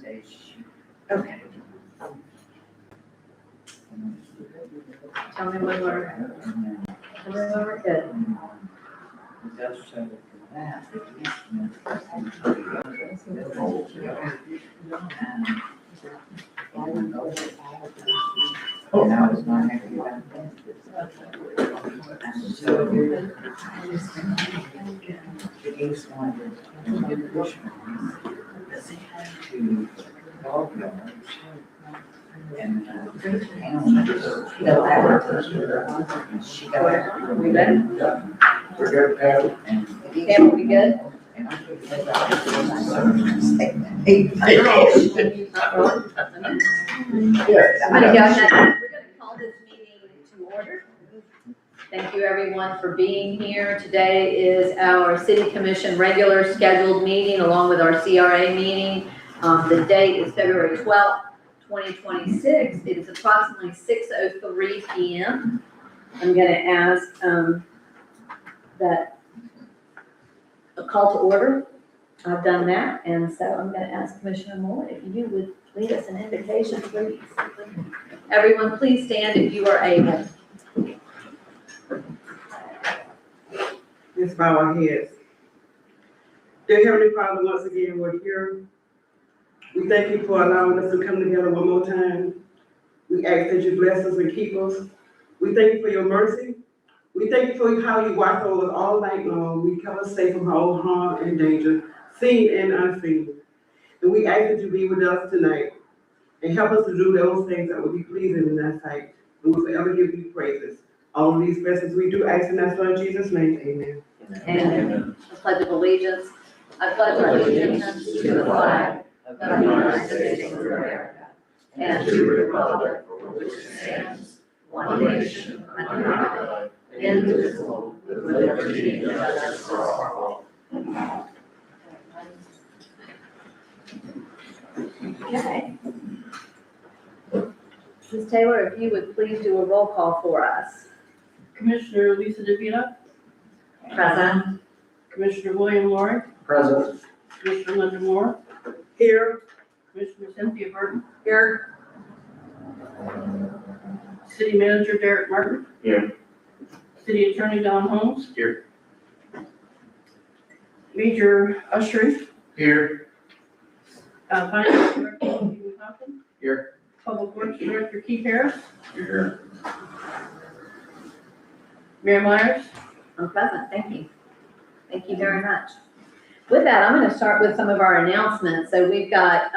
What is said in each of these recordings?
Monday. Okay. Tell me when we're good. Just so that. And I was not happy about that. And so the case wanted to dog yards and animals. She got it. We good? We're good, Pat. Pam, we good? And I could I'm gonna go ahead. We're gonna call this meeting to order. Thank you everyone for being here. Today is our City Commission regular scheduled meeting along with our CRA meeting. The date is February 12th, 2026. It is approximately 6:03 p.m. I'm gonna ask that a call to order. I've done that, and so I'm gonna ask Commissioner Moore if you would lead us an invocation, please. Everyone, please stand if you are able. Let's bow our heads. Dear Heavenly Father, once again, we're here. We thank you for allowing us to come together one more time. We ask that you bless us and keep us. We thank you for your mercy. We thank you for how you watch over us all night long. We kept us safe from all harm and danger, seen and unseen. And we ask that you be with us tonight and help us to do those things that will be pleasing in thy sight. And we'll forever give you praises. All of these blessings we do ask in thy Son Jesus' name. Amen. And a pledge of allegiance. I pledge allegiance to the flag of the United States of America and to the republic for which it stands, one nation, under God, indivisible, with liberty and justice for all. Okay. Ms. Taylor, if you would please do a roll call for us. Commissioner Lisa DeVita, Present. Commissioner William Laurie, Present. Commissioner Linda Moore, Here. Commissioner Cynthia Burton, Here. City Manager Derek Martin. Here. City Attorney Don Holmes. Here. Major Ushering, Here. Finance Director Stephen Hopkins. Here. Public Works Director Keith Harris, Here. Mayor Myers. I'm present, thank you. Thank you very much. With that, I'm going to start with some of our announcements. So we've got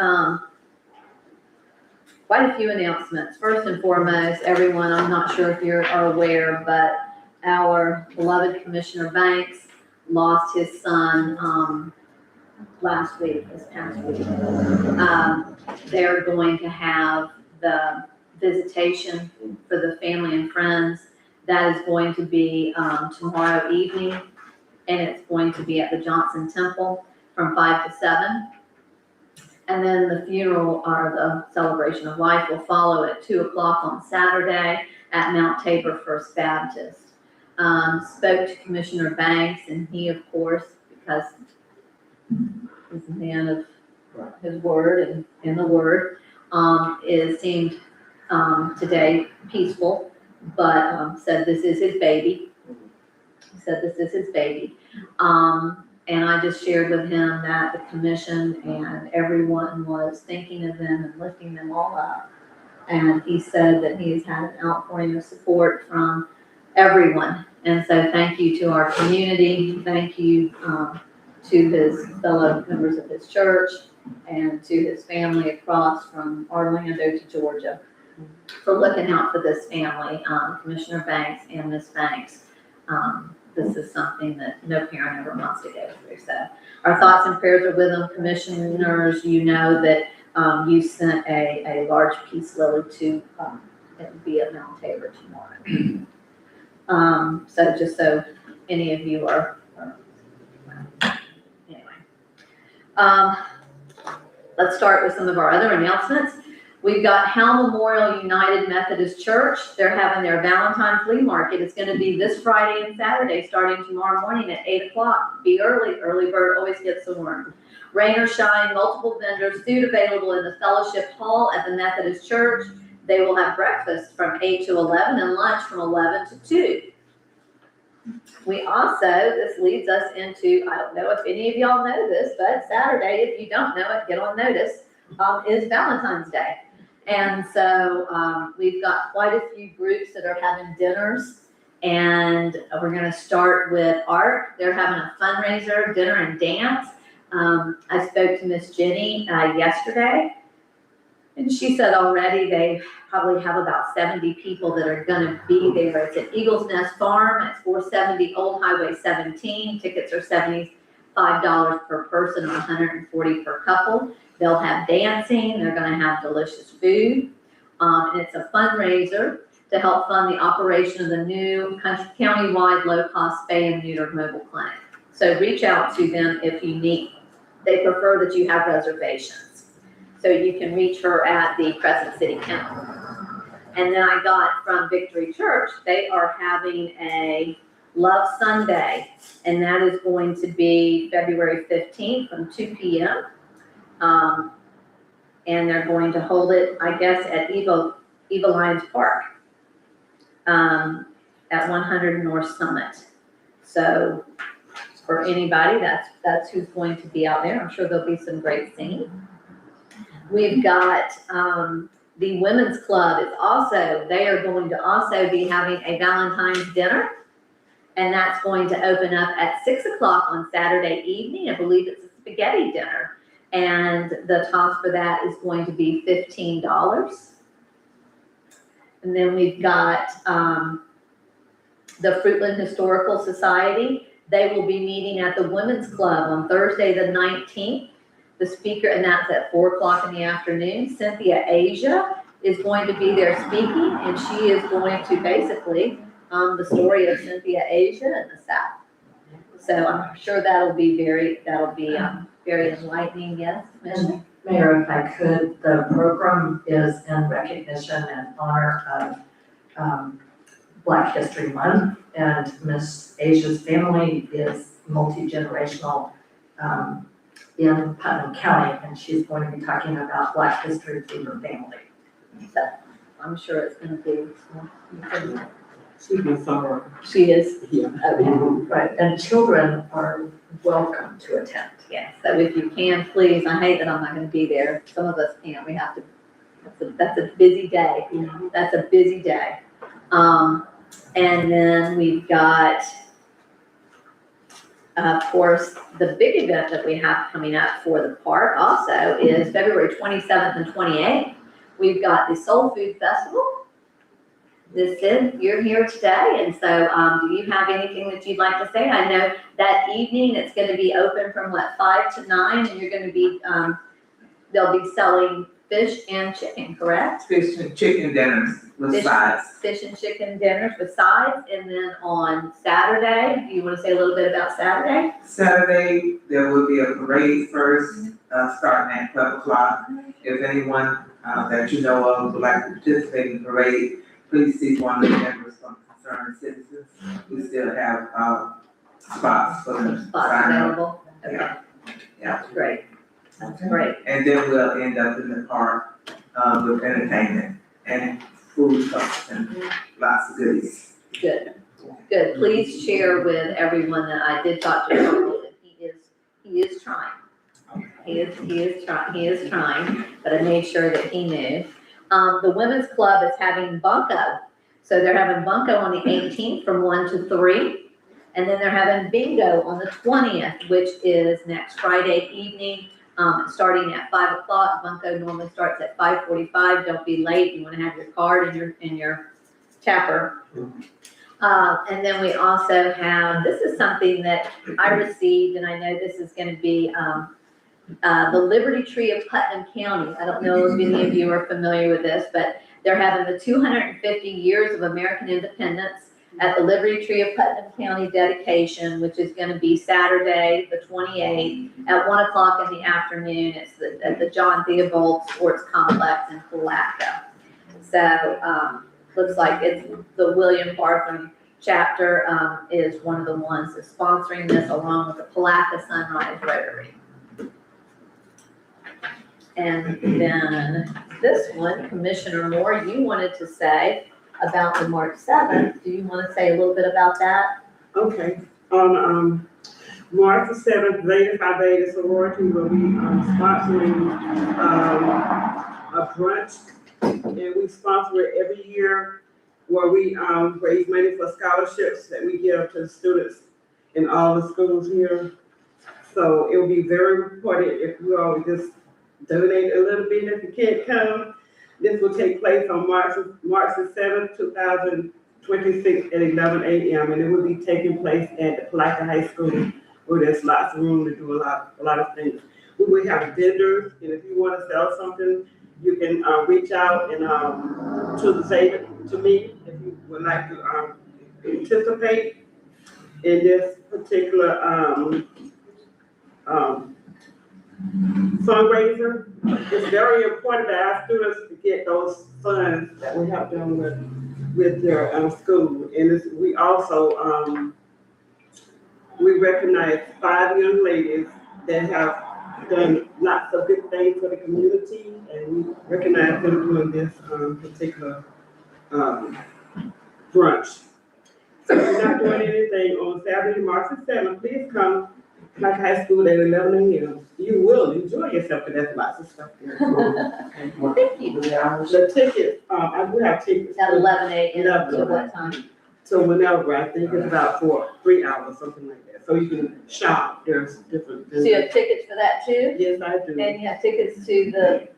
quite a few announcements. First and foremost, everyone, I'm not sure if you are aware, but our beloved Commissioner Banks lost his son last week, this past week. They're going to have the visitation for the family and friends. That is going to be tomorrow evening, and it's going to be at the Johnson Temple from 5 to 7. And then the funeral or the celebration of life will follow at 2 o'clock on Saturday at Mount Tabor First Baptist. Spoke to Commissioner Banks, and he, of course, because he's a man of his word and in the word, seemed today peaceful, but said this is his baby. He said this is his baby. And I just shared with him that the commission and everyone was thinking of them and lifting them all up. And he said that he's had an outpouring of support from everyone. And so thank you to our community. Thank you to his fellow members of his church and to his family across from Orlando to Georgia for looking out for this family, Commissioner Banks and Miss Banks. This is something that no parent ever wants to go through. So our thoughts and prayers are with them. Commissioners, you know that you sent a large peace lily to be at Mount Tabor tomorrow. So just so any of you are anyway. Let's start with some of our other announcements. We've got Hal Memorial United Methodist Church. They're having their Valentine Flea Market. It's going to be this Friday and Saturday, starting tomorrow morning at 8 o'clock. Be early. Early bird always gets the worm. Rain or shine, multiple vendors, food available in the fellowship hall at the Methodist Church. They will have breakfast from 8 to 11 and lunch from 11 to 2. We also, this leads us into, I don't know if any of y'all know this, but Saturday, if you don't know it, get on notice, is Valentine's Day. And so we've got quite a few groups that are having dinners, and we're gonna start with Art. They're having a fundraiser, dinner and dance. I spoke to Miss Jenny yesterday, and she said already they probably have about 70 people that are gonna be there. It's at Eagles Nest Farm at 470 Old Highway 17. Tickets are $75 per person or $140 per couple. They'll have dancing, they're gonna have delicious food. And it's a fundraiser to help fund the operation of the new county-wide low-cost spay and neuter mobile clinic. So reach out to them if you need. They prefer that you have reservations. So you can reach her at the Crescent City Council. And then I got from Victory Church, they are having a Love Sunday, and that is going to be February 15th from 2 p.m. And they're going to hold it, I guess, at Eva Lions Park at 100 North Summit. So for anybody, that's who's going to be out there. I'm sure there'll be some great singing. We've got the Women's Club is also, they are going to also be having a Valentine's dinner. And that's going to open up at 6 o'clock on Saturday evening. I believe it's a spaghetti dinner. And the cost for that is going to be $15. And then we've got the Fruitland Historical Society. They will be meeting at the Women's Club on Thursday the 19th. The speaker, and that's at 4 o'clock in the afternoon. Cynthia Asia is going to be there speaking, and she is going to basically the story of Cynthia Asia in the South. So I'm sure that'll be very enlightening. Yes, Commissioner? Mayor, if I could, the program is in recognition and honor of Black History Month, and Miss Asia's family is multi-generational in Putnam County, and she's going to be talking about Black history through her family. So I'm sure it's going to be. She's my sorrow. She is. Yeah. Okay. Right, and children are welcome to attend. Yes. So if you can, please. I hate that I'm not going to be there. Some of us can't. We have to. That's a busy day. That's a busy day. And then we've got. Of course, the big event that we have coming up for the park also is February 27th and 28th. We've got the Soul Food Festival. You're here today, and so do you have anything that you'd like to say? I know that evening it's going to be open from 5 to 9, and you're going to be, they'll be selling fish and chicken, correct? Fish and chicken dinners with sides. Fish and chicken dinners with sides, and then on Saturday, do you want to say a little bit about Saturday? Saturday, there will be a parade first, starting at 12 o'clock. If anyone that you know of would like to participate in the parade, please see one of the members from Concerned Citizens. We still have spots for them to Spots sign up. available? Okay. Yeah. Great. That's great. And then we'll end up in the park with entertainment and food trucks and lots of goodies. Good. Good. Please share with everyone that I did talk to Charles, and he is trying. He is trying, but I made sure that he knew. The Women's Club is having bunco. So they're having bunco on the 18th from 1 to 3. And then they're having bingo on the 20th, which is next Friday evening, starting at 5 o'clock. Bunco normally starts at 5:45. Don't be late. You want to have your card in your tapper. And then we also have, this is something that I received, and I know this is going to be the Liberty Tree of Putnam County. I don't know if any of you are familiar with this, but they're having the 250 years of American independence at the Liberty Tree of Putnam County dedication, which is going to be Saturday, the 28th at 1 o'clock in the afternoon. It's at the John Theobald Sports Complex in Palatka. So looks like it's the William Bartham chapter is one of the ones that's sponsoring this, along with the Palatka Sunrise Rotary. And then this one, Commissioner Moore, you wanted to say about the March 7th. Do you want to say a little bit about that? Okay, on, March the seventh, Zeta Phi Beta sorority will be, sponsoring, a brunch. And we sponsor it every year where we, raise money for scholarships that we give to students in all the schools here. So it will be very important if you all just donate a little bit if you can't come. This will take place on March the seventh, 2026 at 11 a.m. and it will be taking place at the Palaca High School where there's lots of room to do a lot of things. We will have vendors, and if you want to sell something, you can reach out and to me if you would like to participate in this particular fundraiser. It's very important that our students get those funds that we help them with their school. And we also we recognize 5 young ladies that have done lots of good things for the community, and we recognize them doing this particular brunch. So if you're not doing anything on Saturday, March the 7th, please come like high school at 11 a.m. You will enjoy yourself, because there's lots of stuff there. Thank you. The tickets, I do have tickets. At 11 a.m. to 11. what time? So whenever, I think it's about 3 hours, something like that. So you can shop, there's different. So you have tickets for that too? Yes, I do. And you have tickets to the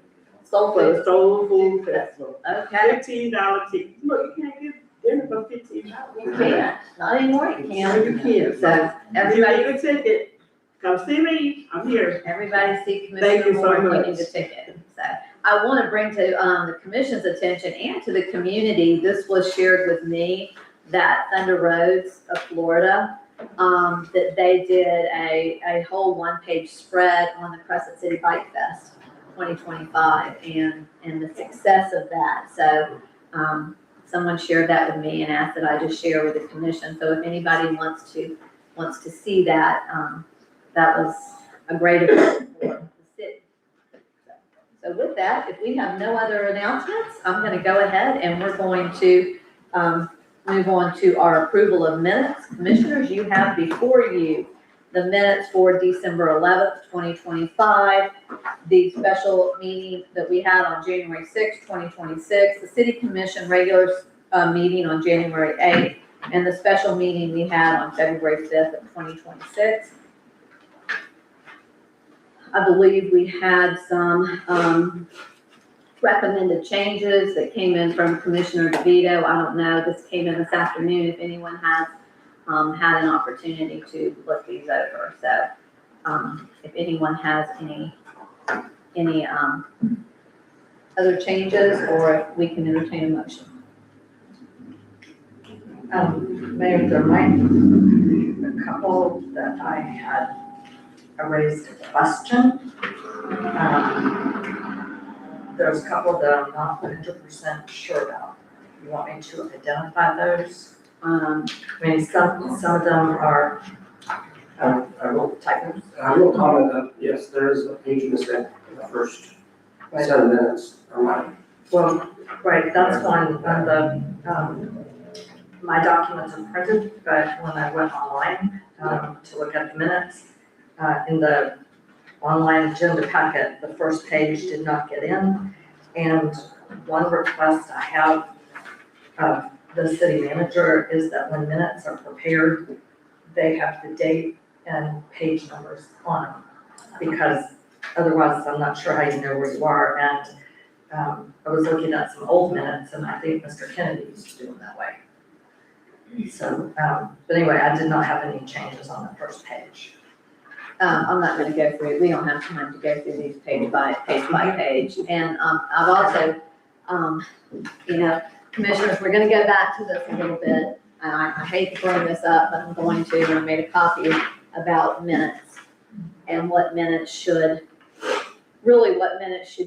Soul For the Food? Soul Food Festival. Okay, $15 ticket. Look, you can't get dinner for $15. you can't, not anymore, you No, can't. you can't. So If you everybody, need a ticket, come see me, I'm here. everybody see Thank Commissioner you so Moore if you much. need a ticket. So I want to bring to the commission's attention and to the community, this was shared with me, that Thunder Roads of Florida, that they did a whole one-page spread on the Crescent City Bike Fest 2025 and the success of that. So someone shared that with me and asked that I just share with the commission. So if anybody wants to see that, that was a great event for the city. So with that, if we have no other announcements, I'm going to go ahead and we're going to move on to our approval of minutes. Commissioners, you have before you the minutes for December 11th, 2025, the special meeting that we had on January 6th, 2026, the city commission regular meeting on January 8th, and the special meeting we had on February 5th of 2026. I believe we had some recommended changes that came in from Commissioner DeVito. I don't know, this came in this afternoon, if anyone has had an opportunity to look these over. So if anyone has any other changes, or if we can entertain a motion. Mayor, there might be a couple that I had raised a question. There's a couple that I'm not 100% sure about. You want me to identify those? I mean, some of them are I will typos. comment that, yes, there is a page missing in the first Right. 7 minutes or mine. Well, right, that's one, on the, my documents are printed, but when I went online, to look at the minutes, in the online agenda packet, the first page did not get in. And one request I have of the city manager is that when minutes are prepared, they have the date and page numbers on them. Because otherwise, I'm not sure how you know where you are. And I was looking at some old minutes, and I think Mr. Kennedy used to do them that way. So, but anyway, I did not have any changes on the first page. I'm not gonna go through, we don't have time to go through these page by page. And, I've also, commissioners, we're gonna go back to this a little bit. I hate to bring this up, but I'm going to, and I made a copy about minutes and what minutes should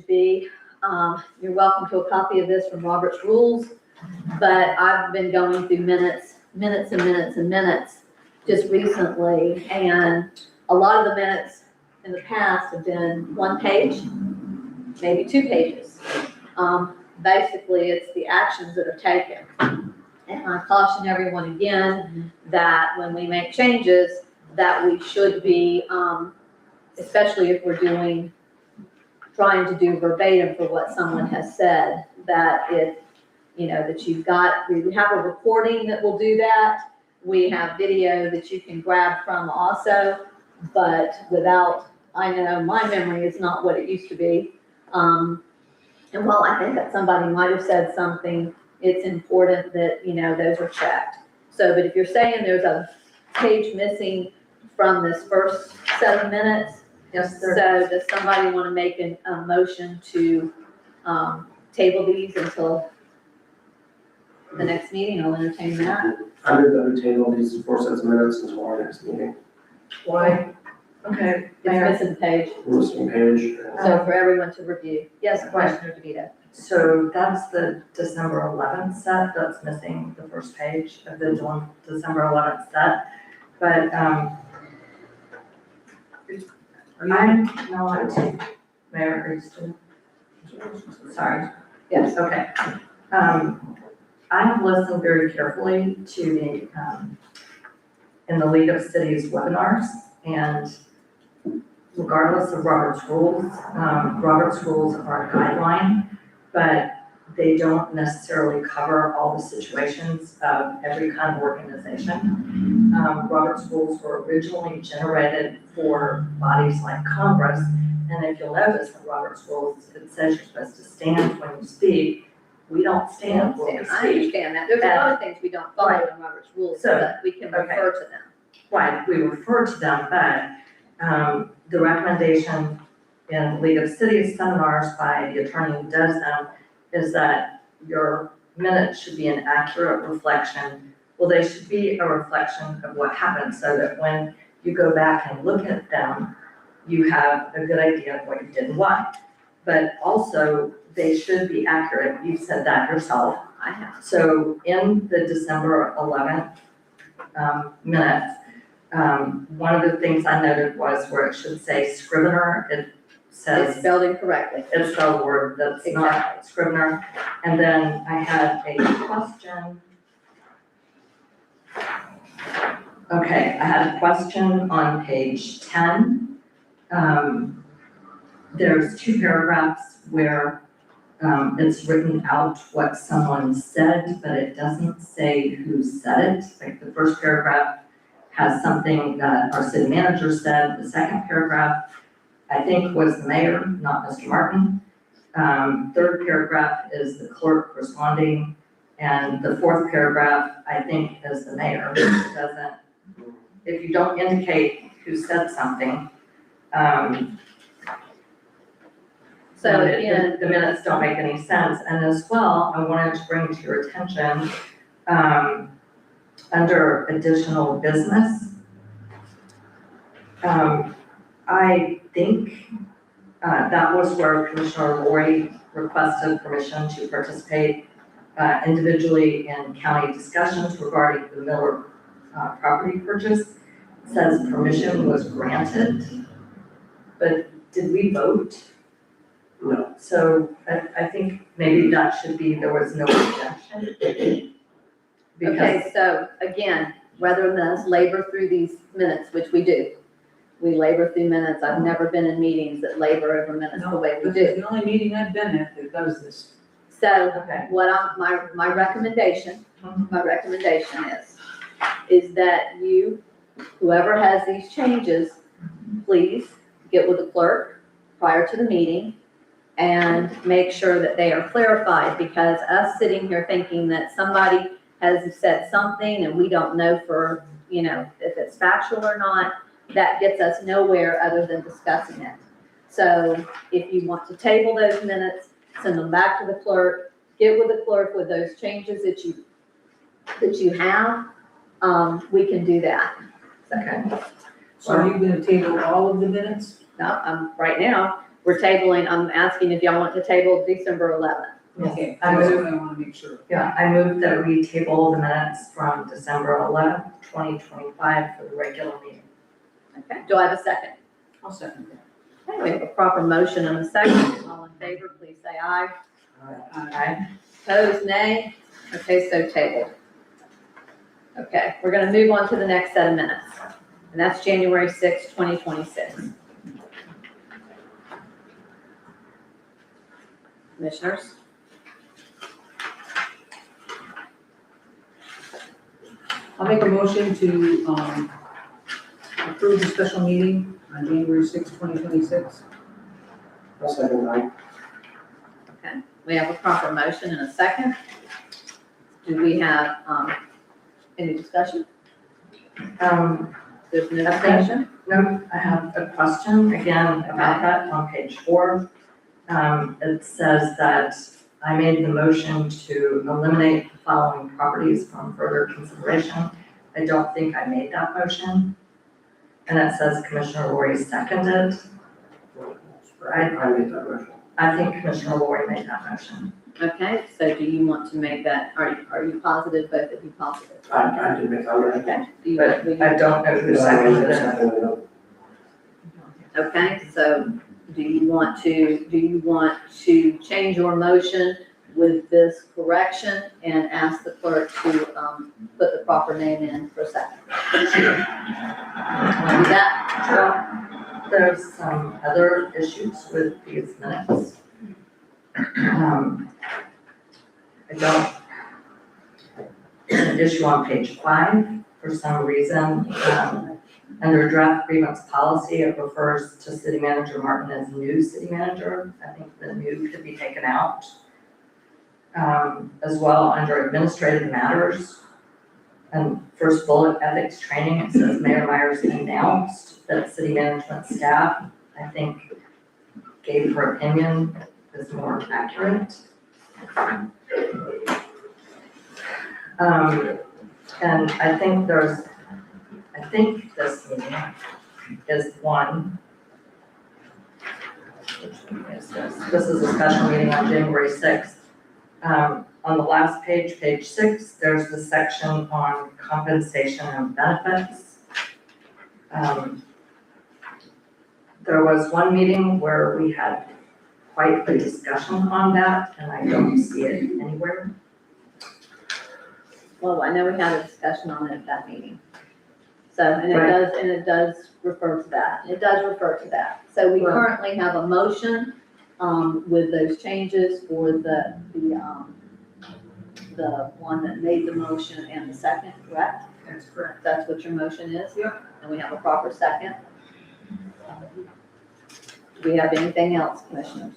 be. You're welcome to a copy of this from Robert's Rules, but I've been going through minutes just recently, and a lot of the minutes in the past have been one page. maybe 2 pages. Basically, it's the actions that are taken. And I caution everyone again that when we make changes, that we should be, especially if we're trying to do verbatim for what someone has said, that if, that we have a recording that will do that. We have video that you can grab from also, but I know my memory is not what it used to be. And while I think that somebody might have said something, it's important that, those are checked. So, but if you're saying there's a page missing from this first 7 minutes, Yes, so does somebody want to make a motion to table these until the next meeting? I'll entertain that. I move that we table these 4 sets of minutes until our next meeting. Why? Okay, It's Mayor. missing page, Listing page. so for everyone to review. Yes, Commissioner DeVito. So that's the December 11th set that's missing the first page of the December 11th set. But, I'm not, Mayor, are you still? Sorry. Yes. Okay. I have listened very carefully to the, in the League of Cities webinars, and regardless of Robert's rules are a guideline, but they don't necessarily cover all the situations of every kind of organization. Robert's rules were originally generated for bodies like Congress, and if you'll notice in Robert's rules, it says you're supposed to stand when you speak. We don't stand when we I speak. understand that. There's a lot of things we don't follow in Robert's rules, So, but we can refer to them. Right, we refer to them, but the recommendation in League of Cities seminars by the attorney who does them is that your minutes should be an accurate reflection. Well, they should be a reflection of what happened, so that when you go back and look at them, you have a good idea of what you did and why. But also, they should be accurate. You said that yourself. I have. So in the December 11th minutes, one of the things I noted was where it should say Scrivener, it It's says, spelled incorrectly. it's spelled a word that's not Scrivener. And then I had a question. Okay, I had a question on page 10. There's 2 paragraphs where it's written out what someone said, but it doesn't say who said it. Like the first paragraph has something that our city manager said. The second paragraph, I think, was the mayor, not Mr. Martin. Third paragraph is the clerk responding. And the fourth paragraph, I think, is the mayor. It doesn't, if you don't indicate who said something, So the- again, the minutes don't make any sense. And as well, I wanted to bring to your attention, under additional business, I think that was where Commissioner Lori requested permission to participate individually in county discussions regarding the Miller property purchase. It says permission was granted, but did we vote? No. So I think maybe that should be, there was no objection. Because, okay, so again, rather than us labor through these minutes, which we do, we labor through minutes. I've never been in meetings that labor over minutes the way we This do. is the only meeting I've been at that does this. So okay, my recommendation is that you, whoever has these changes, please get with the clerk prior to the meeting and make sure that they are clarified, because us sitting here thinking that somebody has said something and we don't know for, if it's factual or not, that gets us nowhere other than discussing it. So if you want to table those minutes, send them back to the clerk, get with the clerk with those changes that you have, we can do that. okay. So are you gonna table all of the minutes? Now, right now, we're tabling, I'm asking if y'all want to table December 11th. Okay, I that's move, what I wanna make sure. yeah, I move that we table the minutes from December 11th, 2025 for the regular meeting. Okay, do I have a second? I'll second that. Okay, we have a proper motion and a second. All in favor, please say aye. Aye. Opposed, nay. Okay, so tabled. Okay, we're gonna move on to the next set of minutes, and that's January 6th, 2026. Commissioners? I'll make a motion to, approve the special meeting on January 6, 2026. I'll second that. Okay, we have a proper motion and a second. Do we have, any discussion? There's no discussion? No, I have a question again about that on page 4. It says that I made the motion to eliminate the following properties from further consideration. I don't think I made that motion. And it says Commissioner Lori seconded. I made that motion. I think Commissioner Lori made that motion. Okay, so do you want to make that, are you positive, both of you positive? I did make that motion. Okay, do you, But will you- I don't know who seconded it. okay, so do you want to change your motion with this correction and ask the clerk to, put the proper name in for a second? Want to do that? Well, there's some other issues with these minutes. I don't, there's an issue on page 5, for some reason, under draft grievance policy, it refers to city manager Martin as new city manager. I think the new could be taken out. As well, under administrative matters, and first bullet, ethics training, it says Mayor Myers announced that city management staff, I think, gave her opinion is more accurate. And I think this meeting is one. Which one is this? This is a special meeting on January 6th. On the last page, page 6, there's the section on compensation and benefits. There was one meeting where we had quite a discussion on that, and I don't see it anywhere. Well, I know we had a discussion on it at that meeting. So, and Right. it does refer to that. It does refer to that. So we Well- currently have a motion, with those changes for the one that made the motion and the second, correct? That's correct. That's what your motion is? Yep. And we have a proper second. Do we have anything else, commissioners?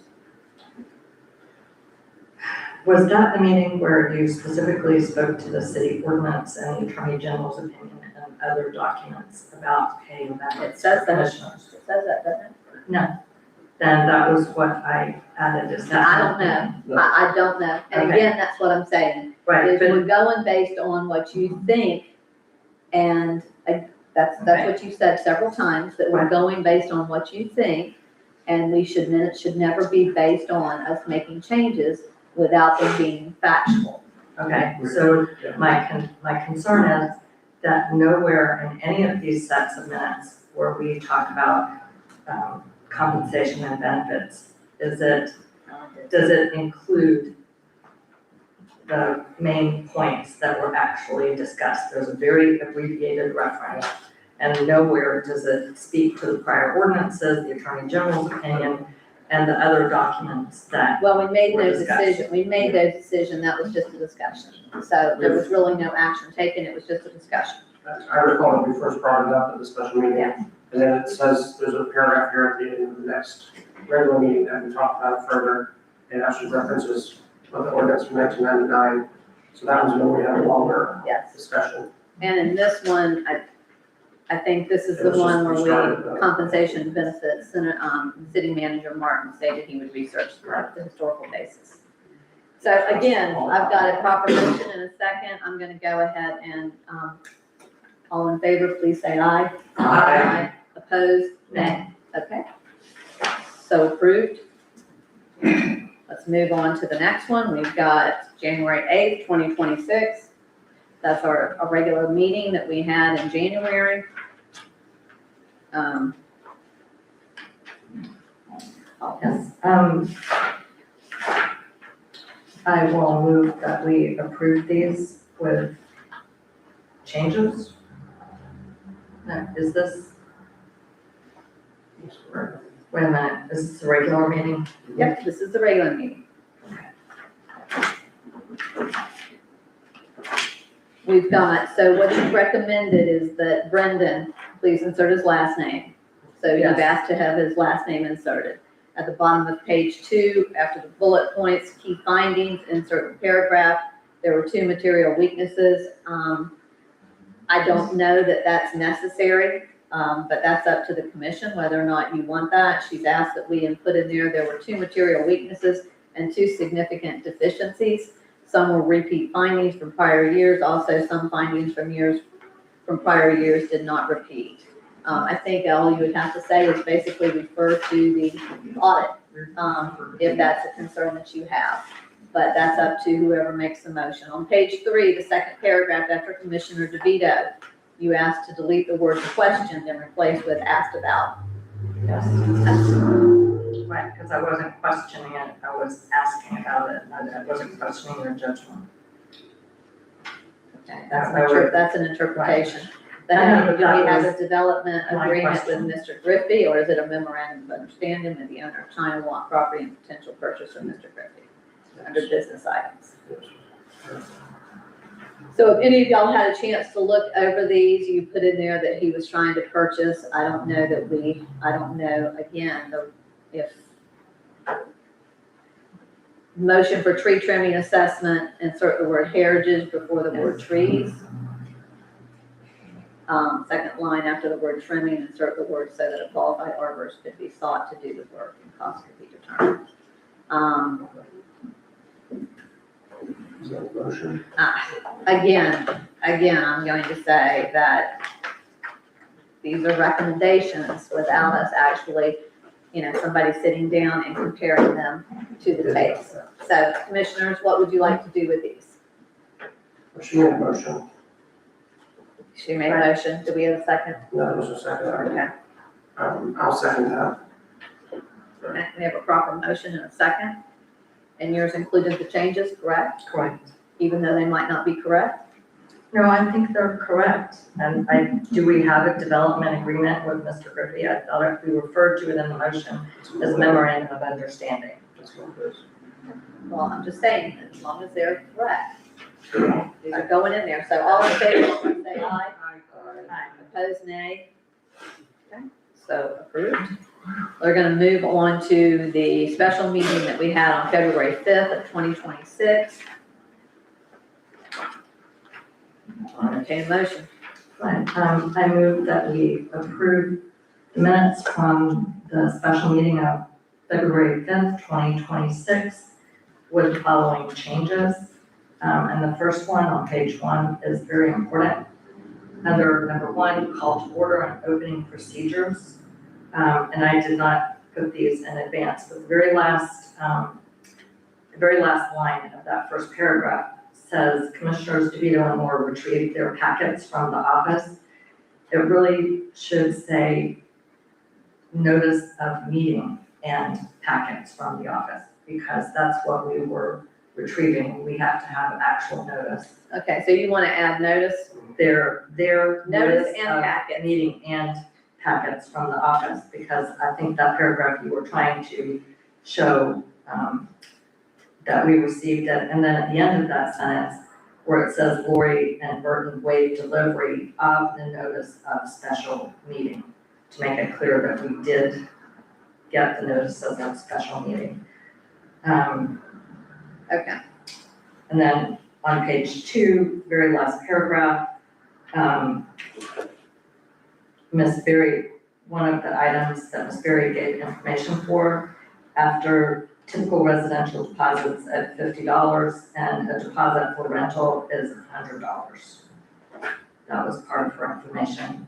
Was that the meeting where you specifically spoke to the city ordinance and the attorney general's opinion and other documents about paying benefits It says for that. commissioners? It says that, doesn't it? No. Then that was what I added, is that? I don't know. I don't know. And Okay. again, that's what I'm saying. Right, Is but, we're going based on what you think, and that's what you said several times, that we're Right. going based on what you think, and minutes should never be based on us making changes without them being factual. okay, so my concern is that nowhere in any of these sets of minutes where we talk about compensation and benefits, does it include the main points that were actually discussed? There's a very abbreviated reference, and nowhere does it speak to the prior ordinances, the attorney general's opinion, and the other documents that, Well, we made We're those discussing. decision, that was just a discussion. So there was really no action taken, it was just a discussion. I recall when we first brought it up at the special meeting. Yeah. And then it says, there's a paragraph here at the end of the next regular meeting that we talked about further. It actually references the ordinance from 1999. So that was when we had a longer Yes. discussion. And in this one, I think this is It the was just one where restarted, we, compensation and benefits, city manager Martin stated he would research the historical basis. So again, I've got a proper motion and a second, I'm gonna go ahead and, all in favor, please say aye. Aye. Opposed? Nay. Okay. So approved. Let's move on to the next one. We've got January 8th, 2026. That's our regular meeting that we had in January. Yes, I will move that we approve these with changes. Now, is this, That's correct. wait a minute, is this a regular meeting? Yep, this is the regular meeting. We've got, so what you've recommended is that Brendan, please insert his last name. So you've Yes. asked to have his last name inserted. At the bottom of page 2, after the bullet points, key findings, insert the paragraph. There were 2 material weaknesses. I don't know that that's necessary, but that's up to the commission whether or not you want that. She's asked that we input in there were 2 material weaknesses and 2 significant deficiencies. Some were repeat findings from prior years, also some findings from prior years did not repeat. I think all you would have to say is basically refer to the audit, if that's a concern that you have. But that's up to whoever makes the motion. On page 3, the second paragraph after Commissioner DeVito, you asked to delete the word questioned and replace with asked about. Yes. Right, because I wasn't questioning it, I was asking about it, I wasn't questioning your judgment. Okay, That that's an interpretation. I know, Then, but do we that have was a development my agreement with question. Mr. Griffey, or is it a memorandum of understanding with the owner of China Want Property and potential purchaser, Mr. Griffey, under business items? So if any of y'all had a chance to look over these, you put in there that he was trying to purchase. I don't know, again, if motion for tree trimming assessment, insert the word heritage before the word trees. Second line after the word trimming, insert the word so that a qualified arborist could be sought to do the work and cost could be determined. Is that a motion? Again, I'm going to say that these are recommendations without us actually, somebody sitting down and comparing them to the text. So commissioners, what would you like to do with these? She made a motion. She made a motion. Do we have a second? No, it was a second. Okay. I'll second that. Okay, we have a proper motion and a second. And yours included the changes, correct? Correct. Even though they might not be correct? No, I think they're correct. And do we have a development agreement with Mr. Griffey? I thought we referred to it in the motion as memorandum of understanding. That's what it is. Well, I'm just saying, as long as they're correct. These are going in there. So all in favor, please say aye. Aye. Opposed, nay. Okay, so approved. We're gonna move on to the special meeting that we had on February 5th of 2026. I'll entertain a motion. Right, I move that we approve the minutes from the special meeting of February 5th, 2026 with the following changes. And the first one on page 1 is very important. Under number 1, call to order and opening procedures. And I did not put these in advance, but the very last line of that first paragraph says Commissioners DeVito and Moore retrieved their packets from the office. It really should say notice of meeting and packets from the office, because that's what we were retrieving. We have to have actual notice. Okay, so you want to add notice? Their Notice notice and of packet. meeting and packets from the office, because I think that paragraph you were trying to show that we received it. And then at the end of that sentence, where it says Lori and Burton waived delivery of the notice of special meeting, to make it clear that we did get the notice of that special meeting. Okay, And then on page 2, very last paragraph, Ms. Berry, one of the items that Ms. Berry gave information for, after typical residential deposits at $50 and a deposit for rental is $100. That was part of her information.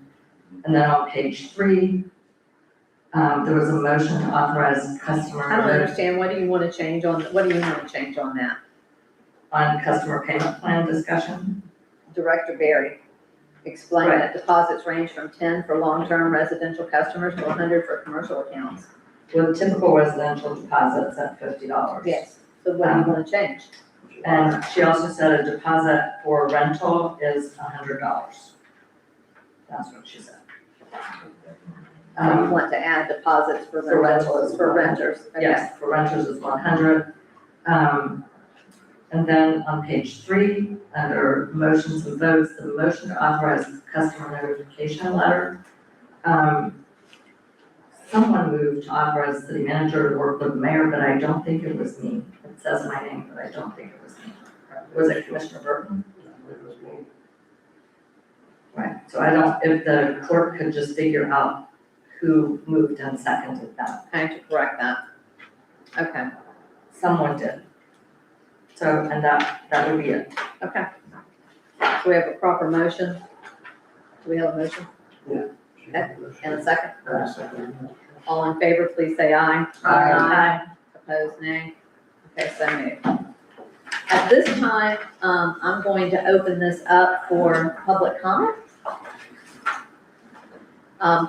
And then on page 3, there was a motion to authorize customer. I don't understand. What do you want to change on that? On customer payment plan discussion. Director Barry, explain Right. that deposits range from 10 for long-term residential customers to 100 for commercial accounts. with typical residential deposits at $50. Yes, so what do you wanna change? And she also said a deposit for rental is $100. That's what she said. So you want to add deposits for For rental rentals, as for well. renters? Okay. Yes, for renters is 100. And then on page 3, under motions and votes, the motion to authorize customer notification letter. Someone moved to authorize the city manager to work with the mayor, but I don't think it was me. It says my name, but I don't think it was me. Was it Commissioner Burton? It was me. Right, so I don't, if the clerk could just figure out who moved and seconded that. I have to correct that. Okay, Someone did. So, and that would be it. okay. So we have a proper motion. Do we have a motion and a second? All in favor, please say aye. Aye. Opposed, nay. Okay, so moved. At this time, I'm going to open this up for public comment.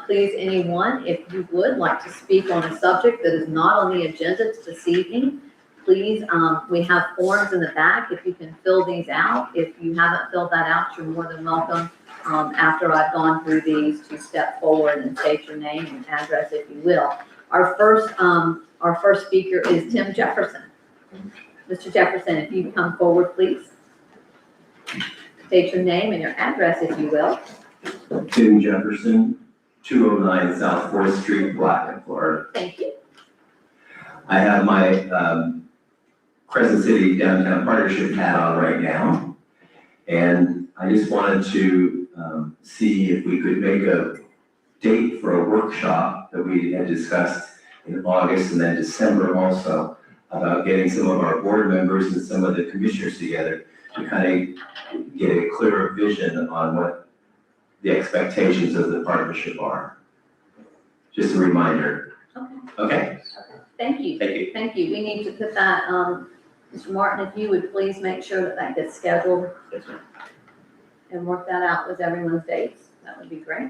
Please, anyone, if you would like to speak on a subject that is not on the agenda this evening, please, we have forms in the back, if you can fill these out. If you haven't filled that out, you're more than welcome, after I've gone through these, to step forward and state your name and address, if you will. Our first speaker is Tim Jefferson. Mr. Jefferson, if you come forward, please. State your name and your address, if you will. Tim Jefferson, 209 South 4th Street, Blackman, Florida. Thank you. I have my Crescent City Downtown Partnership hat on right now. And I just wanted to see if we could make a date for a workshop that we had discussed in August and then December also, about getting some of our board members and some of the commissioners together to kind of get a clearer vision on what the expectations of the partnership are. Just a reminder. Okay? Thank you. Thank you. Thank you. We need to put that, Mr. Martin, if you would please make sure that that gets scheduled and work that out with everyone's dates, that would be great.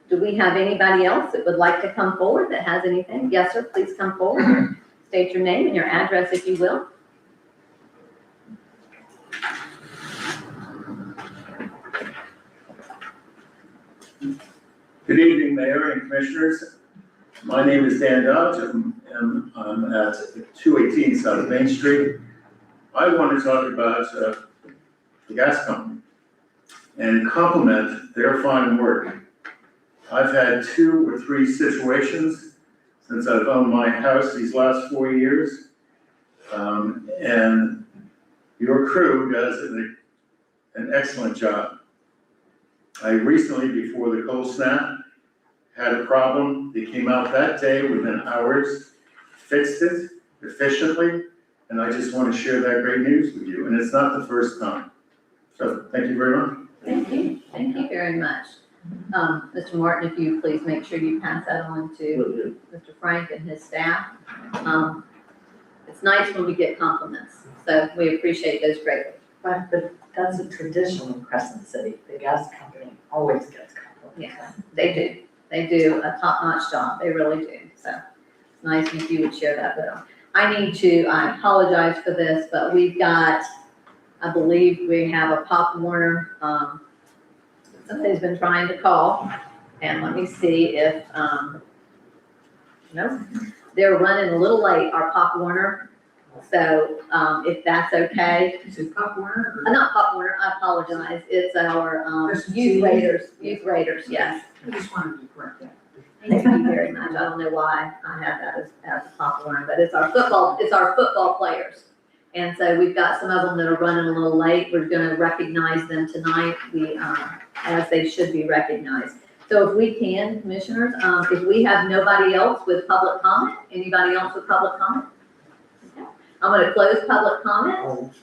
Do we have anybody else that would like to come forward that has anything? Yes, sir, please come forward. State your name and your address, if you will. Good evening, Mayor and Commissioners. My name is Dan Dodge, and I'm at 218 South Main Street. I want to talk about the gas company and compliment their fine work. I've had 2 or 3 situations since I've owned my house these last 4 years. And your crew does an excellent job. I recently, before the cold snap, had a problem. They came out that day within hours, fixed it efficiently, and I just want to share that great news with you. And it's not the first time. So thank you very much. Thank you. Thank you very much. Mr. Martin, if you please make sure you pass that on to Mr. Frank and his staff. It's nice when we get compliments, so we appreciate those greatly. Right, but that's a tradition in Crescent City. The gas company always gets compliments. Yeah, they do. They do a top-notch job. They really do. So it's nice if you would share that with them. I apologize for this, but we've got, I believe we have a Pop Warner, somebody's been trying to call, and let me see if, no, they're running a little late, our Pop Warner. So, if that's okay. Is it Pop Warner? Not Pop Warner, I apologize. It's our, youth raiders, yes. I just wanted to correct that. Thank you very much. I don't know why I have that as a Pop Warner, but it's our football players. And so we've got some of them that are running a little late. We're gonna recognize them tonight, as they should be recognized. So if we can, commissioners, if we have nobody else with public comment, anybody else with public comment? Okay. I'm gonna close public comment.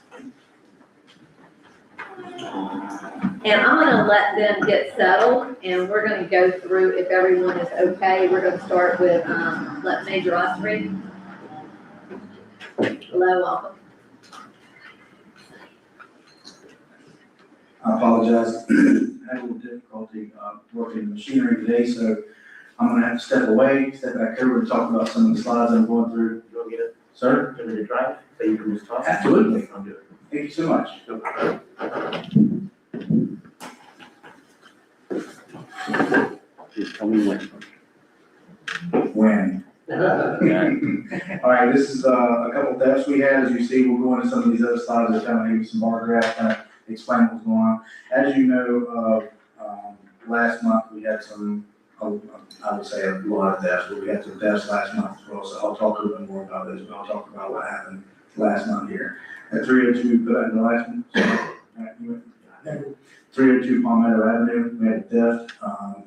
And I'm gonna let them get settled, and we're gonna go through, if everyone is okay, we're gonna start with, Major Osprey. Hello, welcome. I apologize, I had a little difficulty working the machinery today, so I'm gonna have to step away, step back over and talk about some of the slides I'm going through. Go get it. Sir? Give it a drive, so you can just talk. Absolutely. I'll do it. Thank you so much. Just tell me when. When? All right, this is a couple thefts we had. As you see, we'll go into some of these other slides that kind of give you some bar graphs, kind of explain what's going on. As you know, last month we had some, I would say a lot of thefts, but we had some thefts last month as well. So I'll talk a little bit more about this, but I'll talk about what happened last month here. At 302, put that in the last one. Sorry. 302 Palmetto Avenue, we had a theft.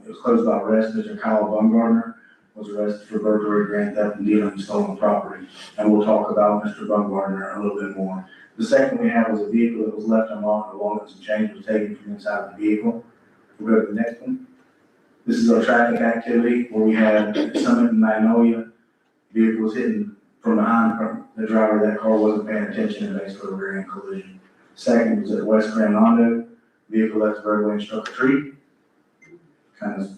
It was closed by arrest. Mr. Kyle Bumgardner was arrested for burglary, grand theft, and dealing in stolen property. And we'll talk about Mr. Bumgardner a little bit more. The second we had was a vehicle that was left unlocked, along with some change was taken from inside the vehicle. We'll go to the next one. This is our traffic activity where we had Summit and Magnolia. Vehicle was hitting from behind. The driver of that car wasn't paying attention and basically we were in collision. Second was at West Grand Rondo. Vehicle left the roadway and struck a tree. Kind of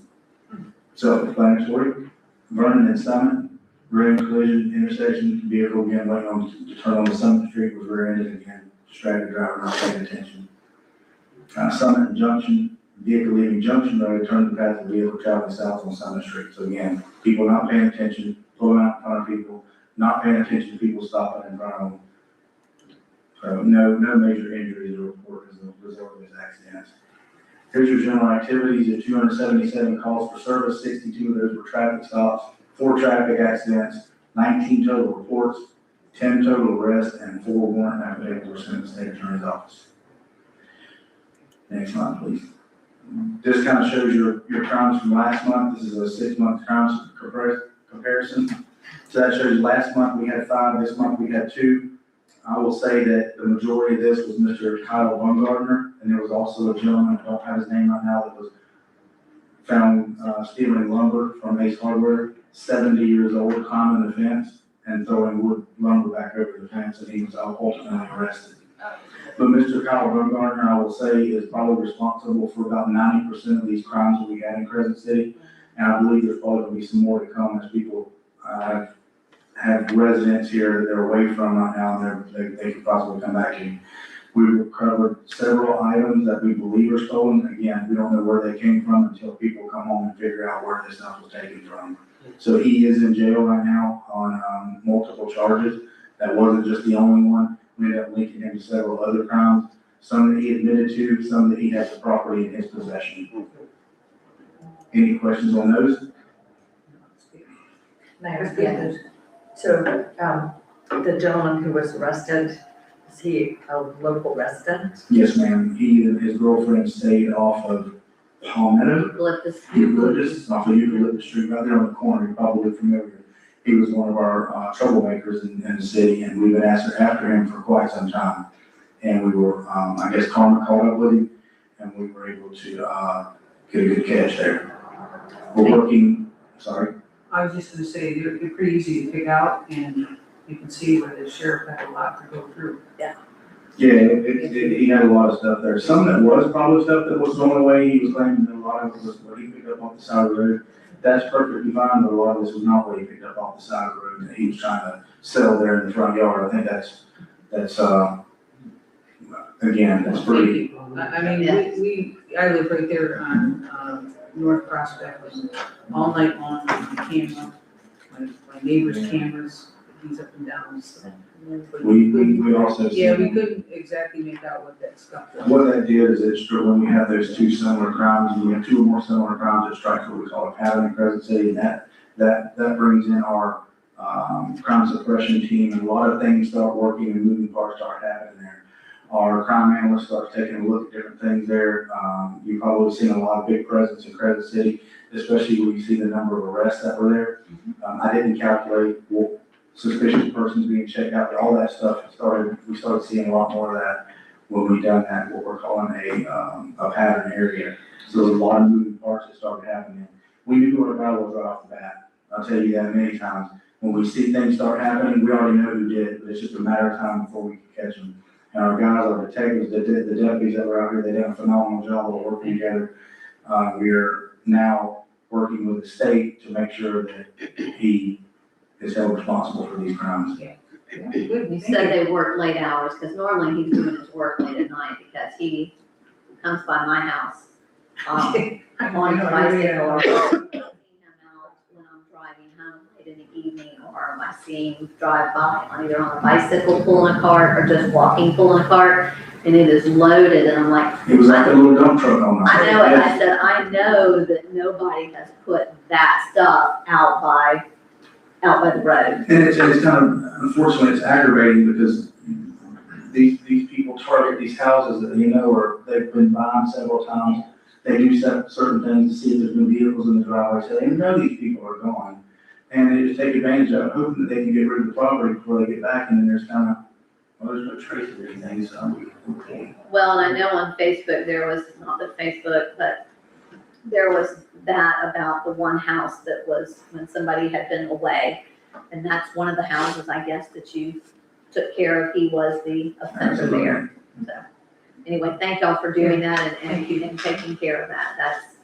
self-explanatory. Vernon and Summit, rear-end collision, intersection, vehicle again waiting on to turn on the Summit Street, was rear-ended again, distracted driver not paying attention. Summit and Junction, vehicle leaving Junction Road, turned the path of the vehicle traveling south on Summit Street. So again, people not paying attention, pulling out in front of people, not paying attention to people stopping in front of them. So no major injuries to report as a result of this accident. Here's your general activities. You have 277 calls for service, 62 of those were traffic stops, 4 traffic accidents, 19 total reports, 10 total arrests, and 4 warrant affidavits were sent to the state attorney's office. Next slide, please. This kind of shows your crimes from last month. This is a 6-month crimes comparison. So that shows you last month we had 5, this month we had 2. I will say that the majority of this was Mr. Kyle Bumgardner, and there was also a gentleman, I don't have his name right now, that was found stealing lumber from Ace Hardware, 70 years old, climbing the fence and throwing wood lumber back over the fence, and he was ultimately arrested. But Mr. Kyle Bumgardner, I will say, is probably responsible for about 90% of these crimes that we had in Crescent City, and I believe there's probably going to be some more to come as people have residents here that they're away from right now, and they could possibly come back to. We recovered several items that we believe are stolen. Again, we don't know where they came from until people come home and figure out where this stuff was taken from. So he is in jail right now on multiple charges. That wasn't just the only one. We ended up linking him to several other crimes, some that he admitted to, some that he has the property in his possession. Any questions on those? Mayor, yeah. So, the gentleman who was arrested, is he a local resident? Yes, ma'am. He and his girlfriend stayed off of Palmetto. Eucalyptus, off of Eucalyptus Street, right there on the corner. You're probably familiar. He was one of our troublemakers in the city, and we've been after him for quite some time. And we were, I guess karma caught up with him, and we were able to get a good catch there. We're working, sorry. I was just gonna say, they're pretty easy to pick out, and you can see where the sheriff had a lot to go through. Yeah, he had a lot of stuff there. Some that was probably stuff that was thrown away. He was claiming that a lot of it was what he picked up off the side of the road. That's perfectly fine, but a lot of this was not what he picked up off the side of the road that he was trying to sell there in the front yard. I think that's again, that's pretty. I mean, I live right there on, North Prospect, and all night long, on the camera, my neighbor's cameras, he's up and down, so. We also. Yeah, we couldn't exactly make out what that stuff was. What that did is when we have those 2 similar crimes, and we have 2 or more similar crimes, it strikes what we call a pattern in Crescent City, and that brings in our crime suppression team, and a lot of things start working and moving parts start happening there. Our crime analyst starts taking a look at different things there. You've probably seen a lot of big presence in Crescent City, especially when you see the number of arrests that were there. I didn't calculate suspicious persons being checked out, but all that stuff we started seeing a lot more of that when we done that, what we're calling a pattern area. So there's a lot of moving parts that started happening. We knew who our battle was right off the bat. I'll tell you that many times. When we see things start happening, we already know who did it, but it's just a matter of time before we can catch them. And our guys, our detectives, the deputies that were out here, they did a phenomenal job of working together. We are now working with the state to make sure that he is held responsible for these crimes. You said they work late hours, because normally he's doing his work late at night, because he comes by my house, on his bicycle, or I've seen him out when I'm driving home late in the evening, or I see him drive by on either on a bicycle pulling a cart, or just walking pulling a cart, and it is loaded, and I'm like, It was like a little dump truck on I there. know it, I said, I know that nobody has put that stuff out by the road. And it's kind of, unfortunately, it's aggravating because these people target these houses that they know or they've been by them several times. They do certain things to see if there's been vehicles in the driveway, so they know these people are gone. And they just take advantage of it, hoping that they can get rid of the property before they get back, and then there's kind of, well, there's no trace of anything, so. Well, and I know on Facebook, there was, not the Facebook, but there was that about the one house that was when somebody had been away. And that's one of the houses, I guess, that you took care of. He was the offender there. So, anyway, thank y'all for doing that and taking care of that. That's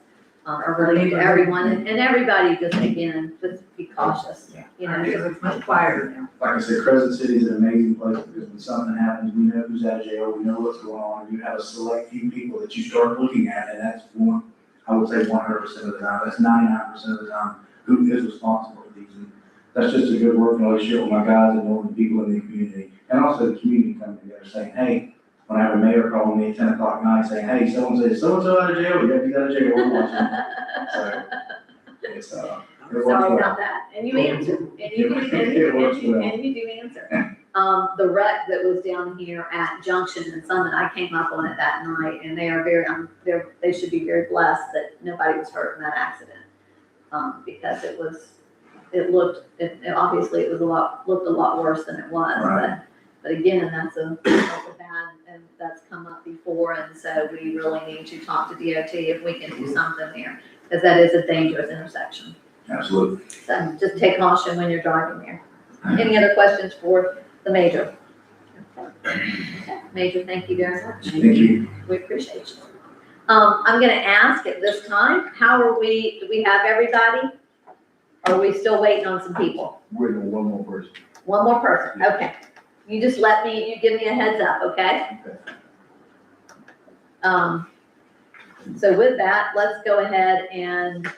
a relief to everyone and everybody, just again, just be cautious, you know. Because it's much quieter now. Like I said, Crescent City is an amazing place because when something happens, we know who's out of jail, we know what's going on, and you have a select few people that you start looking at, and that's one, I would say 100% of the time, that's 99% of the time, who is responsible for these. And that's just a good working relationship with my guys and all the people in the community. And also the community coming together saying, hey, when I have a mayor calling me at 10 o'clock at night saying, hey, so-and-so out of jail, we got to get out of jail, we're watching. So, it's, Sorry about that. And you answer, and you do answer. The wreck that was down here at Junction and Summit, I came up on it that night, and they are very, they should be very blessed that nobody was hurt in that accident. Because obviously it was looked a lot worse than it was, Right. but again, that's a bad, and that's come up before, and so we really need to talk to DOT if we can do something there, because that is a dangerous intersection. Absolutely. So just take caution when you're driving there. Any other questions for the major? Okay. Major, thank you very much. Thank you. We appreciate you. I'm gonna ask at this time, do we have everybody? Or are we still waiting on some people? Waiting on one more person. One more person, okay. You just you give me a heads up, okay? Okay. So with that, let's go ahead and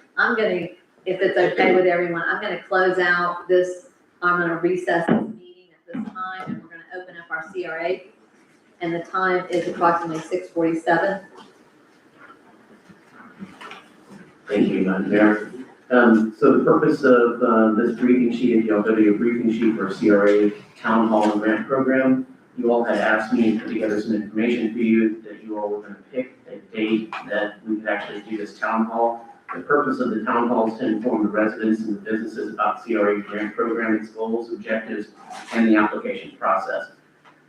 if it's okay with everyone, I'm gonna close out this, I'm gonna recess this meeting at this time, and we're gonna open up our CRA. And the time is approximately 6:47. Thank you, Madam Mayor. So the purpose of this briefing sheet, if y'all go to your briefing sheet for CRA Town Hall and Grant Program, you all had asked me to put together some information for you that you all were going to pick a date that we could actually do this town hall. The purpose of the town hall is to inform the residents and the businesses about CRA Grant Program, its goals, objectives, and the application process.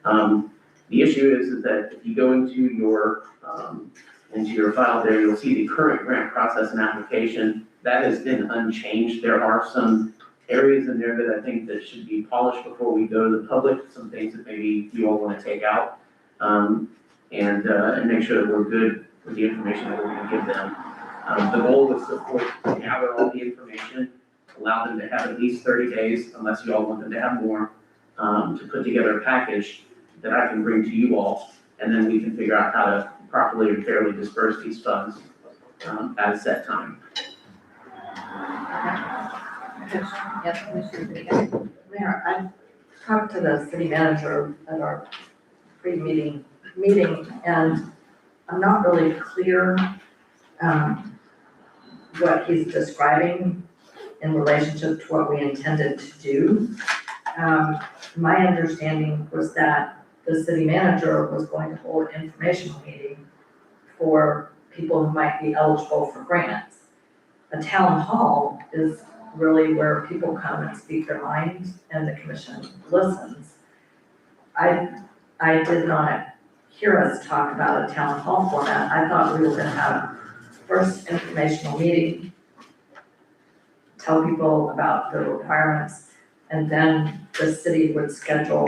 The issue is that if you go into your file there, you'll see the current grant process and application. That has been unchanged. There are some areas in there that I think that should be polished before we go to the public, some things that maybe you all want to take out, and make sure that we're good with the information that we're going to give them. The goal is to gather all the information, allow them to have at least 30 days, unless you all want them to have more, to put together a package that I can bring to you all, and then we can figure out how to properly and fairly disperse these funds at a set time. Yes, Commissioner Lee. Mayor, I talked to the city manager at our pre-meeting, and I'm not really clear what he's describing in relationship to what we intended to do. My understanding was that the city manager was going to hold an informational meeting for people who might be eligible for grants. A town hall is really where people come and speak their minds and the commission listens. I did not hear us talk about a town hall format. I thought we were gonna have first informational meeting, tell people about the requirements, and then the city would schedule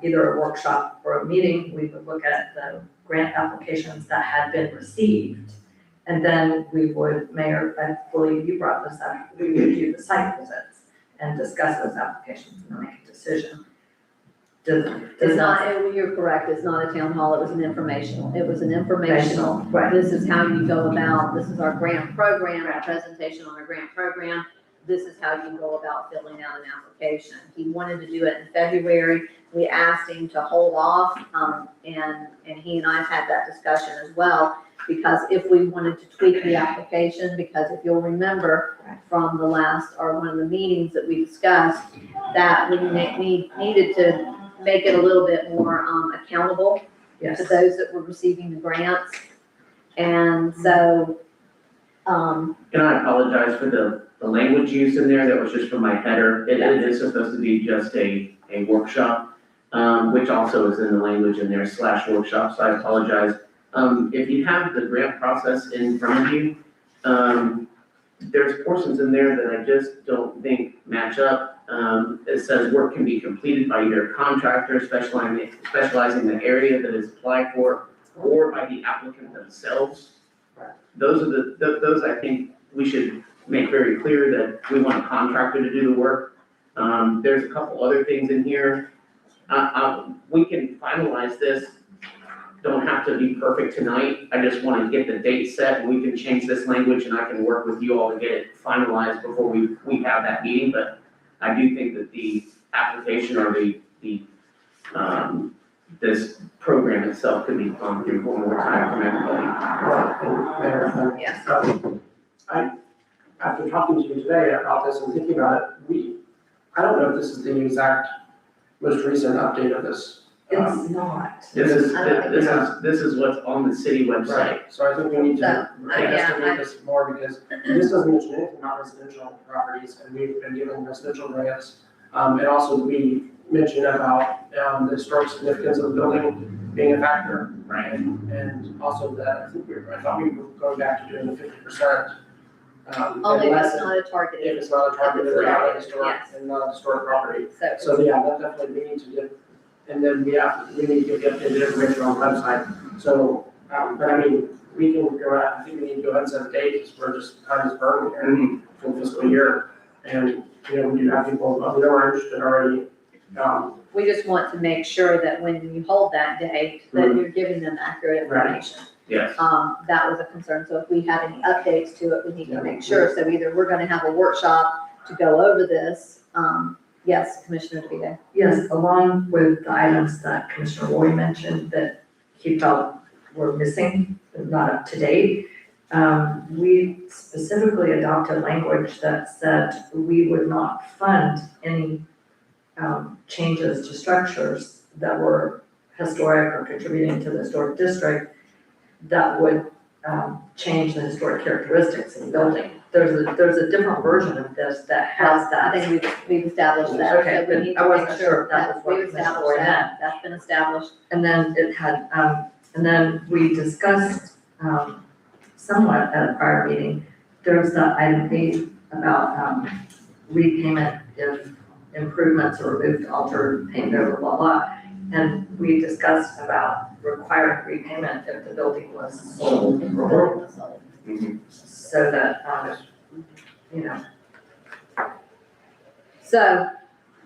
either a workshop or a meeting. We would look at the grant applications that had been received, And then we would, Mayor, I believe you brought this up, we would do the site visits and discuss those applications and make a decision. It's not, you're correct, it's not a town hall, it was an informational, Right. this is how you go about, this is our grant program, our presentation on our grant program. This is how you go about filling out an application. He wanted to do it in February. We asked him to hold off, and he and I had that discussion as well. Because if we wanted to tweak the application, because if you'll remember from the last, or one of the meetings that we discussed, that we needed to make it a little bit more, accountable Yes. to those that were receiving the grants. And so, And I apologize for the language used in there, that was just from my header. It is supposed to be just a workshop, which also is in the language in there /workshop, so I apologize. If you have the grant process in front of you, there's portions in there that I just don't think match up. It says work can be completed by either a contractor specializing in the area that is applied for, or by the applicant themselves. Those are those I think we should make very clear that we want a contractor to do the work. There's a couple other things in here. We can finalize this, don't have to be perfect tonight. I just want to get the date set, and we can change this language, and I can work with you all to get it finalized before we have that meeting. But I do think that the application or this program itself could be gone through one more time from everybody. Mayor, yes. After talking to you today about this and thinking about it, I don't know if this is the exact most recent update of this. It's not. This I is what's on the city website. Right, so I think we need to yeah, investigate this more, because this doesn't mention anything about residential properties, and we've been dealing with residential grants. And also we mentioned about, the historic significance of the building being a factor, right? And also that, I thought we were going back to doing the 50%. Only if unless it's not a targeted, If it's not a targeted or not a historic, yes. and not a historic property. so. So yeah, that definitely we need to get, and then we need to get the information on the website. So, but I mean, we can go out, I think we need to go ahead and set a date, because we're just time is burning here for the fiscal year. And, we do have people, that are interested already. We just want to make sure that when you hold that date, that you're giving them accurate Right. information. Yes. That was a concern, so if we have any updates to it, we need to make sure, so either we're gonna have a workshop to go over this, yes, Commissioner DeVito. Yes, along with the items that Commissioner Roy mentioned that he felt were missing, not up to date. We specifically adopted language that said we would not fund any changes to structures that were historic or contributing to the historic district that would change the historic characteristics of the building. There's a different version of this that has that. I think we've established that, Okay, so we need but I to wasn't make sure sure if that that was what we've Commissioner established Roy that, that's been established. And then it had, and then we discussed somewhat at a prior meeting, there was that item 8 about repayment if improvements are removed, altered, painted over, blah, blah. And we discussed about requiring repayment if the building was sold, so that, So,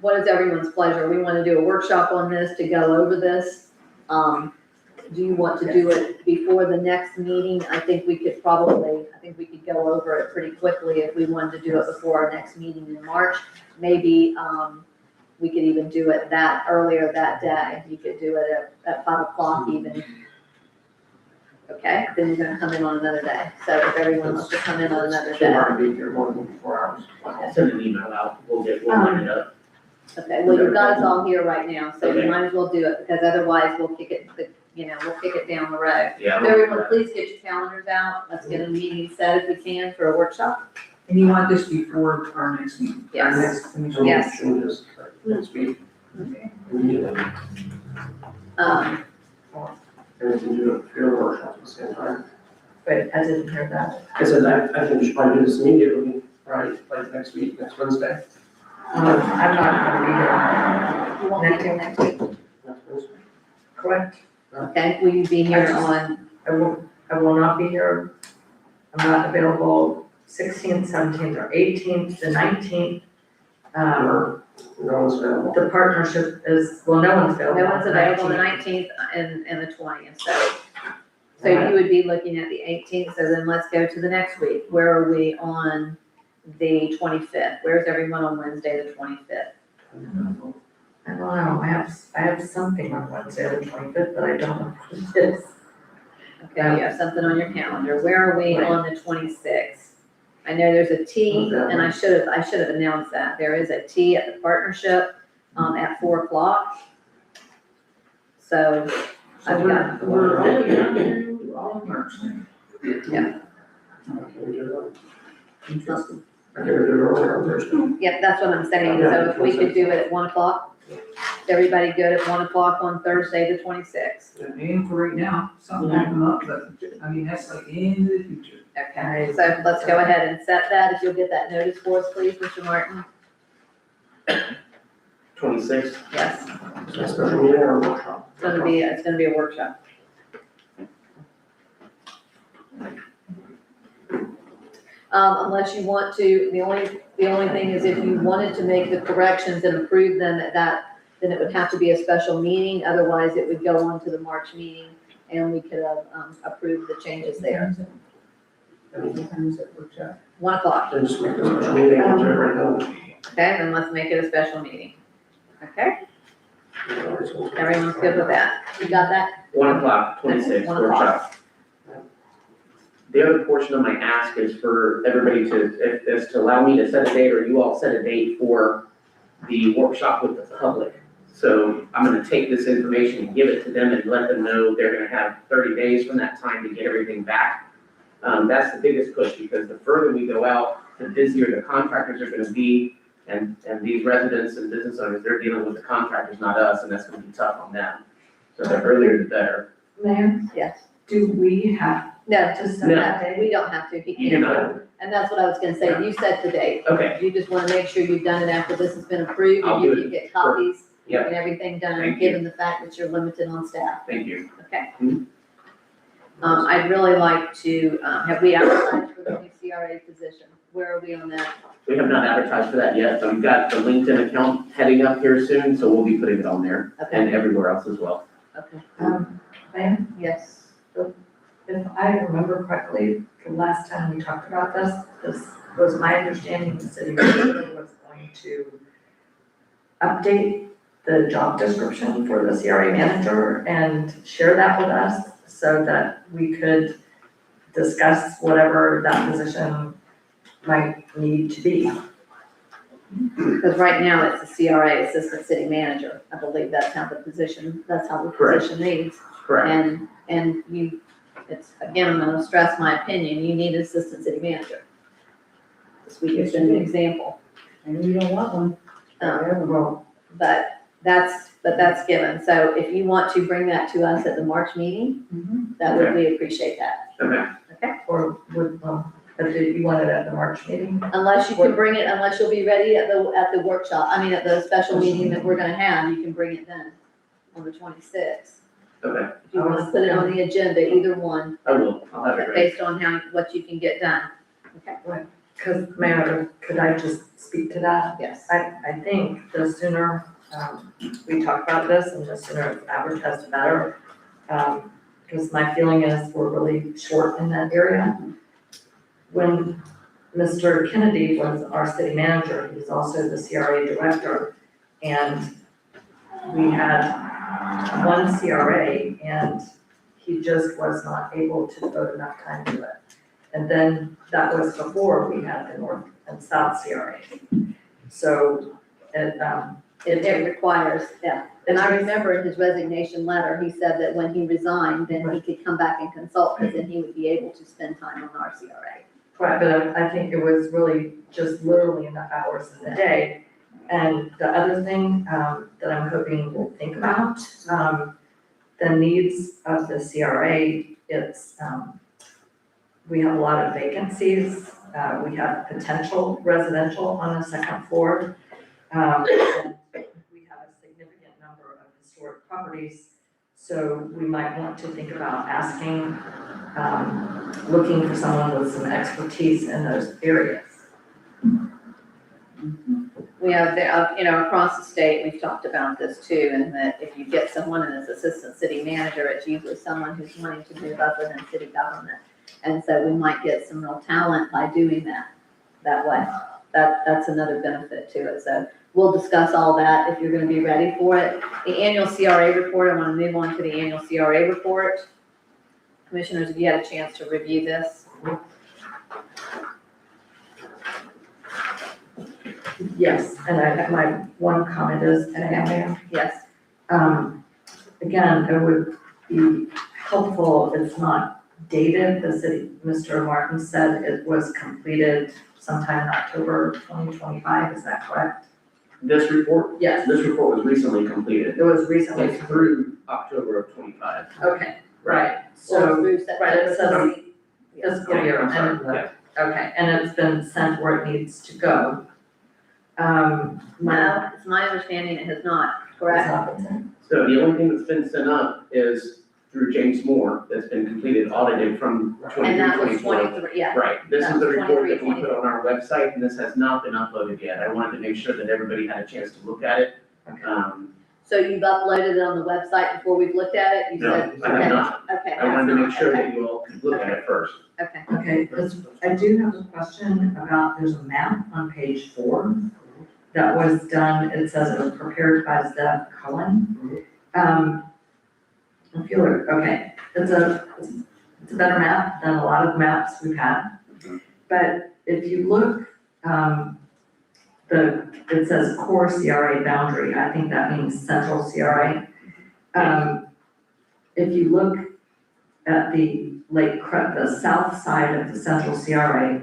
what is everyone's pleasure? We wanna do a workshop on this to go over this. Do you want to do it before the next meeting? I think we could go over it pretty quickly if we wanted to do it before our next meeting in March. Maybe, we could even do it earlier that day. You could do it at 5 o'clock even. Okay, then you're gonna come in on another day. So if everyone wants to come in on another Too day. hard to be here more than 4 hours. I'll send an email out, we'll line it up. Okay, well, you guys all here right now, so you Okay. might as well do it, because otherwise we'll kick it down the road. Yeah. So everyone, please get your calendars out. Let's get a meeting set if we can for a workshop. And you want this before our next meeting? Our Yes. next So commission? Yes. changes next week. Immediately. Um, And we can do a few workshops at the same time. but I didn't hear that. I said, I think we should probably do this immediately, right, like next week, next Wednesday. I'm not gonna be you won't be here next week, Next Wednesday. here, correct? okay? Will you be here on, I will not be here I'm not available 16th, 17th, or 18th, the 19th. No one's available. The partnership is, well, no one's available. No one's available the 19th. 19th and the 20th, so you would be looking at the 18th, so then let's go to the next week. Where are we on the 25th? Where's everyone on Wednesday, the 25th? I don't know, I have something on Wednesday, the 25th, but I don't know what it is. Okay, you have something on your calendar. Where are we on the 26th? I know there's a tea, and I should have announced that. There is a tea at the partnership, at 4 o'clock. So I've got, We're only down to all of March. yeah, Interesting. I can do it earlier on Thursday. yeah, that's what I'm saying. So if we could do it at 1 o'clock, is everybody good at 1 o'clock on Thursday, the 26th? And for right now, something will come up, but I mean, that's like into the future. Okay, so let's go ahead and set that. If you'll get that notice for us, please, Mr. Martin. 26th. Yes, That's special meeting or workshop? it's gonna be a workshop. Unless you want to, the only thing is if you wanted to make the corrections and approve them at that, then it would have to be a special meeting. Otherwise, it would go on to the March meeting and we could have approved the changes there. What time is that workshop? 1 o'clock, Then just make a special meeting and do it right now. okay, then let's make it a special meeting. Okay, everyone's good with that? You got that? 1 o'clock, 26th 1 o'clock. workshop. The other portion of my ask is for everybody to allow me to set a date, or you all set a date for the workshop with the public. So I'm gonna take this information and give it to them and let them know they're gonna have 30 days from that time to get everything back. That's the biggest push, because the further we go out, the busier the contractors are gonna be, and these residents and business owners, they're dealing with the contractors, not us, and that's gonna be tough on them. So the earlier the better. Mayor, Yes. do we have No, to set No. that date? we don't have to. He You do can't. not. And that's what I was gonna say. You set the date. Okay, You just wanna make sure you've done it after this has been approved, I'll and you do can it. get copies Yep. and everything done, Thank you. given the fact that you're limited on staff, thank you. okay? Mhm. I'd really like to, have we advertised for the new CRA position? Where are we on that? We have not advertised for that yet, but we've got the LinkedIn account heading up here soon, so we'll be putting it on there Okay, and everywhere else as well. okay, Mayor, yes. if I remember correctly, the last time we talked about this was my understanding the city manager was going to update the job description for the CRA manager and share that with us so that we could discuss whatever that position might need to be. Because right now it's the CRA, Assistant City Manager. I believe that's how the position Correct. reads. Correct. And you, it's, again, I'm gonna stress my opinion, you need an Assistant City Manager. This week has been an example. And we don't want one. Well, But that's given. So if you want to bring that to us at the March meeting, that would, we appreciate that. Okay, or would, but did you want it at the March meeting? Unless you can bring it, unless you'll be ready at the workshop, at the special meeting that we're gonna have, you can bring it then on the 26th. okay, If you wanna put it on the agenda, either one, I will, I'll have it ready. based on what you can get done. Okay, Because, Mayor, could I just speak to that? yes. I think the sooner we talk about this and the sooner it's advertised, the better. Because my feeling is we're really short in that area. When Mr. Kennedy was our city manager, he was also the CRA director. And we had one CRA and he just was not able to devote enough time to it. And then that was before we had the North and South CRA. So It requires, yeah. And I remember in his resignation letter, he said that when he resigned, then he could come back and consult, because then he would be able to spend time on our CRA. right, but I think it was really just literally enough hours in the day. And the other thing that I'm hoping we'll think about, the needs of the CRA, it's, we have a lot of vacancies. We have potential residential on the second floor. And we have a significant number of historic properties. So we might want to think about asking, looking for someone with some expertise in those areas. We have, across the state, we've talked about this too, and that if you get someone as assistant city manager, it's usually someone who's wanting to move up within city government. And so we might get some real talent by doing that way. That's another benefit to it. So we'll discuss all that if you're gonna be ready for it. The annual CRA report, I wanna move on to the annual CRA report. Commissioners, have you had a chance to review this? Yes, and my one comment is, Yes. again, it would be helpful if it's not dated. The city, Mr. Martin said it was completed sometime in October 2025, is that correct? This report, Yes, this report was recently completed. it was recently. It's through October of 25. Okay, right, Or so, through right, it September. says fiscal year, I'm sorry, and, yeah. okay, and it's been sent where it needs to go. No, it's my understanding it has not, correct? So the only thing that's been sent up is through James Moore, that's been completed, audited from 23, And that was 24. 23, yeah. Right, this That is the was report that 23, we put on our website, and this has not been uploaded yet. I wanted to make sure that everybody had a chance to look at it. So you've uploaded it on the website before we've looked at it? You No, said, I have okay, not. okay. I wanted to make sure Okay, that you all could look at it first. Okay, Okay, I do have a question about, there's a map on page 4 that was done, it says it was prepared by Zeb Cullen. If you look, okay, it's a better map than a lot of maps we've had. But if you look, it says core CRA boundary, I think that means central CRA. If you look at the the south side of the central CRA,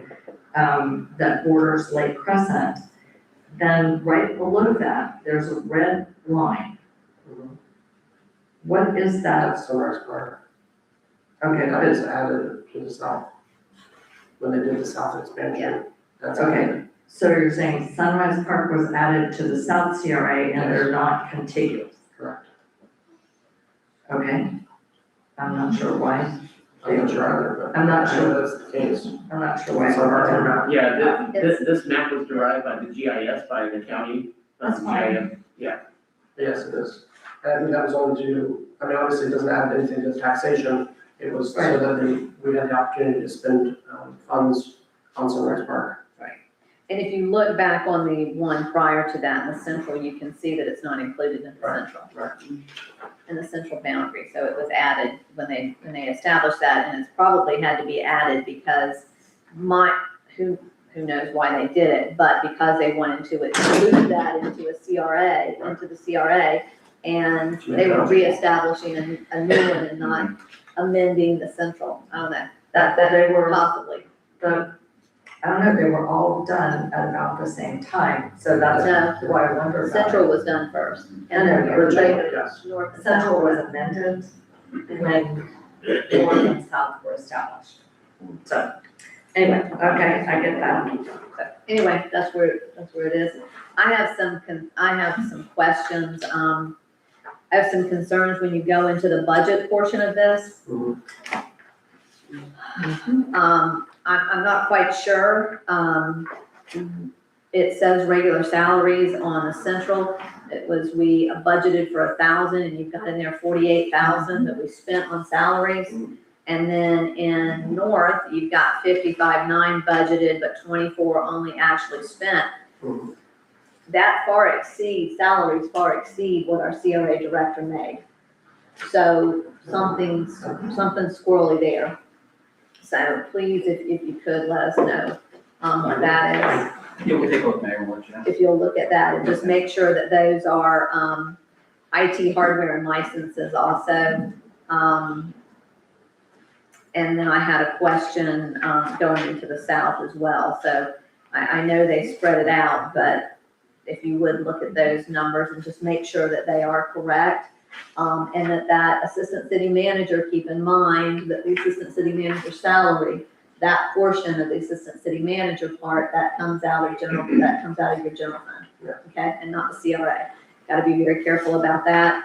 that borders Lake Crescent, then right below that, there's a red line. What is that? That's Sunrise Park. Okay, That but is added to the south. When they did the south expansion. Yeah. That's Okay. added. So you're saying Sunrise Park was added to the South CRA and they're not contiguous? Correct. Okay. I'm not sure why. I'm not sure either, but. I'm not I sure. know that's the case. I'm not sure why. It's on our map. Yeah, this map was derived by the GIS by the county. That's fine. GIS. Yes, it is. And I think that was only obviously it doesn't add anything to taxation. It was so Right. that we had the opportunity to spend funds on Sunrise Park. and if you look back on the one prior to that in the central, you can see that it's not included in the Right, central. right. In the central boundary, so it was added when they established that, and it's probably had to be added because who knows why they did it, but because they wanted to include that into the CRA, and they were reestablishing a new one and not amending the central, I don't know, That they were, possibly. I don't know, they were all done at about the same time, so that's No. why I wonder about it. Central was done first, and I know, then but they- later, Yes. north and south. Central was amended when North and South were established. So, anyway, okay, I get that. Anyway, that's where it is. I have some questions, I have some concerns when you go into the budget portion of this. I'm not quite sure, it says regular salaries on the central, we budgeted for 1,000, and you've got in there 48,000 that we spent on salaries. And then in north, you've got 55,900 budgeted, but 24 only actually spent. That salaries far exceed what our CRA director made. So something's squirrely there. So please, if you could, let us know, what that is. Yeah, we'll take a look, Mayor, and let you know. If you'll look at that and just make sure that those are, IT hardware and licenses also. And then I had a question, going into the south as well, so I know they spread it out, but if you would look at those numbers and just make sure that they are correct. And that assistant city manager, keep in mind that the assistant city manager salary, that portion of the assistant city manager part, that comes out of your general fund. Yeah. Okay, and not the CRA. Gotta be very careful about that.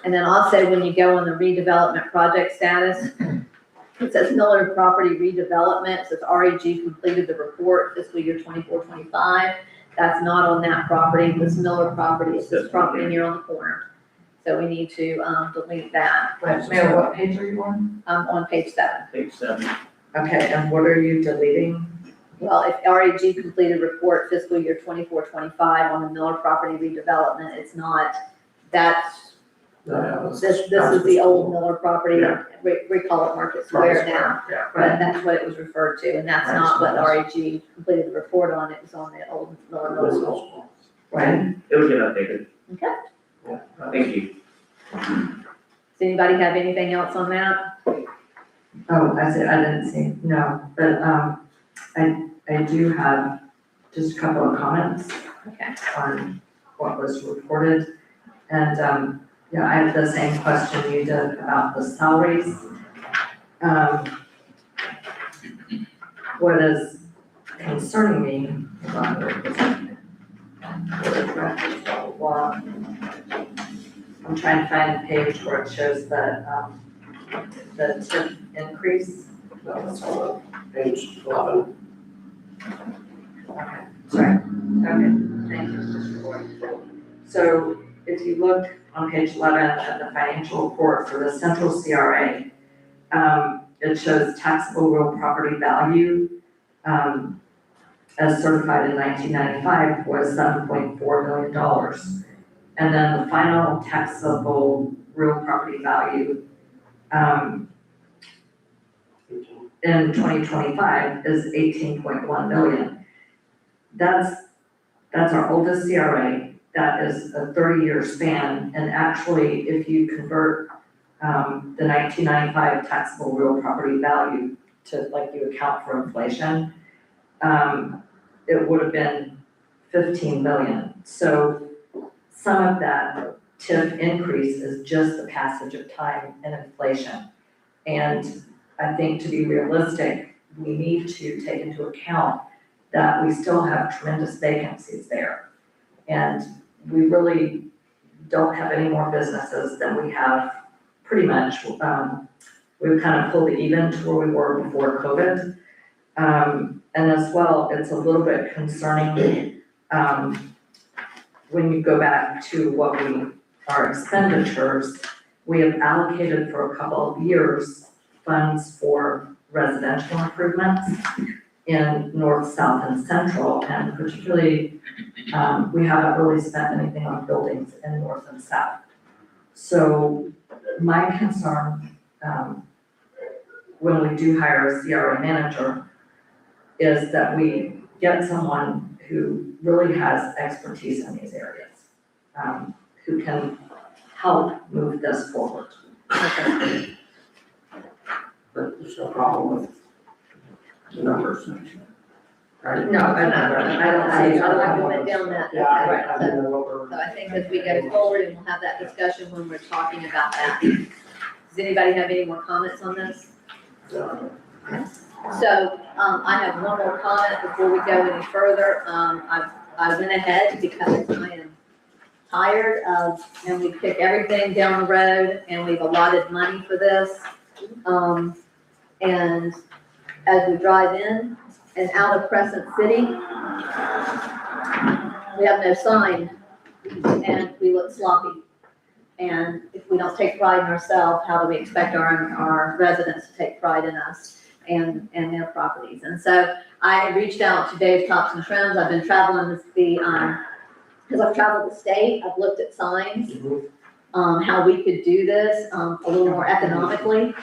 And then also when you go on the redevelopment project status, it says Miller Property Redevelopment, it says REG completed the report fiscal year 24-25. That's not on that property, this Miller property, it's this property here on the corner. So we need to, delete that. But Mayor, what page are you on? On page 7. Page 7. Okay, and what are you deleting? Well, if REG completed report fiscal year 24-25 on the Miller property redevelopment, it's not, that's, this is the old Miller property, Yeah. we call it Market Square now, Yeah. but that's what it was referred to, and that's not what REG completed the report on, it was on the old Miller Middle School. Right? It will get updated. Okay, Thank you. does anybody have anything else on that? Oh, I didn't see, no, but, I do have just a couple of comments Okay. on what was reported. And, yeah, I had the same question you did about the salaries. What is concerning me, hold on, where is it? I'm trying to find the page where it shows the tip increase. No, that's on page 11. Okay, sorry. Okay, thank you, Mr. Boyd. So if you look on page 11 at the financial report for the central CRA, it shows taxable real property value, as certified in 1995 was $7.4 million. And then the final taxable real property value, in 2025 is 18.1 million. That's our oldest CRA. That is a 30-year span. And actually, if you convert the 1995 taxable real property value to, like, you account for inflation, it would have been 15 million. So some of that TIF increase is just the passage of time and inflation. And I think to be realistic, we need to take into account that we still have tremendous vacancies there. And we really don't have any more businesses than we have pretty much. We've kind of pulled it even to where we were before COVID. And as well, it's a little bit concerning when you go back to our expenditures, we have allocated for a couple of years funds for residential improvements in north, south, and central, and particularly, we haven't really spent anything on buildings in north and south. So my concern, when we do hire a CRA manager, is that we get someone who really has expertise in these areas, who can help move this forward. But there's no problem with the numbers, right? No, I went down that. Yeah, I didn't know what we're. So I think as we go forward, and we'll have that discussion when we're talking about that. Does anybody have any more comments on this? So, I have one more comment before we go any further. I went ahead because I am tired of, and we pick everything down the road and we've allotted money for this. And as we drive in and out of Crescent City, we have no sign and we look sloppy. And if we don't take pride in ourselves, how do we expect our residents to take pride in us and their properties? And so I reached out to Dave Thompson Trends. I've been traveling because I've traveled the state, I've looked at signs, how we could do this a little more economically.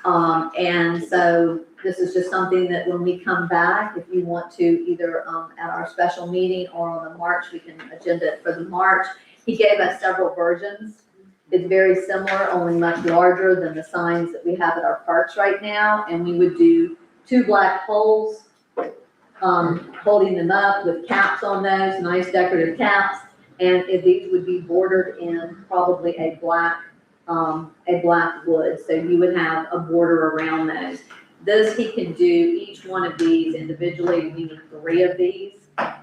And so this is just something that when we come back, if you want to either at our special meeting or on the March, we can agenda it for the March. He gave us several versions. It's very similar, only much larger than the signs that we have at our parks right now. And we would do 2 black poles, holding them up with caps on those, nice decorative caps. And these would be bordered in probably a black wood. So you would have a border around those. This he can do each one of these individually. We need 3 of these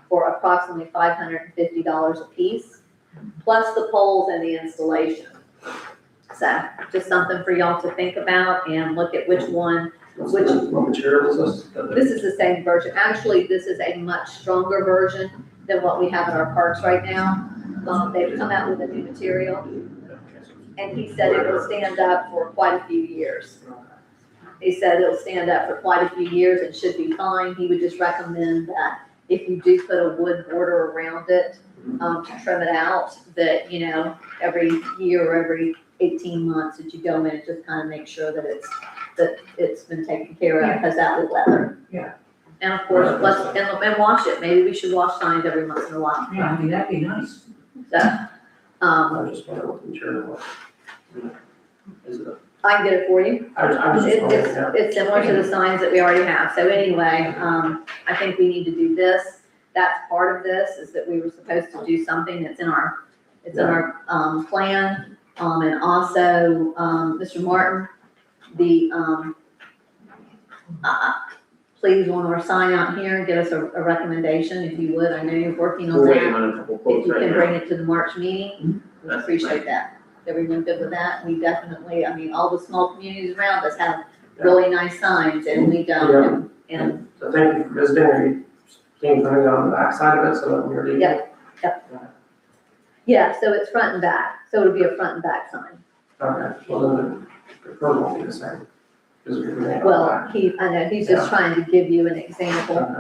for approximately $550 a piece, plus the poles and the installation. So just something for y'all to think about and look at which one. What material is this? This is the same version. Actually, this is a much stronger version than what we have in our parks right now. They've come out with a new material, and he said it will stand up for quite a few years. He said it'll stand up for quite a few years and should be fine. He would just recommend that if you do put a wood border around it, to trim it out, that, you know, every year or every 18 months that you go in and just kind of make sure that it's been taken care of, because that will weather. Yeah. And of course, and wash it. Maybe we should wash signs every once in a while. Yeah, I mean, that'd be nice. So, I just wonder what the material was. Is it? I can get it for you. I was just wondering, yeah. It's similar to the signs that we already have. So anyway, I think we need to do this. That's part of this, is that we were supposed to do something that's in our plan. And also, Mr. Martin, please on our sign out here, give us a recommendation if you would. I know you're working on We're waiting that. on a couple If quotes you right can now. bring it to the March meeting, we That's appreciate that. Everyone good with that? We definitely, I mean, all the small communities around us have really nice signs, and we don't. And So thank you for visiting, or you came putting it on the back side of it, so that when you're leaving. Yep. yeah, so it's front and back. So it'll be a front and back sign. Okay, well, then the curve won't be the same. Because we're gonna have Well, that. I know, he's just trying to give you an example, Okay.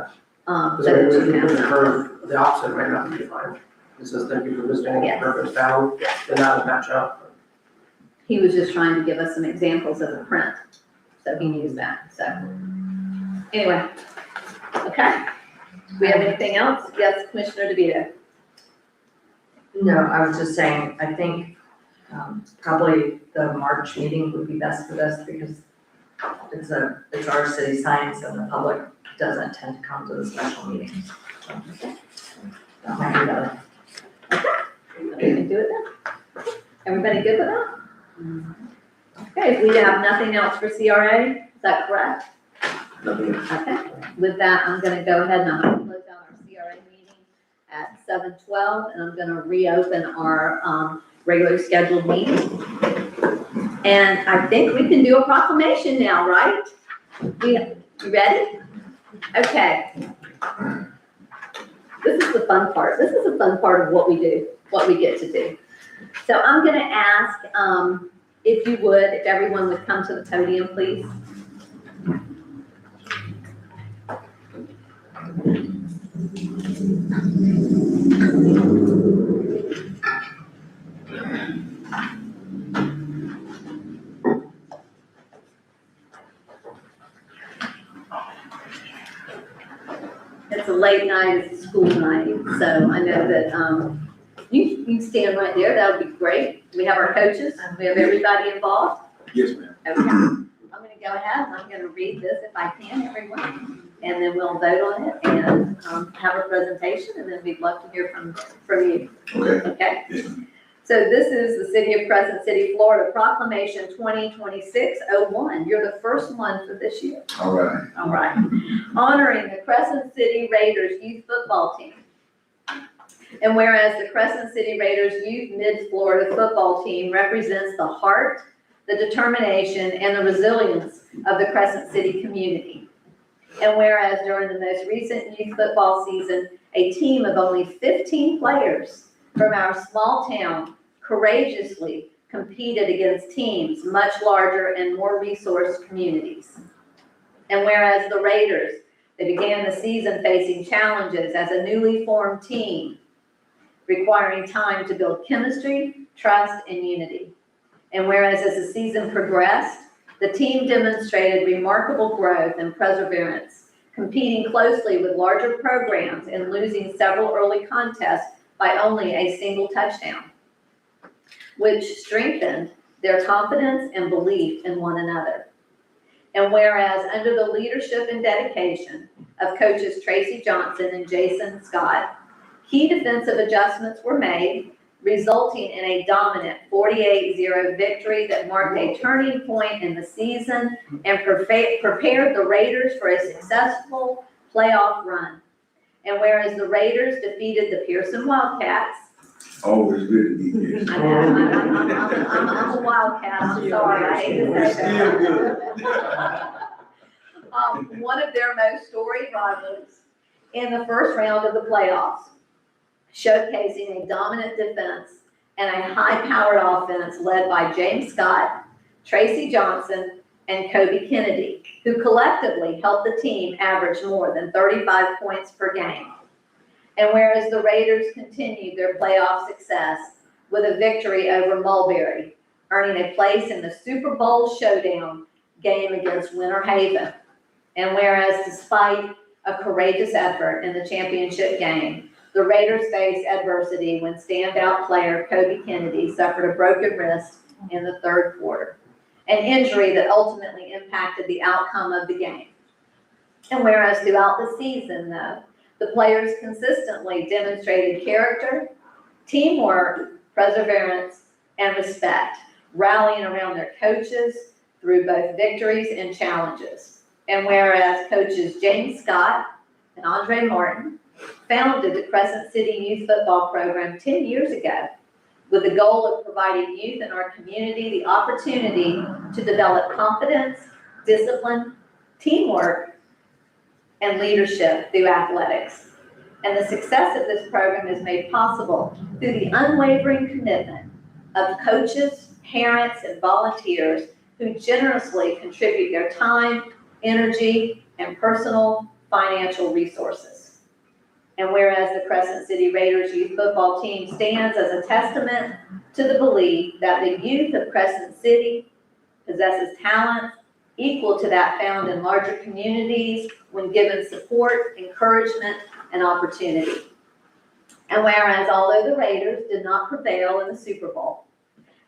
so Because that if you we put the know. curve, the opposite might not be fine. It says thank you for visiting, the Yes. curve is down, then that would match up. He was just trying to give us some examples of the print, so he used that, so. Anyway, okay. Do we have anything else? Yes, Commissioner DeVito. No, I was just saying, I think probably the March meeting would be best for this, because it's our city signs, and the public doesn't tend to come to the special meetings. So, that might be better. We can do it then. Everybody good with that? Okay, if we have nothing else for CRA, is that correct? Nothing. Okay, with that, I'm gonna go ahead and I'm gonna close out our CRA meeting at 7:12, and I'm gonna reopen our, regular scheduled meeting. And I think we can do a proclamation now, right? You ready? Okay. This is the fun part. This is the fun part of what we do, what we get to do. So I'm gonna ask, if you would, if everyone would come to the podium, please. It's a late night, it's a school night, so I know that, you can stand right there, that would be great. We have our coaches, we have everybody involved. Yes, ma'am. Okay, I'm gonna go ahead and I'm gonna read this if I can, everyone, and then we'll vote on it and, have a presentation, and then we'd love to hear from you, Okay. okay? Yes, ma'am. So this is the City of Crescent City, Florida Proclamation 2026-01. You're the first one for this year. All right. All right. Honoring the Crescent City Raiders youth football team. And whereas the Crescent City Raiders youth Mid-Florida football team represents the heart, the determination, and the resilience of the Crescent City community. And whereas during the most recent youth football season, a team of only 15 players from our small town courageously competed against teams much larger and more resourced communities. And whereas the Raiders, they began the season facing challenges as a newly formed team, requiring time to build chemistry, trust, and unity. And whereas as the season progressed, the team demonstrated remarkable growth and perseverance, competing closely with larger programs and losing several early contests by only a single touchdown, which strengthened their confidence and belief in one another. And whereas under the leadership and dedication of coaches Tracy Johnson and Jason Scott, key defensive adjustments were made, resulting in a dominant 48-0 victory that marked a turning point in the season and prepared the Raiders for a successful playoff run. And whereas the Raiders defeated the Pearson Wildcats Always good to be here. I know, I'm a wildcat, I'm sorry, I hate to say that. One of their most storied rivals in the first round of the playoffs, showcasing a dominant defense and a high-powered offense led by James Scott, Tracy Johnson, and Kobe Kennedy, who collectively helped the team average more than 35 points per game. And whereas the Raiders continued their playoff success with a victory over Mulberry, earning a place in the Super Bowl showdown game against Winter Haven. And whereas despite a courageous effort in the championship game, the Raiders faced adversity when standout player Kobe Kennedy suffered a broken wrist in the third quarter, an injury that ultimately impacted the outcome of the game. And whereas throughout the season, though, the players consistently demonstrated character, teamwork, perseverance, and respect, rallying around their coaches through both victories and challenges. And whereas coaches James Scott and Andre Martin founded the Crescent City Youth Football Program 10 years ago with the goal of providing youth in our community the opportunity to develop confidence, discipline, teamwork, and leadership through athletics. And the success of this program is made possible through the unwavering commitment of coaches, parents, and volunteers who generously contribute their time, energy, and personal financial resources. And whereas the Crescent City Raiders youth football team stands as a testament to the belief that the youth of Crescent City possesses talent equal to that found in larger communities when given support, encouragement, and opportunity. And whereas although the Raiders did not prevail in the Super Bowl,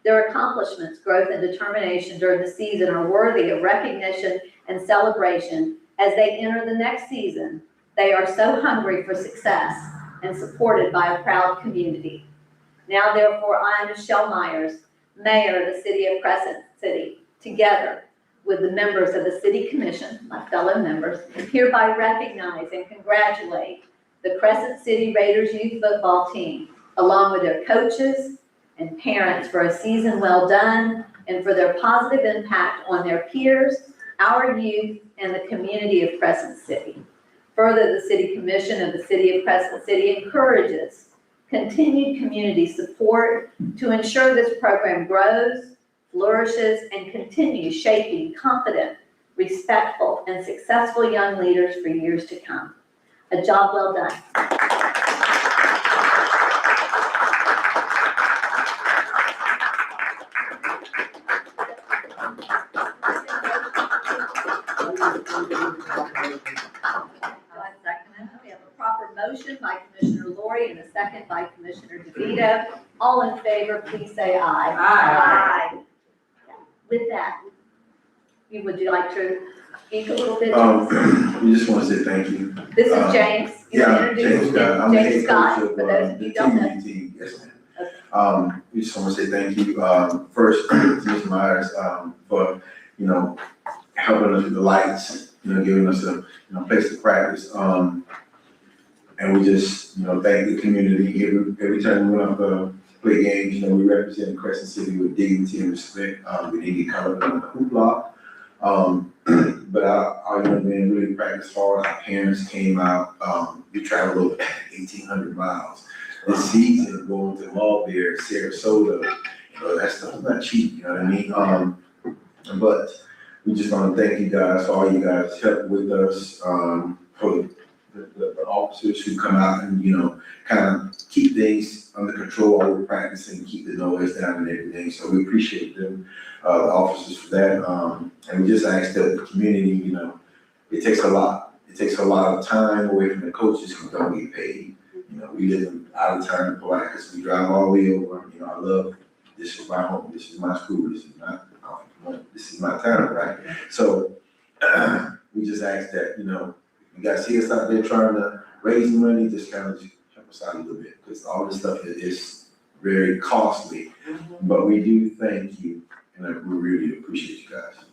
their accomplishments, growth, and determination during the season are worthy of recognition and celebration as they enter the next season. They are so hungry for success and supported by a proud community. Now, therefore, I, Michelle Myers, Mayor of the City of Crescent City, together with the members of the City Commission, my fellow members, hereby recognize and congratulate the Crescent City Raiders youth football team, along with their coaches and parents, for a season well done and for their positive impact on their peers, our youth, and the community of Crescent City. Further, the City Commission of the City of Crescent City encourages continued community support to ensure this program grows, flourishes, and continues shaping confident, respectful, and successful young leaders for years to come. A job well done. We have a proper motion by Commissioner Lori and a second by Commissioner DeVito. All in favor, please say aye. Aye. With that, would you like to speak a little bit? We just want to say thank you. This is James. You Yeah, introduce James Scott. I'm the James head Scott, coach of for those of the you who don't know. TV team. Yes, ma'am. We just want to say thank you, first to Ms. Myers, for, helping us with the lights, giving us a, place to practice. And we just, thank the community. Every time we went up to play games, we represent Crescent City with dignity and respect. We didn't get caught up in the hoopla. But our young men really practiced hard. Our parents came out. We traveled over 1,800 miles. This season, going to Mulberry, Sarasota, that stuff's not cheap, you know what I mean? But we just want to thank you guys for all you guys help with us, for the officers who come out and, kind of keep things under control while we're practicing, keep the noise down and everything. So we appreciate them, the officers, for that. And we just ask that the community, it takes a lot. It takes a lot of time away from the coaches who don't get paid. We live out of town in Polaris. We drive all the way over. I love, this is my home. This is my school. This is not, this is my town, right? So we just ask that, you guys see us out there trying to raise money, just kind of help us out a little bit, because all this stuff is very costly. But we do thank you, and we really appreciate you guys.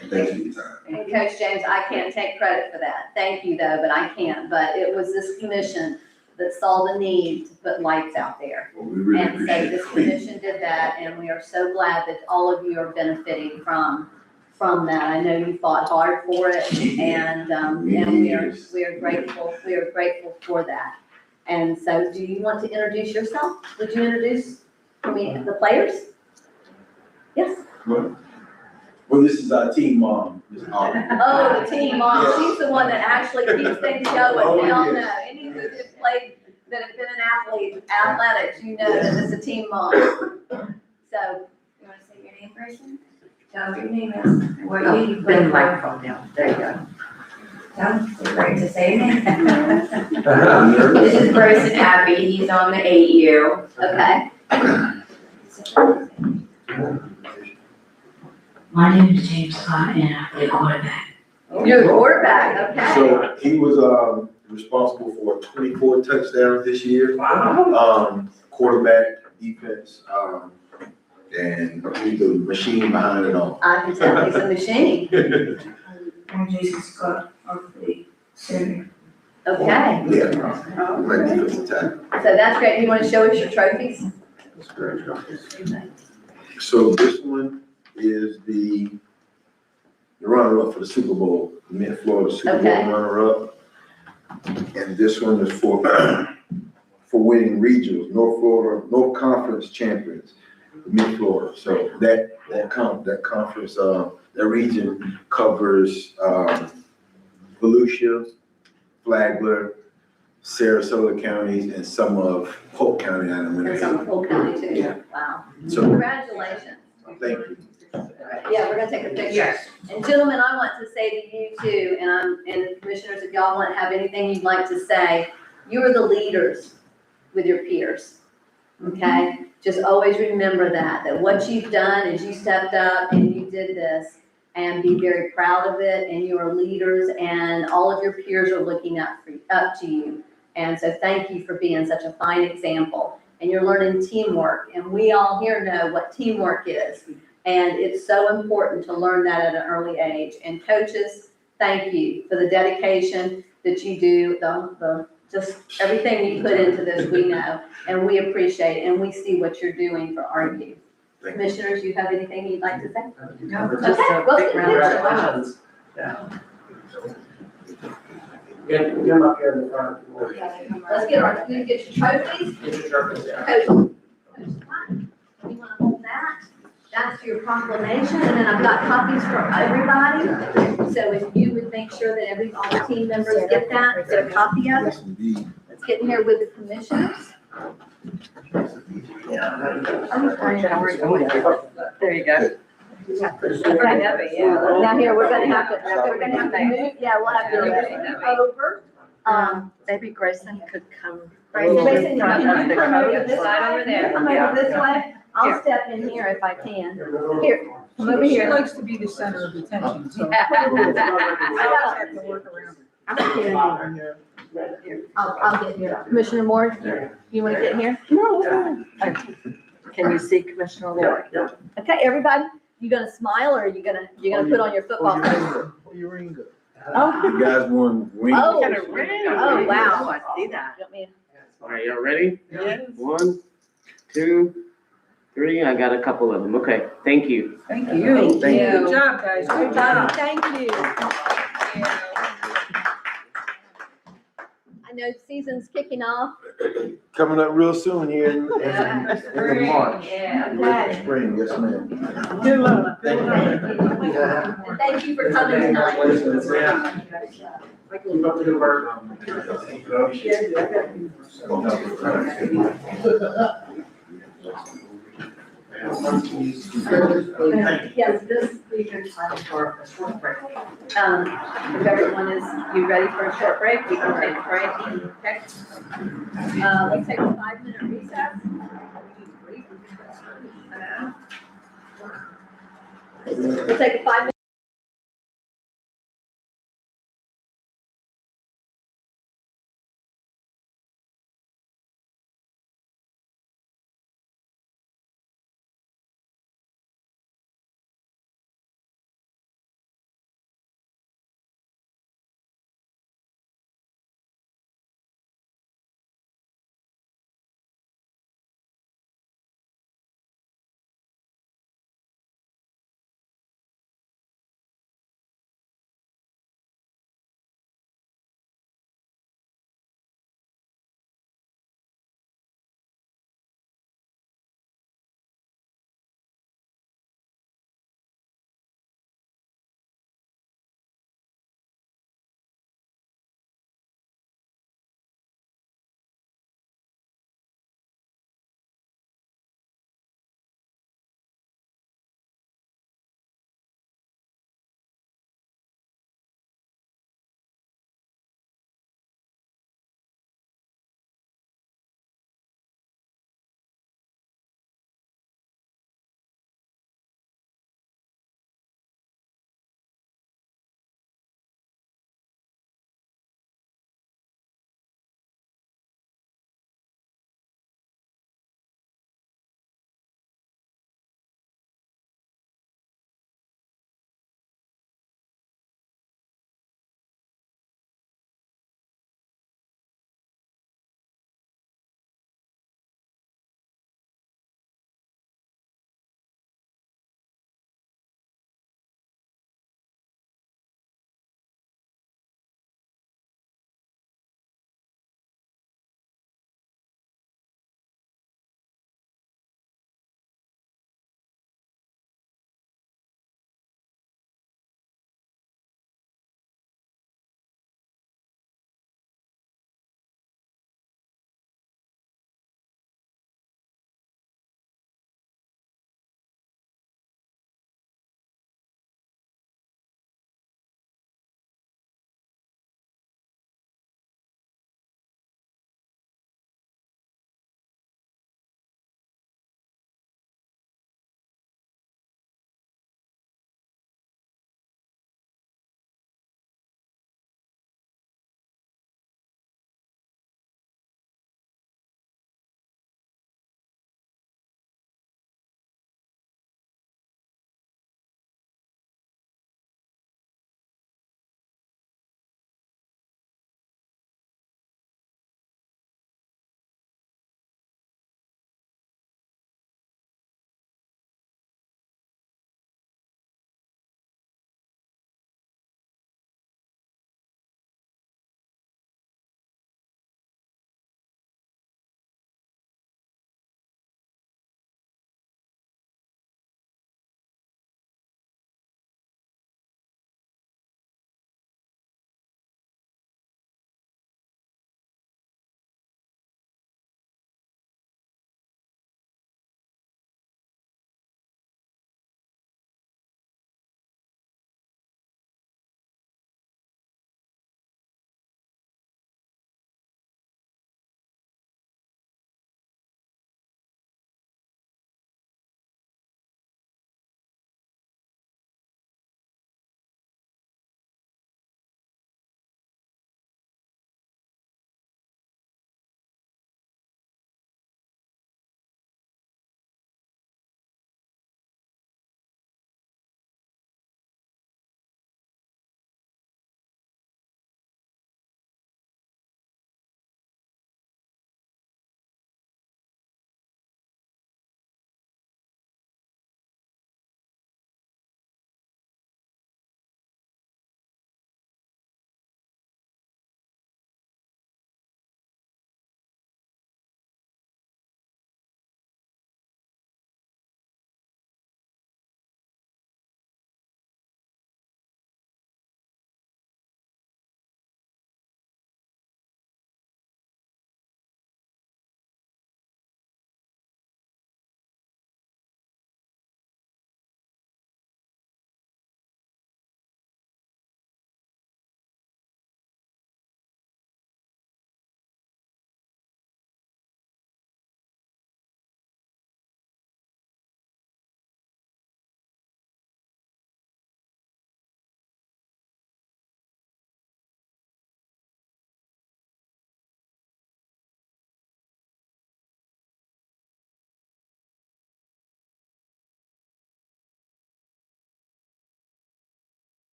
And thanks for your time. And Coach James, I can't take credit for that. Thank you though, but I can't. But it was this commission that saw the need to put lights out there. Well, we really And so appreciate this it. commission did that, and we are so glad that all of you are benefiting from that. I know you fought hard for it, and we are grateful for that. And so, do you want to introduce yourself? Would you introduce the players? Yes. Well, this is our team mom, Ms. Aubrey. Oh, the team mom, Yes. she's the one that actually keeps things going, Oh, we all yes. know, any of you that have played, that have been an athlete, athletics, you know that it's a team mom. So, You wanna say your name first? Tell your name and what Oh, you bend the microphone down, there you go. It's great to say your name. This is Crescent Happy, he's on the AU. okay, My name is James Scott and I play quarterback. you're the quarterback, okay. So he was responsible for 24 touchdowns this year. Quarterback, defense, and he's the machine behind it all. I can tell he's a machine, I'm Jason Scott, I play center. okay. Yeah, like defensive tackle. So that's great, you wanna show us your trophies? So this one is the runner-up for the Super Bowl, the Mid-Florida Super Bowl Okay. runner-up. And this one is for winning regionals, North Conference champions, Mid-Florida. So that conference, that region covers, Volusia, Flagler, Sarasota counties, and some of Polk County. I don't know. And some of Polk County too, wow. So, Congratulations. thank you. Yeah, we're gonna take a picture. Yes. And gentlemen, I want to say to you too, and commissioners, if y'all want to have anything you'd like to say, you are the leaders with your peers, okay? Just always remember that what you've done is you stepped up and you did this, and be very proud of it, and you are leaders, and all of your peers are looking up to you. And so thank you for being such a fine example, and you're learning teamwork, and we all here know what teamwork is. And it's so important to learn that at an early age. And coaches, thank you for the dedication that you do, just everything you put into this, we know, and we appreciate, and we see what you're doing for our youth. Commissioners, you have anything you'd like to say? No, Okay, just a go big sit round of down. applause. Get him up here in the front. Let's get you get your trophies. Get your trophies, yeah. Coach, you wanna hold that? That's your proclamation, and then I've got copies for everybody. So if you would make sure that all the team members get a copy of it. Yes, indeed. Let's get in here with the commissioners. There you go. Now here, we're gonna have to move, yeah, we'll have to move over. Maybe Grayson could come. Grayson, you come over this Slide over way. there. Come over this way. I'll step in here if I can. Here, come over She here. likes to be the center of attention, so. I have to work around it. I'll get here. Commissioner Moore, you wanna get here? No. Can you see Commissioner Ward? Okay, everybody, you gonna smile or you're gonna put on your football coat? Oh, You guys won ring. Oh. Got a ring. Oh, wow. Oh, I see that. You want me All right, y'all ready? Yes. 1, 2, 3, I got a couple of them. Okay, thank you. Thank you. Thank you. Good job, guys. to- Good job. Thank you. I know the season's kicking off. Coming up real soon here in March. Okay. Spring, yes, ma'am. Good luck. And thank you for coming tonight. Move up to the bird. Yes, this is your time for a short break. If everyone is, you ready for a short break, we can take a break. Okay. Let's take a 5-minute recess. We'll take a 5-minute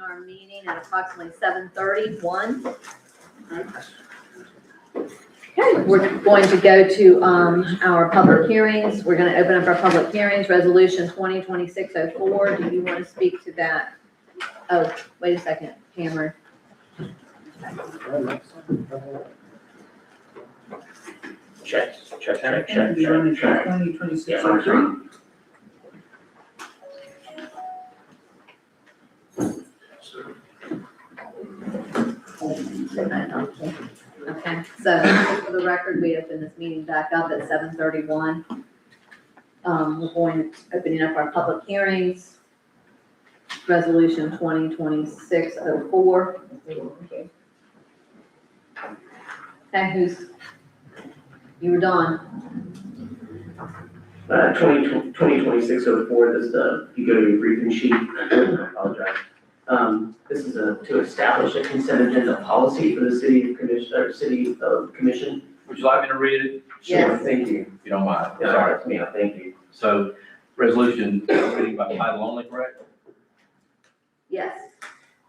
Our meeting at approximately 7:31. Okay, we're going to go to our public hearings. We're going to open up our public hearings, Resolution 2026-04. Do you want to speak to that? Oh, wait a second, Cameron. Check. You want to check 2026-03? Okay, so for the record, we open this meeting back up at 7:31. We're going, opening up our public hearings, Resolution 2026-04. Okay, you were done. 2026-04, this is if you go to your briefing sheet, I apologize. This is to establish a consent agenda policy for the city commission. Would you like me to read it? Yes. Thank you. If you don't mind. Yeah, Sorry. that's me, thank you. So, resolution, reading by title only, correct? Yes.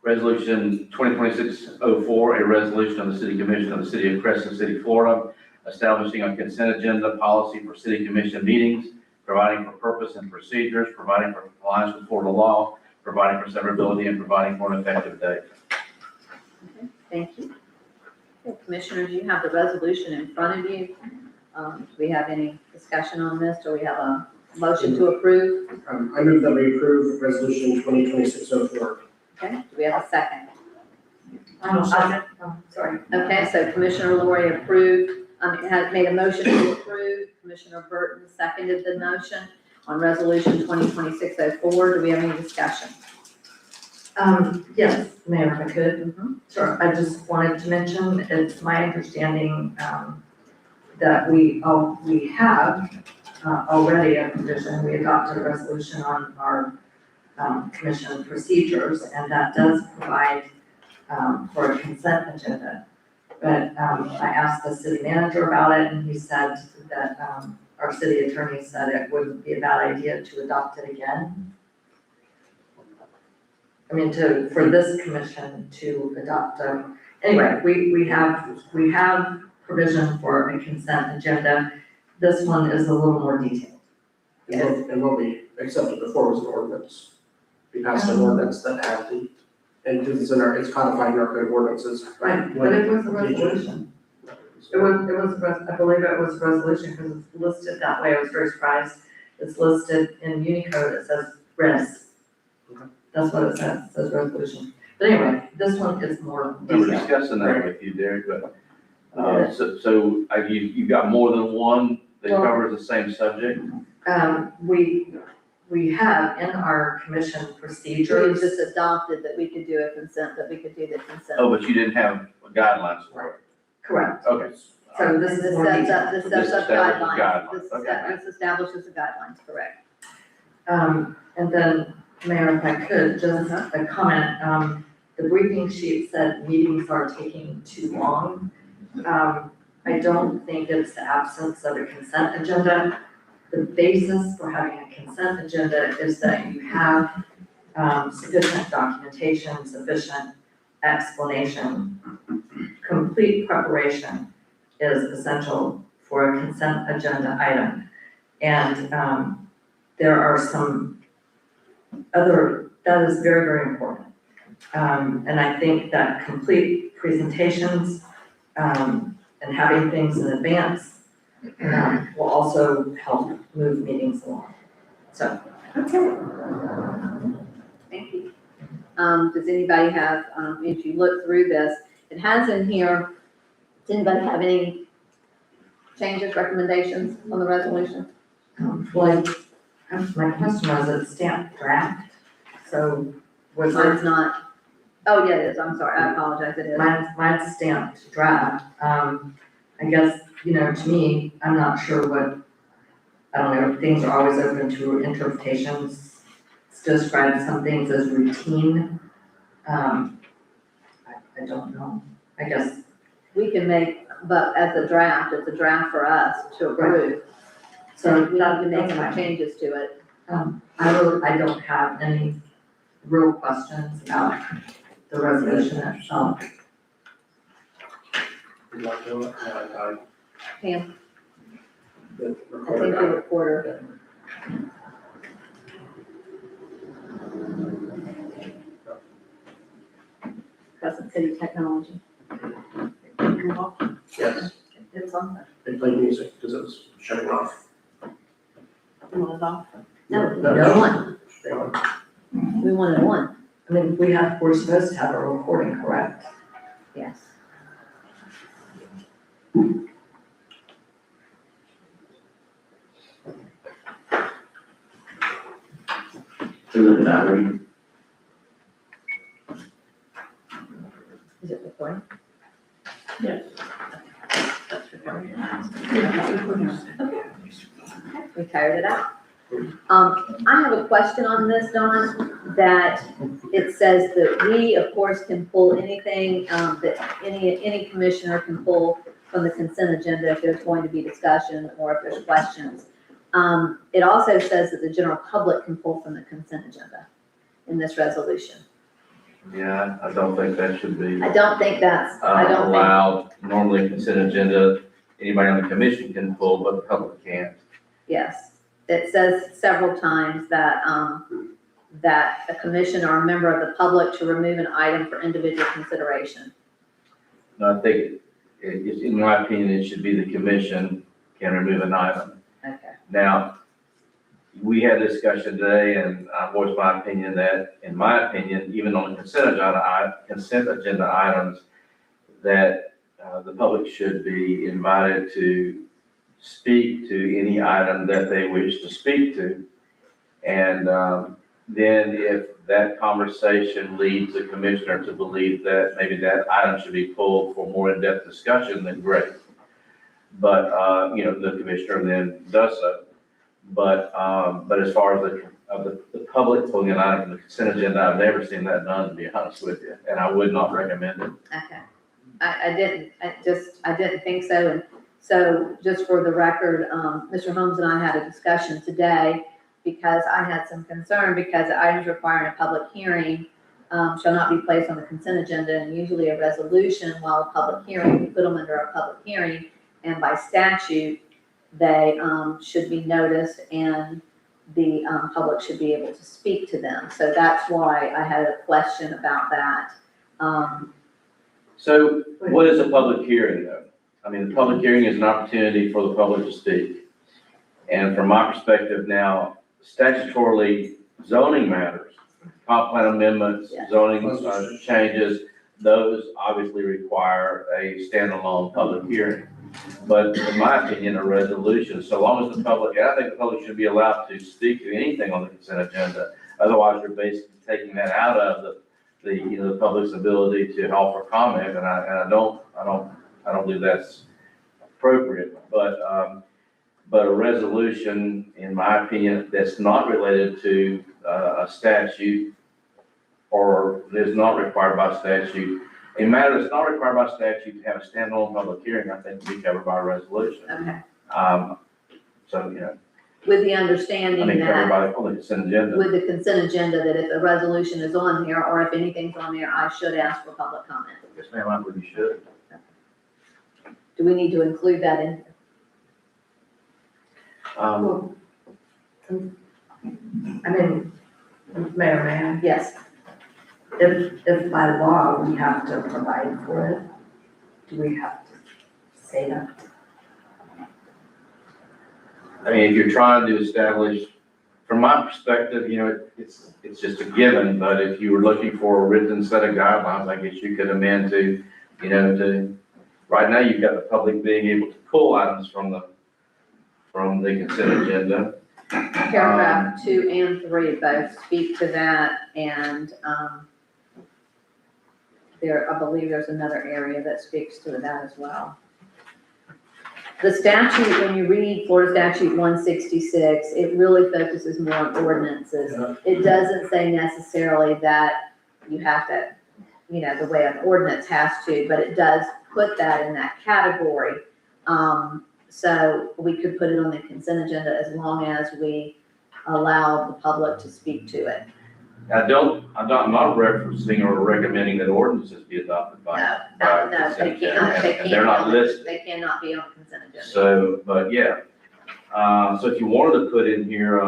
Resolution 2026-04, a resolution of the City Commission of the City of Crescent City, Florida, establishing a consent agenda policy for city commission meetings, providing for purpose and procedures, providing for compliance with Florida law, providing for severability, and providing for an effective date. Okay, thank you. Okay, Commissioners, you have the resolution in front of you. Do we have any discussion on this? Do we have a motion to approve? I move that we approve resolution 2026-04. Okay, do we have a second? Sorry. Okay, so Commissioner Lori approved, has made a motion to approve. Commissioner Burton seconded the motion on resolution 2026-04. Do we have any discussion? Yes, Mayor, if I could. Sure, I just wanted to mention, it's my understanding, that we have already a provision, we adopted a resolution on our commission procedures, and that does provide for a consent agenda. But I asked the city manager about it, and he said that our city attorney said it wouldn't be a bad idea to adopt it again. I mean, for this commission to adopt anyway, we have provision for a consent agenda. This one is a little more detailed. And what we accepted before was an ordinance. We passed an ordinance that had the, and because it's codified in our code of ordinances. Right, but it was a resolution. I believe it was a resolution because it's listed that way. I was very surprised. It's listed in Unicode, it says res. That's what it says resolution. But anyway, this one is more We were detailed. discussing that with you, Derek, but, you've got more than one that Well- covers the same subject? We have in our commission We procedures. just adopted that we could do a consent, that we could do the consent. Oh, but you didn't have guidelines for it? Correct. Okay. So this is This more sets detailed. up, this So sets this up establishes guidelines. guidelines, okay. This establishes the guidelines, correct. And then, Mayor, if I could, just a comment, the briefing sheet said meetings are taking too long. I don't think it's the absence of a consent agenda. The basis for having a consent agenda is that you have sufficient documentation, sufficient explanation. Complete preparation is essential for a consent agenda item. And there are some that is very, very important. And I think that complete presentations and having things in advance will also help move meetings along. So. Okay. Thank you. Does anybody have, if you look through this, it has in here, does anybody have any changes, recommendations on the resolution? Well, my question was, it's stamped draft, so was Mine's it, not, oh, yeah, it is, I'm sorry, I apologize, it is. mine's stamped draft. I guess, to me, I'm not sure what, I don't know, things are always open to interpretations. It's described some things as routine. I don't know, I guess. We can make, but as a draft, it's a draft for us to approve. So we need to make that's some fine. changes to it. I don't have any real questions about the resolution itself. Would you like to do it? Pam, The I think recorder. the recorder. Crescent City Technology. Yes, It's on there. they played music because it was shutting off. You want it off? No, No one. Stay on. We wanted one. I mean, we're supposed to have a recording, correct? Yes. So look at that, right? Is it recording? Yes. That's recording. We tired it out. I have a question on this, Don, that it says that we, of course, can pull anything, that any commissioner can pull from the consent agenda if there's going to be discussion or if there's questions. It also says that the general public can pull from the consent agenda in this resolution. Yeah, I don't think that should be I don't think that's, I don't think, allowed. Normally consent agenda, anybody on the commission can pull, but the public can't. yes. It says several times that, that a commissioner or a member of the public to remove an item for individual consideration. And I think, in my opinion, it should be the commission can remove an item. Okay. Now, we had a discussion today, and I voiced my opinion that, in my opinion, even on the consent agenda items, that the public should be invited to speak to any item that they wish to speak to. And then if that conversation leads the commissioner to believe that maybe that item should be pulled for more in-depth discussion, then great. But, the commissioner then does so. But as far as the public pulling an item from the consent agenda, I've never seen that done, to be honest with you, and I would not recommend it. Okay. I didn't think so. And so just for the record, Mr. Holmes and I had a discussion today because I had some concern because items requiring a public hearing shall not be placed on the consent agenda, and usually a resolution while a public hearing, we put them under a public hearing, and by statute, they should be noticed and the public should be able to speak to them. So that's why I had a question about that. So what is a public hearing though? I mean, the public hearing is an opportunity for the public to speak. And from my perspective now, statutorily zoning matters, comp plan amendments, Yeah. zoning changes, those obviously require a standalone public hearing. But in my opinion, a resolution, so long as the public, and I think the public should be allowed to speak to anything on the consent agenda. Otherwise, you're basically taking that out of the public's ability to offer comment, and I don't believe that's appropriate. But a resolution, in my opinion, that's not related to a statute or is not required by statute. A matter that's not required by statute to have a standalone public hearing, I think, will be covered by a resolution. Okay. So, With the understanding covered that, by the consent agenda. with the consent agenda, that if a resolution is on here or if anything's on there, I should ask for public comment. Yes, ma'am, I believe you should. Do we need to include that in? I mean, Mayor, ma'am, Yes. if by law we have to provide for it, do we have to say that? I mean, if you're trying to establish, from my perspective, it's just a given, but if you were looking for a written set of guidelines, I guess you could amend to, right now you've got the public being able to pull items from the consent agenda. Paragraph 2 and 3 both speak to that, and I believe there's another area that speaks to that as well. The statute, when you read Florida Statute 166, it really focuses more on ordinances. Yeah. It doesn't say necessarily that you have to, the way an ordinance has to, but it does put that in that category. So we could put it on the consent agenda as long as we allow the public to speak to it. I'm not referencing or recommending that ordinances be adopted by. No, they can't, And they're not listed. they cannot be on the consent agenda. So, but yeah, so if you wanted to put in here,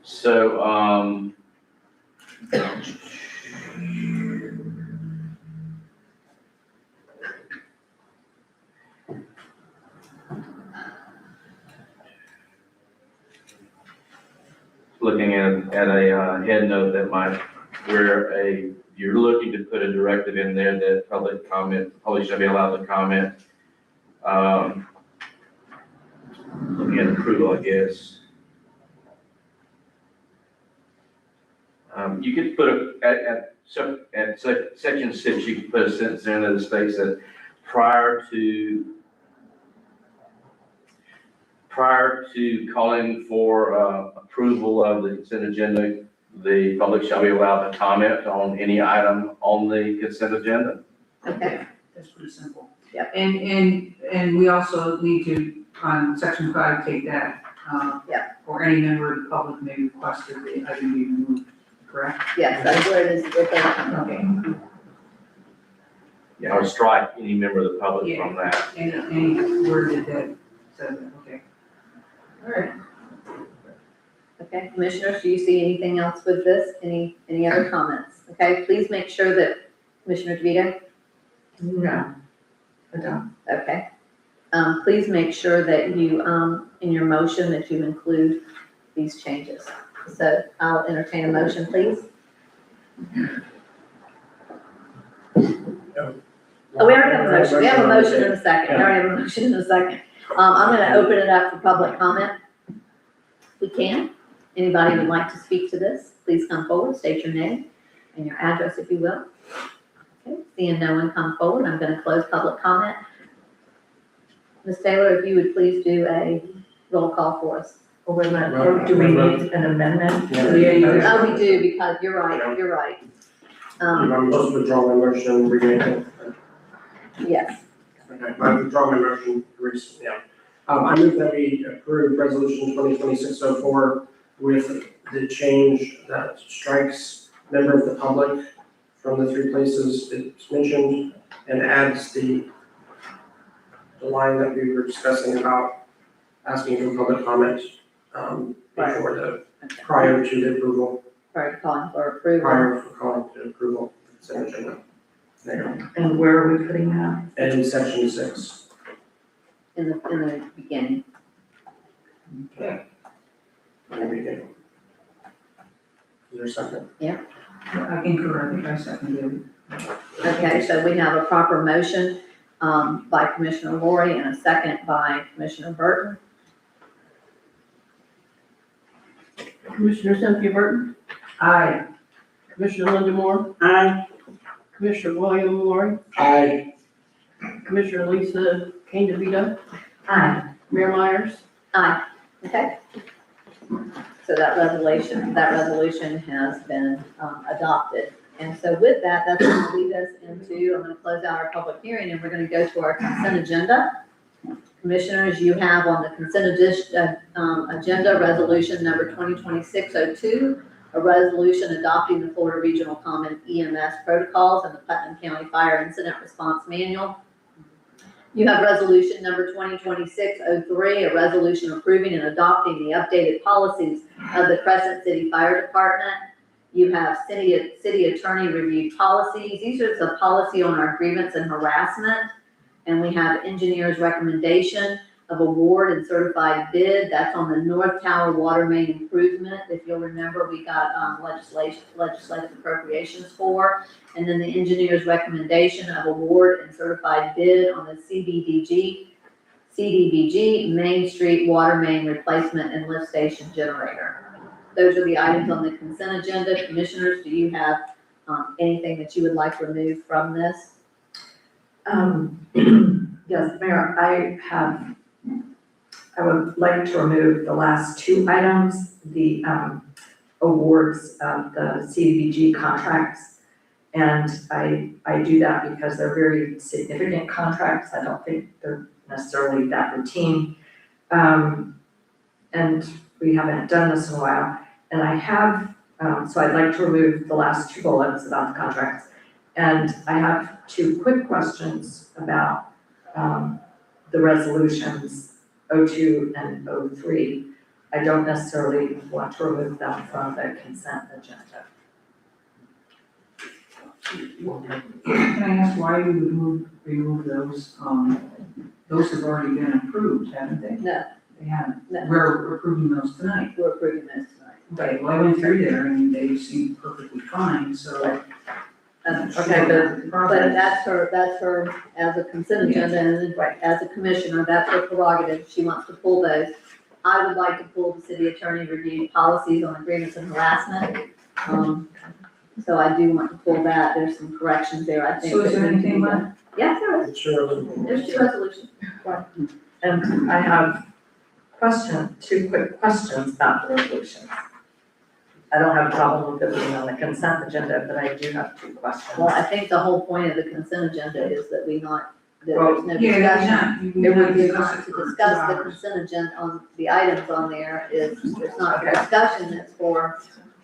so, looking at a head note that might, you're looking to put a directive in there that public shall be allowed to comment. Looking at approval, I guess. You could put at section 6, you could put a sentence in there that states that prior to calling for approval of the consent agenda, the public shall be allowed to comment on any item on the consent agenda. Okay, That's pretty simple. Yep. And we also need to, on section 5, take that, or any member of the public may request that the item be removed, correct? yes, that's where it is, Okay. Yeah, or strike any member of the public Yeah. from that. Any word that says that, okay. all right. Okay, commissioners, do you see anything else with this? Any other comments? Okay, please make sure that, Commissioner DeVito? No, I don't. Okay. Please make sure that you, in your motion, that you include these changes. So I'll entertain a motion, please. Oh, we already have a motion. We have a motion in a second. We already have a motion in a second. I'm gonna open it up for public comment. If we can. Anybody would like to speak to this, please come forward, state your name and your address if you will. Okay, seeing no one come forward, I'm gonna close public comment. Ms. Taylor, if you would please do a roll call for us. Oh, wait a minute, or do we need an amendment? Yeah. to the motion? Oh, we do, because you're right. I'm supposed to withdraw my motion and remake it. Yes, Okay, I withdraw my motion, Reese, yeah. I move that we approve resolution 2026-04 with the change that strikes member of the public from the 3 places it's mentioned and adds the line that we were discussing about asking for public comment, before the, prior to the approval, prior to calling for approval. prior to calling to approval, consent agenda. There, And where are we putting that? and in section 6. In the beginning. In the beginning. Is there a second? I concur, I think I seconded it. Okay, so we have a proper motion by Commissioner Lori and a second by Commissioner Burton. Commissioner Cynthia Burton, Aye. Commissioner Linda Moore, Aye. Commissioner William Lori, Aye. Commissioner Lisa Kane DeVito, Aye. Mayor Myers. Aye, okay. So that resolution has been adopted. And so with that, that's going to lead us into, I'm going to close out our public hearing and we're going to go to our consent agenda. Commissioners, you have on the consent agenda resolution number 2026-02, a resolution adopting the Florida Regional Common EMS protocols and the Putnam County Fire Incident Response Manual. You have resolution number 2026-03, a resolution approving and adopting the updated policies of the Crescent City Fire Department. You have city attorney review policies. These are the policy on our grievance and harassment. And we have engineer's recommendation of award and certified bid. That's on the North Tower Water Main Improvement. If you'll remember, we got legislative appropriations for. And then the engineer's recommendation of award and certified bid on the CDBG Main Street Water Main Replacement and Lift Station Generator. Those are the items on the consent agenda. Commissioners, do you have anything that you would like removed from this? Yes, Mayor, I would like to remove the last 2 items, the awards of the CDBG contracts. And I do that because they're very significant contracts. I don't think they're necessarily that routine. And we haven't done this in a while. And I have, so I'd like to remove the last two bullets about the contracts. And I have two quick questions about the resolutions 02 and 03. I don't necessarily want to remove them from the consent agenda. Can I ask why you would remove those? Those have already been approved, haven't they? No. They haven't. No. We're approving those tonight. We're approving this tonight. Okay, well, I went through there and they seem perfectly fine, so. Okay, But that's her, as a consent agenda, and as a commissioner, that's her prerogative, she wants to pull those. I would like to pull the city attorney review policies on agreements and harassment. So I do want to pull that, there's some corrections there, I think. So is there that need to be anything done. Yes, there is, Sure. there's two resolutions. And I have two quick questions about the resolutions. I don't have a problem with it being on the consent agenda, but I do have two questions. Well, I think the whole point of the consent agenda is that there's no Yeah, discussion. you It would be discuss not it to for 2 discuss the hours. consent agenda on the items on there is, it's not for Okay. discussion, it's for,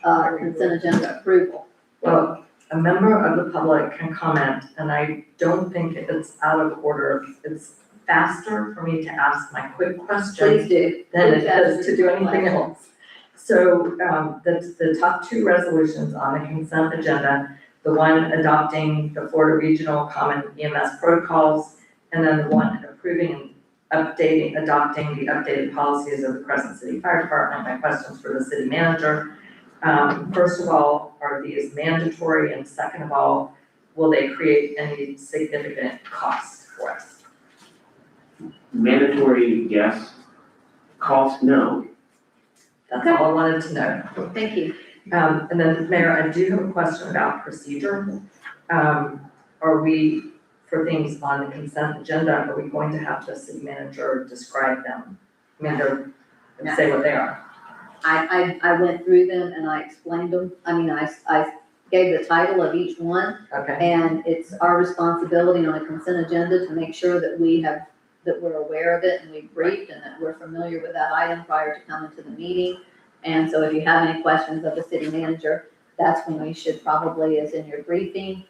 consent agenda approval. Well, a member of the public can comment, and I don't think it's out of order. It's faster for me to ask my quick question Please do. than it Please ask is to do your anything question. else. So, the top two resolutions on the consent agenda, the one adopting the Florida Regional Common EMS protocols, and then the one approving and adopting the updated policies of the Crescent City Fire Department. My questions for the city manager. First of all, are these mandatory? And second of all, will they create any significant costs for us? Mandatory, yes. Cost, no. That's all I wanted to know. Thank you. And then, Mayor, I do have a question about procedure. Are we, for things on the consent agenda, are we going to have the city manager describe them? I mean, and say what they are. I went through them and I explained them. I mean, I gave the title of each one. Okay. And it's our responsibility on a consent agenda to make sure that that we're aware of it and we've briefed and that we're familiar with that item prior to coming to the meeting. And so if you have any questions of the city manager, that's when we should probably, is in your briefing.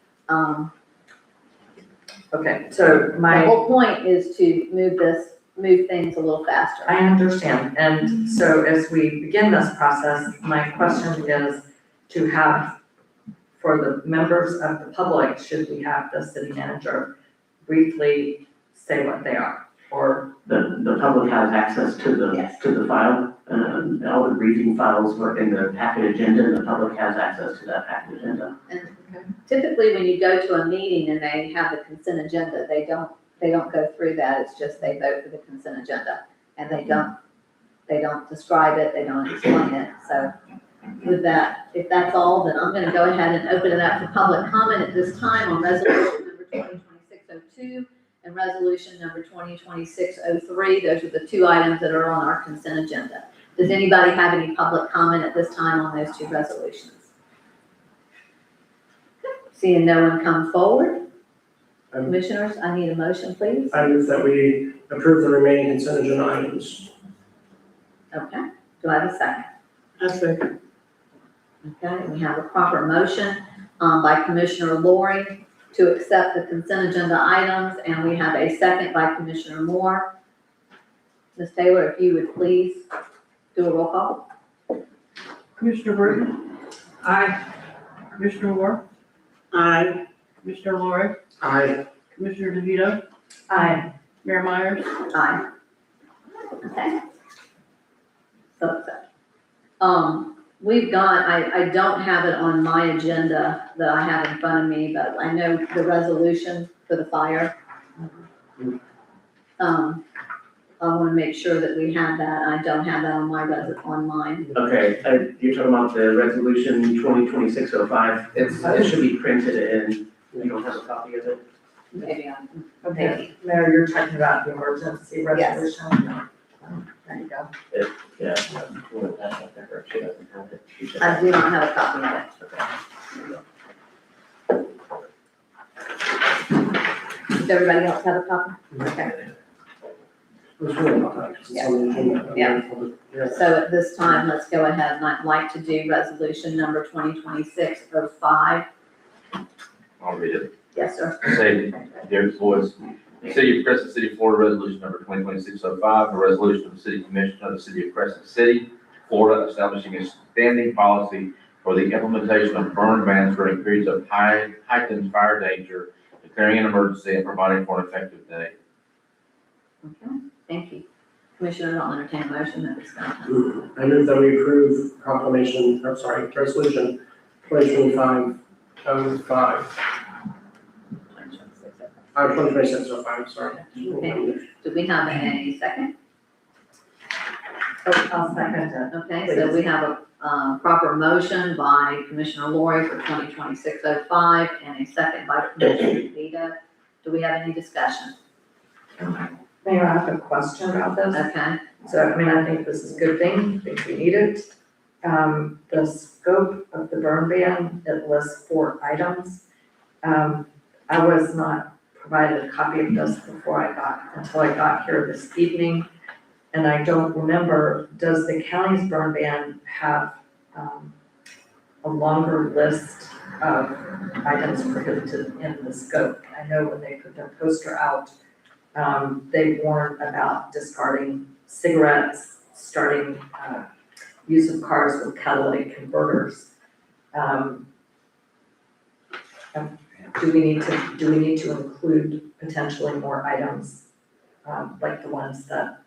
Okay, so The whole point is to move things a little faster. I understand. And so as we begin this process, my question is to have, for the members of the public, should we have the city manager briefly say what they are? Or, The public has access to Yes. the file. All the briefing files were in the packet agenda, and the public has access to that packet agenda. And typically, when you go to a meeting and they have the consent agenda, they don't go through that, it's just they vote for the consent agenda. And they don't describe it, they don't explain it, so with that, if that's all, then I'm gonna go ahead and open it up for public comment at this time on resolution number 2026-02 and resolution number 2026-03. Those are the two items that are on our consent agenda. Does anybody have any public comment at this time on those two resolutions? Seeing no one come forward, commissioners, I need a motion, please. I move that we approve the remaining consent agenda items. Okay, do I have a second? I second. Okay, we have a proper motion by Commissioner Lori to accept the consent agenda items, and we have a second by Commissioner Moore. Ms. Taylor, if you would please do a roll call. Commissioner Britton? Aye. Commissioner Moore? Aye. Commissioner Lori? Aye. Commissioner DeVito? aye. Mayor Myers? Aye. Okay. So, we've got, I don't have it on my agenda that I have in front of me, but I know the resolution for the fire. I want to make sure that we have that. I don't have that on on mine. Okay, you're talking about the resolution 2026-05. It should be printed and you don't have a copy of it? Maybe I'm, Okay, Mayor, you're talking about the emergency Yes. resolution? There you go. Yeah. We'll pass that to her. She doesn't have it. She should I have do not have a copy of it. Does everybody else have a copy? Okay. It's really not that, 'cause it's on the agenda. Yeah. So at this time, let's go ahead and I'd like to do resolution number 2026-05. I'll read it. Yes, sir. Say, dear boys, City of Crescent City, Florida, resolution number 2026-05, a resolution of the City Commission of the City of Crescent City, Florida, establishing a standing policy for the implementation of burn bans during periods of heightened fire danger, declaring an emergency and providing for an effective date. Okay, thank you. Commissioner, I'll entertain a motion at this time. I move that we approve resolution 2025-05. 2026-05, sorry. Okay. Do we have a second? Oh, I'll second it. Okay, so we have a proper motion by Commissioner Lori for 2026-05 and a second by Commissioner DeVito. Do we have any discussion? Mayor, I have a question about this. Okay, So, I mean, I think this is a good thing, I think we need it. The scope of the burn ban, it lists 4 items. I was not provided a copy of this until I got here this evening. And I don't remember, does the county's burn ban have, a longer list of items prohibited in the scope? I know when they put their poster out, they warned about discarding cigarettes, starting, use of cars with catalytic converters. Do we need to include potentially more items, like the ones that,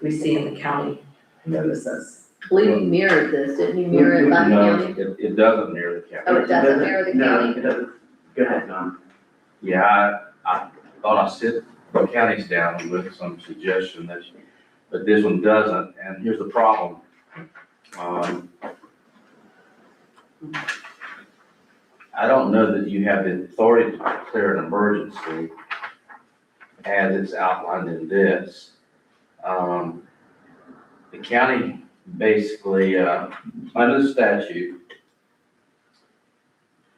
we see in the county notices? I believe you mirrored this, didn't you mirror it by the No, county? it doesn't mirror the county. Oh, it doesn't mirror the No, county? it doesn't. Go ahead, John. Yeah, I thought I sit the counties down with some suggestion that, but this one doesn't, and here's the problem. I don't know that you have the authority to declare an emergency as it's outlined in this. The county basically, under the statute,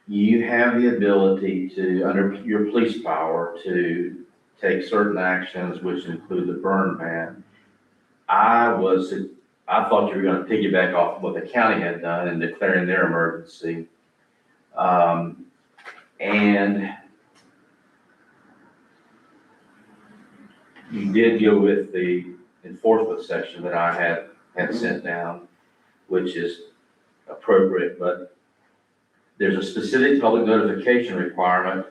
you have the ability to, under your police power, to take certain actions which include the burn ban. I thought you were gonna piggyback off what the county had done in declaring their emergency. And you did go with the enforcement section that I had sent down, which is appropriate, but there's a specific public notification requirement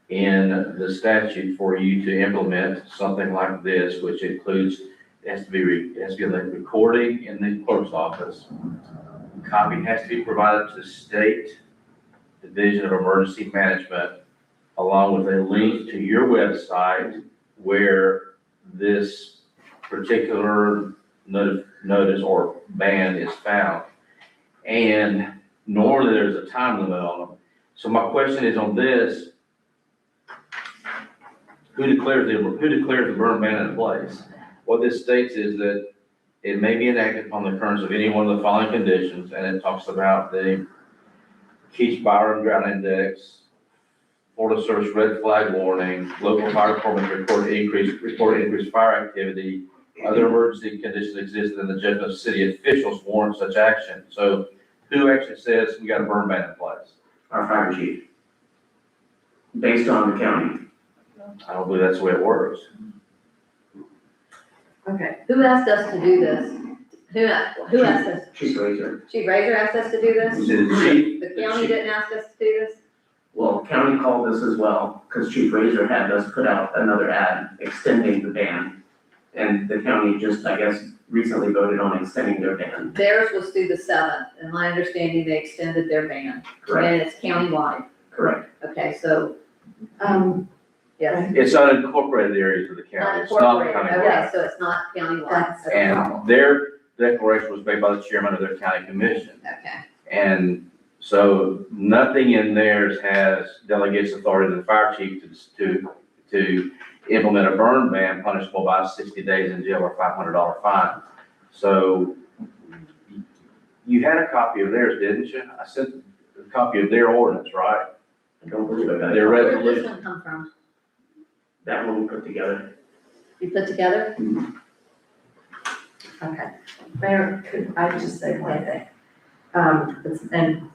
in the statute for you to implement something like this, which includes, it has to be like recording in the clerk's office. A copy has to be provided to the state Division of Emergency Management, along with a link to your website where this particular notice or ban is found. And normally there's a time limit on them. So my question is on this, who declares the burn ban in place? What this states is that it may be enacted upon the occurrence of any one of the following conditions, and it talks about the Keach Byron Ground Index, Florida Service red flag warning, local fire departments report increased fire activity, other emergency conditions exist, and the judgment of city officials warrant such action. So who actually says we got a burn ban in place? Our fire chief. Based on the county. I don't believe that's the way it works. Okay, who asked us to do this? Who asked us? Chief Razor. Chief Razor asked us to do this? You said the chief? The county didn't ask us to do this? Well, county called us as well, because Chief Razor had us put out another ad extending the ban. And the county just, I guess, recently voted on extending their ban. Theirs was through the 7th, and my understanding, they extended their ban. Correct. And it's countywide. Correct. Okay, so, yes. It's unincorporated areas of the county. It's not Unincorporated, county. okay, so it's not countywide. That's the problem. And their declaration was made by the chairman of their county commission. Okay, And so nothing in theirs delegates authority to the fire chief to implement a burn ban punishable by 60 days in jail or $500 fine. So you had a copy of theirs, didn't you? I sent a copy of their ordinance, right? I don't believe I got it. Their where did this resolution. one come from? That one we put together. be put together? Okay. Mayor, could I just say one thing? And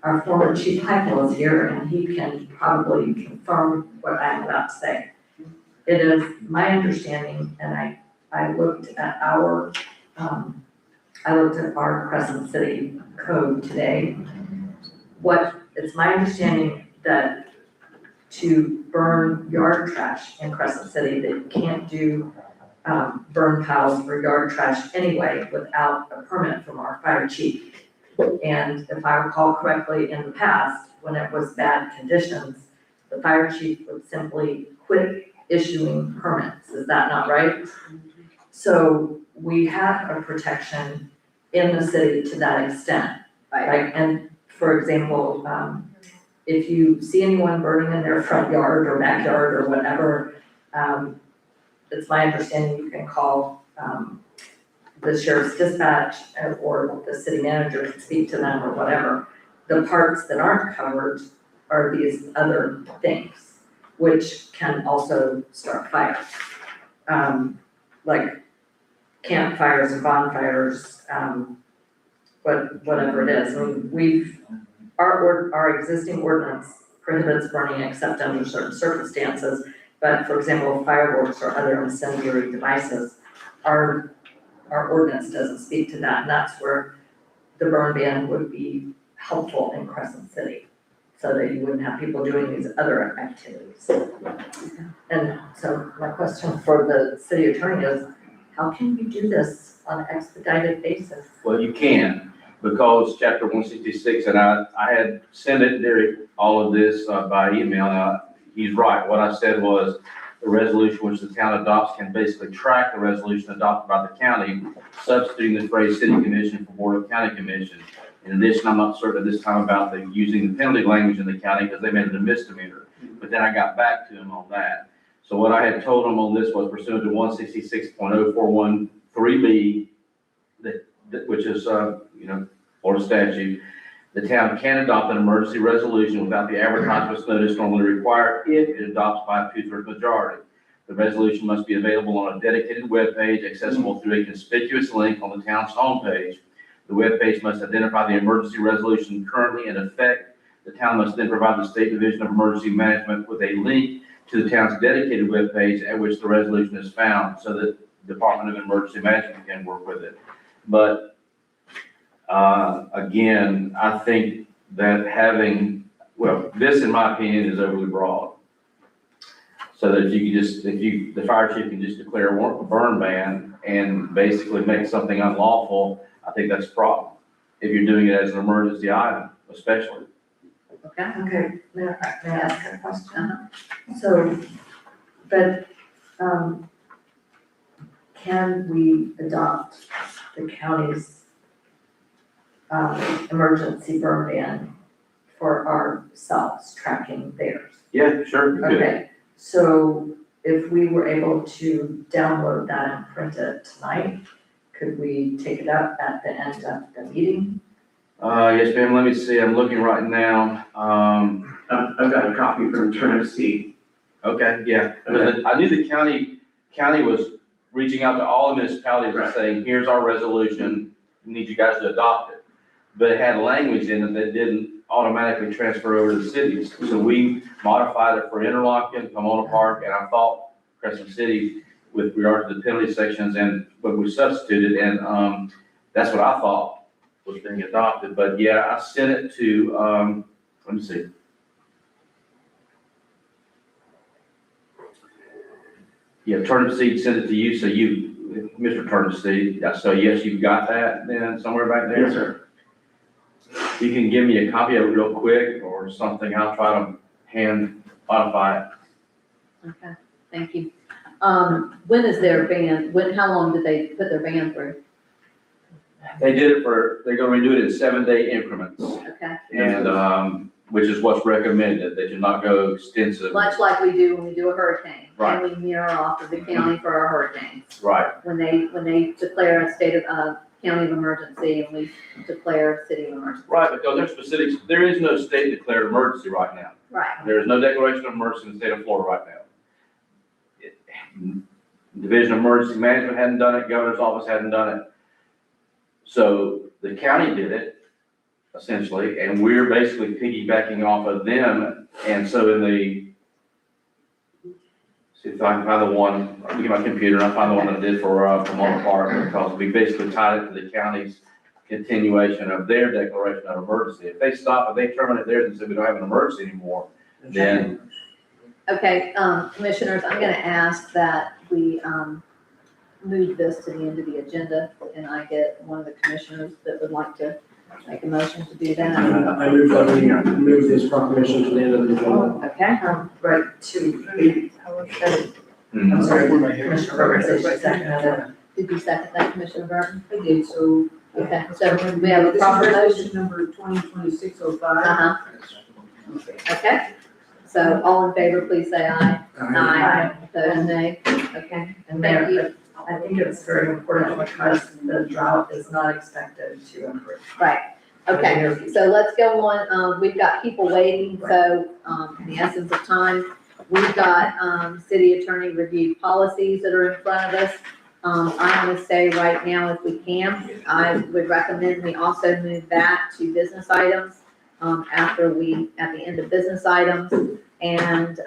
our former chief Heupel is here and he can probably confirm what I'm about to say. It is my understanding, and I looked at our Crescent City code today. It's my understanding that to burn yard trash in Crescent City, that you can't do burn piles for yard trash anyway without a permit from our fire chief. And if I recall correctly, in the past, when it was bad conditions, the fire chief would simply quit issuing permits. Is that not right? So we have a protection in the city to that extent. Right? And for example, if you see anyone burning in their front yard or backyard or whatever, it's my understanding you can call the sheriff's dispatch or the city manager to speak to them or whatever. The parts that aren't covered are these other things, which can also start fires. Like campfires and bonfires, whatever it is. I mean, our existing ordinance prohibits burning except under certain circumstances. But for example, fireworks or other incendiary devices, our ordinance doesn't speak to that, and that's where the burn ban would be helpful in Crescent City, so that you wouldn't have people doing these other activities. And so my question for the city attorney is, how can we do this on an expedited basis? Well, you can, because chapter 166, and I had sent it, Derek, all of this by email. Now, he's right. What I said was the resolution which the town adopts can basically track the resolution adopted by the county, substituting the phrase city commission for board of county commission. In addition, I'm not certain at this time about using the penalty language in the county because they made it a misdemeanor. But then I got back to him on that. So what I had told him on this was pursuant to 166.0413B, which is, Florida statute, the town can adopt an emergency resolution without the advertisement notice normally required if it adopts by a 2/3 majority. The resolution must be available on a dedicated webpage accessible through a conspicuous link on the town's homepage. The webpage must identify the emergency resolution currently in effect. The town must then provide the State Division of Emergency Management with a link to the town's dedicated webpage at which the resolution is found, so that the Department of Emergency Management can work with it. But again, I think that this in my opinion is overly broad. So that if the fire chief can just declare a burn ban and basically make something unlawful, I think that's a problem. If you're doing it as an emergency item, especially. Okay, may I ask a question? So, but, can we adopt the county's emergency burn ban for ourselves, tracking theirs? Yeah, sure, you could. Okay, so if we were able to download that and print it tonight, could we take it up at the end of the meeting? Yes, ma'am, let me see, I'm looking right now. I've got a copy from Tennessee. Okay, yeah, because I knew the county was reaching out to all the municipalities and saying, here's our resolution, we need you guys to adopt it. But it had language in it that didn't automatically transfer over to the cities. So we modified it for Interlochen, Pomona Park, and I thought Crescent City with regard to the penalty sections, but we substituted, and that's what I thought was being adopted. But yeah, I sent it to, let me see. Yeah, Turnip Seed sent it to you, so you, Mr. Turnip Seed, so yes, you've got that then somewhere back there? Yes, sir. You can give me a copy of it real quick or something, I'll try to hand modify it. Okay, thank you. When is their ban, how long did they put their ban through? They did it they're gonna do it in 7-day increments. Okay, And, which is what's recommended, that you not go extensive. much like we do when we do a hurricane. Right. And we mirror off of the county for our hurricanes. Right, When they declare a state of, county of emergency and we declare a city of emergency. right, because there's specifics, there is no state declared emergency right now. Right. There is no declaration of emergency in the state of Florida right now. Division of Emergency Management hadn't done it, Governor's Office hadn't done it. So the county did it, essentially, and we're basically piggybacking off of them. And so in the, see if I can find the one, I'll get my computer and I'll find the one that I did for Mona Park, because we basically tied it to the county's continuation of their declaration of emergency. If they stop, if they terminate theirs and say we don't have an emergency anymore, then. Okay, commissioners, I'm gonna ask that we, move this to the end of the agenda, and I get one of the commissioners that would like to make a motion to do that. I move that we move this proclamation to the end of the agenda. Okay, Right, to, I'm sorry, Commissioner Burgess, seconded it. did you second that, Commissioner Burton? I did, so. Okay, so we have a proper motion. Resolution number 2026-05. Uh-huh, okay. So all in favor, please say aye. Aye. Opposed, nay. Okay, And thank you. Mayor, I think it's very important because the drought is not expected to improve. Right, okay, so let's go on, we've got people waiting, so, in the essence of time, we've got, city attorney reviewed policies that are in front of us. I wanna say right now, if we can, I would recommend we also move that to business items, after we, at the end of business items. And,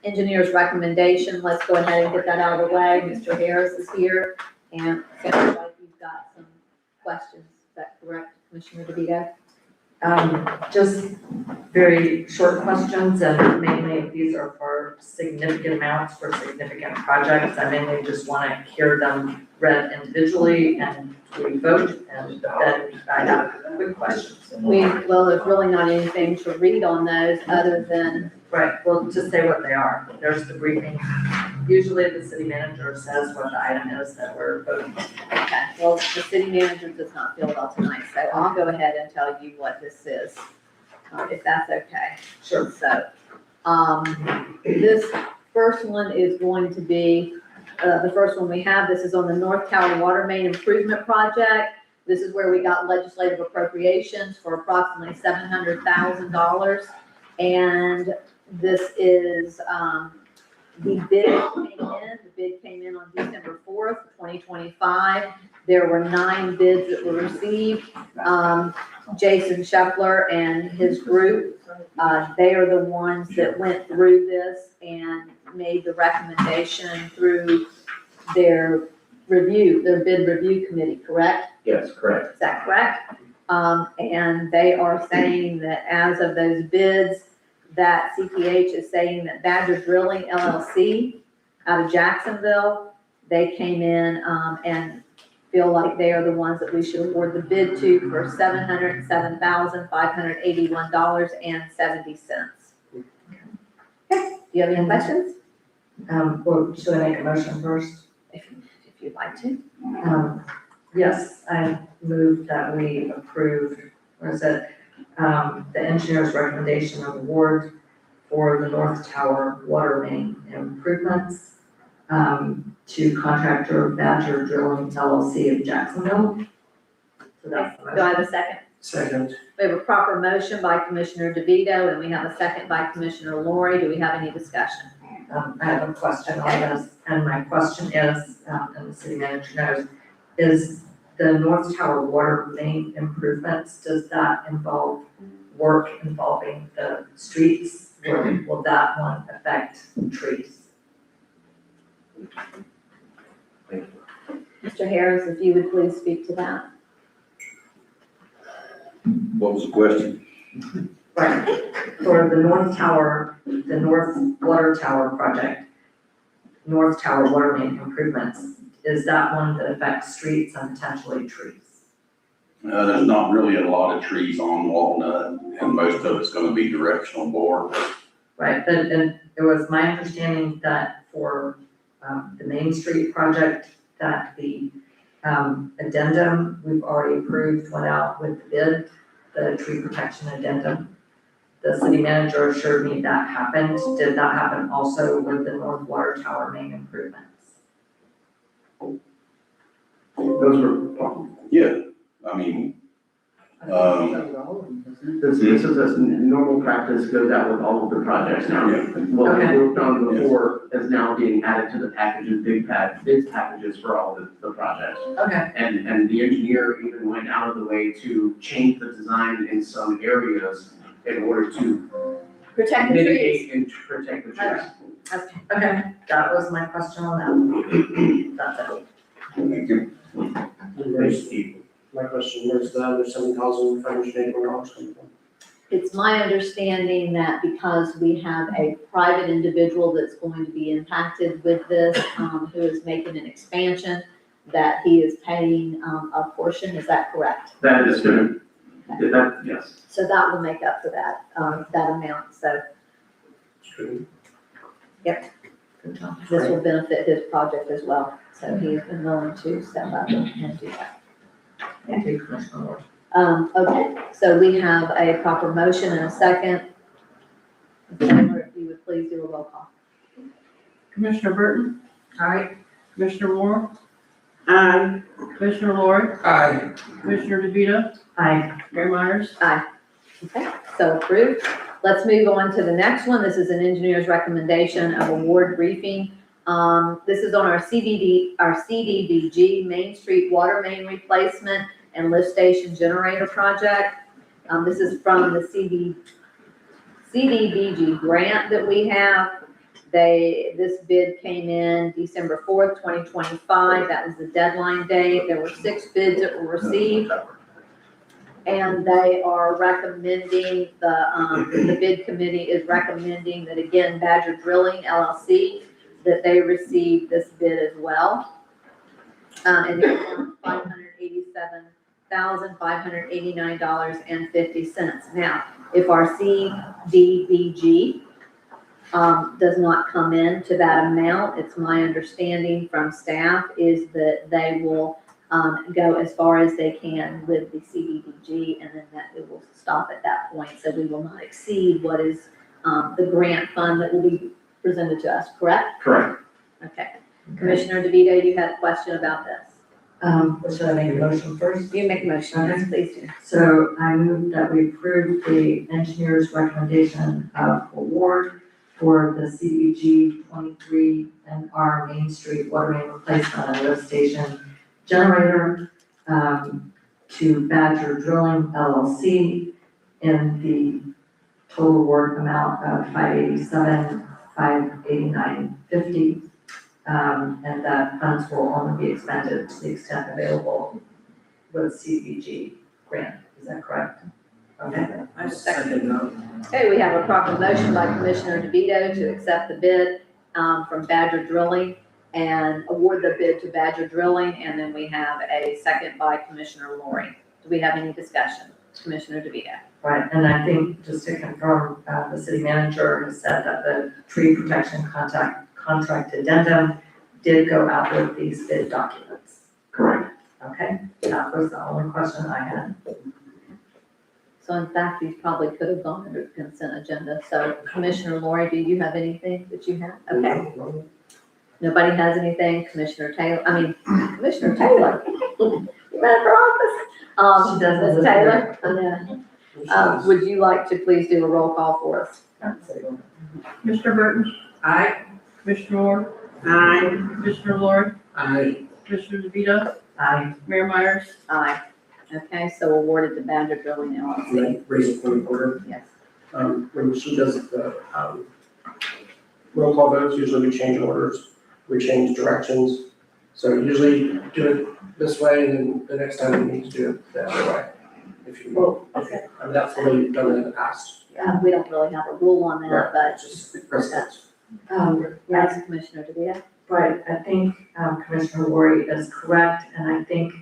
engineer's recommendation, let's go ahead and get that out of the way. Mr. Harris is here, and it sounds like you've got some questions. Is that correct, Commissioner DeVito? Just very short questions, and mainly these are for significant amounts for significant projects. I mainly just want to hear them read individually and we vote, and then I have quick questions. Well, there's really not anything to read on those other than, Right, well, just say what they are. There's the briefing. Usually the city manager says what the item is that we're voting on. okay, well, the city manager does not feel well tonight, so I'll go ahead and tell you what this is, if that's okay. Sure. So, this first one is going to be, the first one we have, this is on the North Tower Water Main Improvement Project. This is where we got legislative appropriations for approximately $700,000. And this is, the bid came in on December 4th, 2025. There were 9 bids that were received. Jason Scheffler and his group, they are the ones that went through this and made the recommendation through their review, their bid review committee, correct? Yes, correct. Is that correct? And they are saying that as of those bids, that CPH is saying that Badger Drilling LLC out of Jacksonville, they came in, and feel like they are the ones that we should award the bid to for $707,581.70. Okay, do you have any questions? Well, should I make a motion first? If you'd like to. Yes, I move that we approve, or is it, the engineer's recommendation of award for the North Tower water main improvements, to contractor Badger Drilling LLC of Jacksonville. So that's the Do I motion. have a second? Second. We have a proper motion by Commissioner DeVito, and we have a second by Commissioner Lori. Do we have any discussion? I have a question on this, and my question is, and the city manager knows, is the North Tower water main improvements, does that involve work involving the streets? Or will that one affect trees? Mr. Harris, if you would please speak to that. What was the question? Right, for the North Tower, the North Water Tower project, North Tower water main improvements, is that one that affects streets and potentially trees? There's not really a lot of trees on Walnut, and most of it's gonna be directional bore. Right, but and it was my understanding that for the Main Street project, that the addendum, we've already approved, went out with the bid, the tree protection addendum. The city manager assured me that happened. Did that happen also with the North Water Tower main improvements? Those were, yeah, I mean, This is a normal practice, goes out with all of the projects now. What we worked on before is now being added to the packages, bids packages for all the projects. Okay, And the engineer even went out of the way to change the design in some areas in order to Protect the trees. mitigate and protect the trees. okay, that was my question on that. That's it. Thank you. My question, where's the other $7,581 coming from? It's my understanding that because we have a private individual that's going to be impacted with this, who is making an expansion, that he is paying, a portion, is that correct? That is good. Yes. So that will make up for that, that amount, so this will benefit his project as well. So he has been willing to step up and do that. Thank you, Commissioner Ward. Okay, so we have a proper motion and a second. Ms. Taylor, if you would please do a roll call. Commissioner Burton, Aye. Commissioner Moore, Aye. Commissioner Lori, Aye. Commissioner DeVito, Aye. Mayor Myers. Aye. Okay, so approved. Let's move on to the next one. This is an engineer's recommendation of award briefing. This is on our CDBG Main Street Water Main Replacement and Lift Station Generator Project. This is from the CDBG grant that we have. This bid came in December 4th, 2025. That was the deadline date. There were 6 bids that were received. And they are recommending, the bid committee is recommending that, again, Badger Drilling LLC, that they receive this bid as well. And the amount of $587,589.50. Now, if our CDBG does not come in to that amount, it's my understanding from staff is that they will go as far as they can with the CDBG, and then that it will stop at that point. So we will not exceed what is the grant fund that will be presented to us, correct? Correct. Okay. Commissioner DeVito, you had a question about this. Should I make a motion first? You make a motion, yes, please do. So I move that we approve the engineer's recommendation of award for the CDBG 23 NR Main Street Water Main Replacement and Lift Station Generator to Badger Drilling LLC in the total award amount of $587,589.50. And that funds will only be expended to the extent available with CDBG grant. Is that correct? Okay. I second that. Okay, we have a proper motion by Commissioner DeVito to accept the bid from Badger Drilling and award the bid to Badger Drilling, and then we have a second by Commissioner Lori. Do we have any discussion? Commissioner DeVito. Right, and I think just to confirm, the city manager has said that the tree protection contract addendum did go out with these bid documents. Correct. Okay, that was the only question I had. So in fact, these probably could have gone under the consent agenda. So Commissioner Lori, do you have anything that you have? Okay. Nobody has anything? Commissioner Taylor, Commissioner Taylor. You ran for office. She doesn't Ms. live Taylor, here. would you like to please do a roll call for us? Commissioner Burton, Aye. Commissioner Moore, Aye. Commissioner Lori, Aye. Commissioner DeVito, Aye. Mayor Myers. Aye. Okay, so awarded to Badger Drilling LLC. Can I raise a point of order? Yes. When she does the, roll call votes, usually we change orders, we change directions. So usually do it this way, and then the next time we need to do it the other way. If you will, Okay. That's the way you've done it in the past. We don't really have a rule on that, but Just precedence. yes, Commissioner DeVito. Right, I think Commissioner Lori is correct, and I think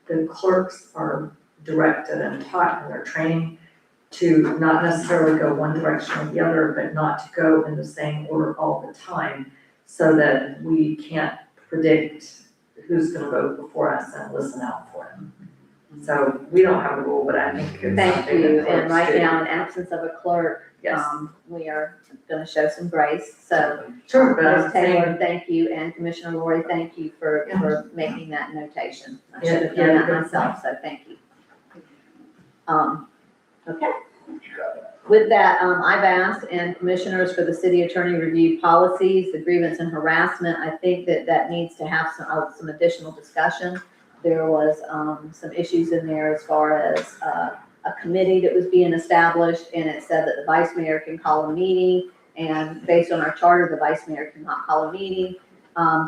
the clerks are directed and taught in their training to not necessarily go one direction or the other, but not to go in the same order all the time, so that we can't predict who's gonna vote before us and listen out for them. So we don't have a rule, but I think it's Thank something you, that and clerks right do. now, in absence of a clerk, Yes, we are gonna show some grace, so. sure, but Ms. I'm saying, Taylor, thank you, and Commissioner Lori, thank you for making that notation. I should have Yeah, done that yeah. myself, so thank you. Okay. With that, I've asked and commissioners for the city attorney review policies, the grievance and harassment. I think that needs to have some additional discussion. There was, some issues in there as far as, a committee that was being established, and it said that the vice mayor can call a meeting, and based on our charter, the vice mayor cannot call a meeting.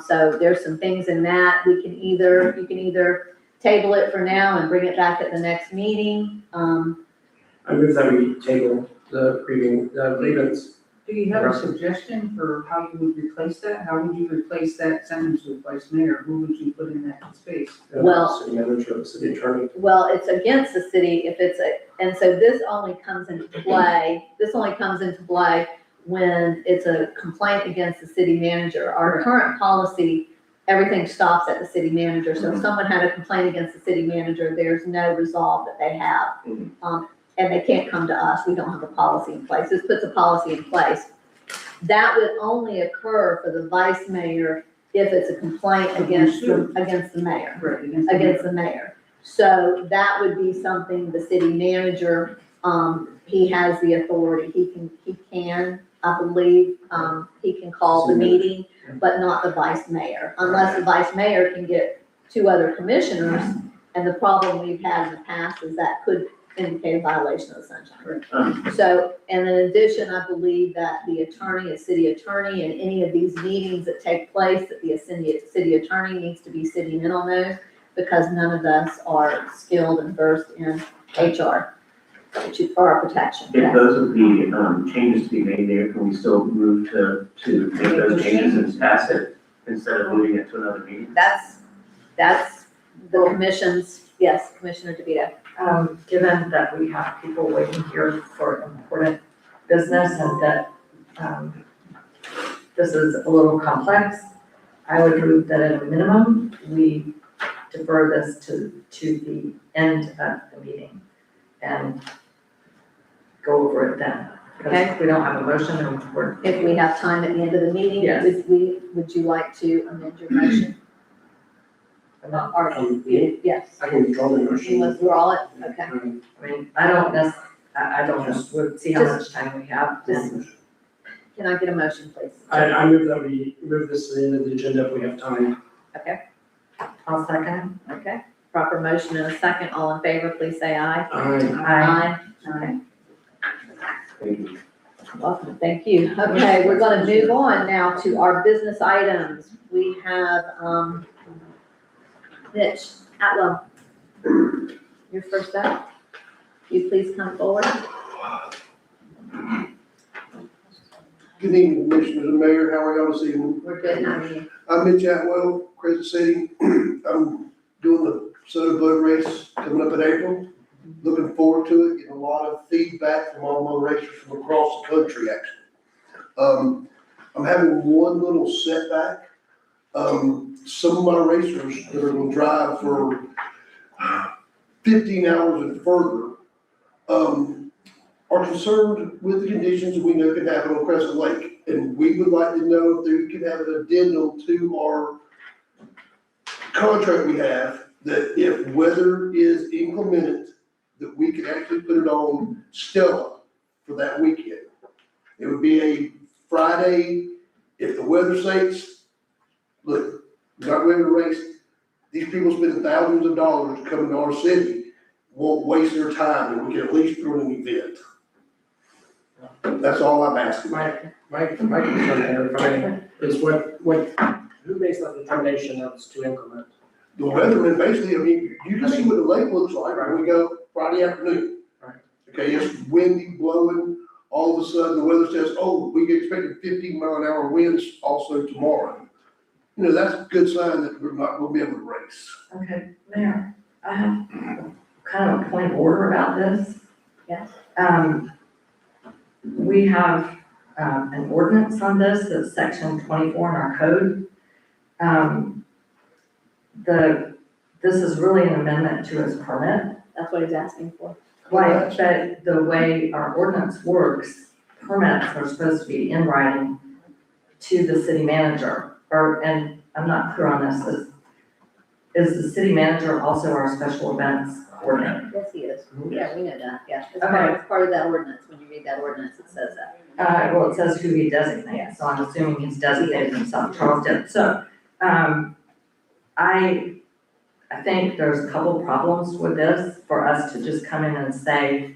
So there's some things in that. You can either table it for now and bring it back at the next meeting. I move that we table the grievance. Do you have a suggestion for how you would replace that? How would you replace that sentence with vice mayor? Who would you put in that space? Well- City manager, city attorney. Well, it's against the city if it's and so this only comes into play when it's a complaint against the city manager. Our current policy, everything stops at the city manager. So if someone had a complaint against the city manager, there's no resolve that they have. And they can't come to us. We don't have a policy in place. This puts a policy in place. That would only occur for the vice mayor if it's a complaint against the mayor. Right, Against the mayor. So that would be something the city manager, he has the authority. He can, I believe, he can call the meeting, but not the vice mayor, unless the vice mayor can get 2 other commissioners. And the problem we've had in the past is that could indicate a violation of the sunshine. So, and in addition, I believe that the attorney, a city attorney, in any of these meetings that take place, that the city attorney needs to be sitting in on those, because none of us are skilled and versed in HR for our protection. If those would be, changes to be made there, can we still move to make those changes and pass it instead of moving it to another meeting? That's the commission's, yes, Commissioner DeVito. Given that we have people waiting here for important business and that, this is a little complex, I would move that at a minimum, we defer this to the end of the meeting and go over it then. Because we don't have a motion and we're. If we have time at the end of the meeting, Yes. would you like to amend your motion? Or, yes, I can withdraw the you motion. withdraw it, okay. I mean, I don't know, we'll see how much time we have. Can I get a motion, please? I move that we move this to the end of the agenda if we have time. Okay, I'll second. okay. Proper motion and a second. All in favor, please say aye. Aye. Okay. Thank you. Welcome, thank you. Okay, we're gonna move on now to our business items. We have, Mitch Atwell. You're first up. You please come forward. Good evening, Commissioners and Mayor. How are y'all this evening? We're good, how are you? I'm Mitch Atwell, Crescent City. I'm doing the Soda Boat Race coming up in April. Looking forward to it. Getting a lot of feedback from all my racers from across the country, actually. I'm having one little setback. Some of my racers that are gonna drive for 15 hours and further, are concerned with the conditions we know can happen on Crescent Lake. And we would like to know if we could have an addendum to our contract we have, that if weather is inclement, that we could actually put it on Stella for that weekend. It would be a Friday, if the weather states, look, we're not going to race. These people spend thousands of dollars coming to our city, won't waste their time, and we can at least throw an event. That's all I'm asking. My concern there, if I may, is who makes that determination that it's too inclement? The weatherman, basically, I mean, you just see what the lake looks like when we go Friday afternoon. Right. Okay, it's windy, blowing, all of a sudden the weather says, oh, we expected 15-mile-an-hour winds also tomorrow. You know, that's a good sign that we're not gonna be able to race. Okay, Mayor, I have kind of a point of order about this. Yes. We have, an ordinance on this, that's section 24 in our code. This is really an amendment to his permit. That's what he's asking for. Right, but the way our ordinance works, permits are supposed to be in writing to the city manager, and I'm not clear on this, is the city manager also our special events coordinator? Yes, he is. Yeah, we know that, yeah. It's part of that ordinance. When you read that ordinance, it says that. Well, it says who he designates, so I'm assuming he's designated himself, Charles did. So, I think there's a couple problems with this for us to just come in and say,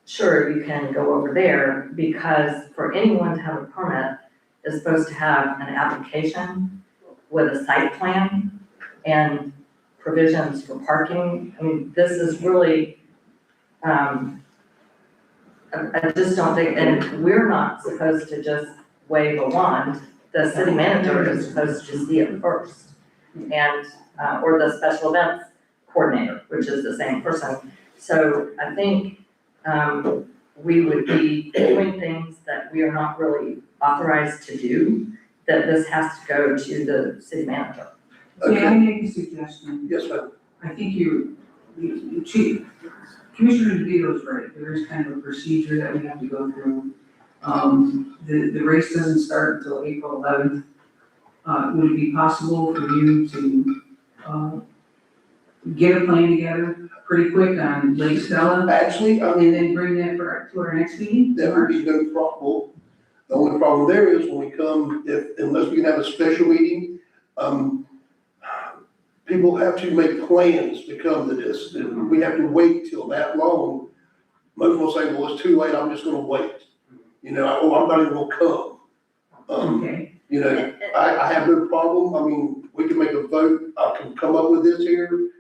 sure, you can go over there, because for anyone to have a permit is supposed to have an application with a site plan and provisions for parking. I mean, this is really, I just don't think, and we're not supposed to just wave a wand. The city manager is supposed to see it first. And, or the special events coordinator, which is the same person. So I think, we would be doing things that we are not really authorized to do, that this has to go to the city manager. May I make a suggestion? Yes, ma'am. I think Chief, Commissioner DeVito's right, there is kind of a procedure that we have to go through. The race doesn't start until April 11th. Would it be possible for you to, get a plan together pretty quick on Lake Stella? Actually, I And mean, then bring that to our next meeting? that would be no problem. The only problem there is when we come, unless we can have a special meeting, people have to make plans to come to this, and we have to wait till that long. Most will say, well, it's too late, I'm just gonna wait. You know, I'm not even gonna come. Okay. You know, I have no problem, I mean, we can make a vote, I can come up with this here.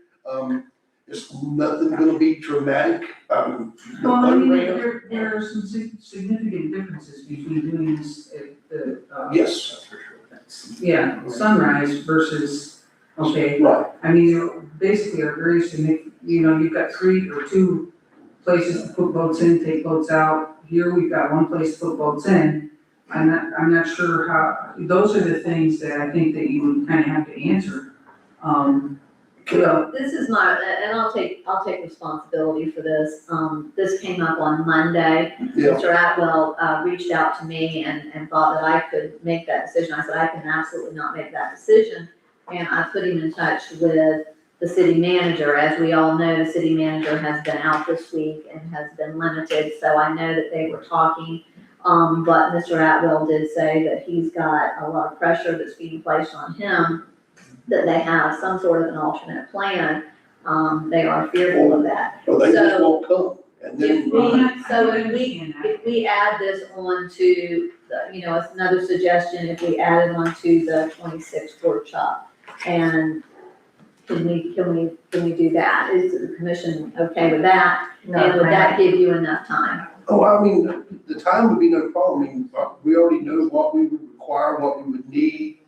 It's nothing gonna be dramatic, Well, I mean, there are some significant differences between doing this at the, Yes, yeah, sunrise versus, okay, right, I mean, you basically are very significant, you know, you've got 3 or 2 places to put boats in, take boats out. Here, we've got 1 place to put boats in. I'm not sure how, those are the things that I think that you would kind of have to answer. This is not, and I'll take responsibility for this. This came up on Monday. yeah, Mr. Atwell, reached out to me and thought that I could make that decision. I said, I can absolutely not make that decision. And I put him in touch with the city manager. As we all know, the city manager has been out this week and has been limited, so I know that they were talking. But Mr. Atwell did say that he's got a lot of pressure that's being placed on him, that they have some sort of an alternate plan. They are fearful of that. well, they just So- won't come, and then. If we add this on to, you know, it's another suggestion, if we add it on to the 26th workshop, and can we do that? Is the commission okay with that? And would that give you enough time? Oh, I mean, the time would be no problem, I mean, we already know what we would require, what we would need.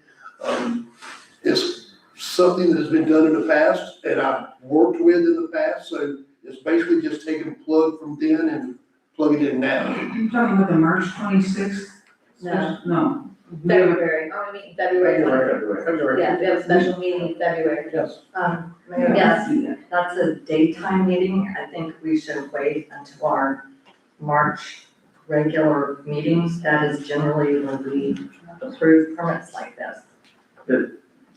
It's something that has been done in the past, and I've worked with in the past, so it's basically just taking a plug from then and plug it in now. You're talking about the March 26th? No. No. February, oh, I mean, February 23rd. February. Yeah, we have a special meeting in February. Yes. Mayor, Yes. that's a daytime meeting. I think we should wait until our March regular meetings. That is generally when we approve permits like this.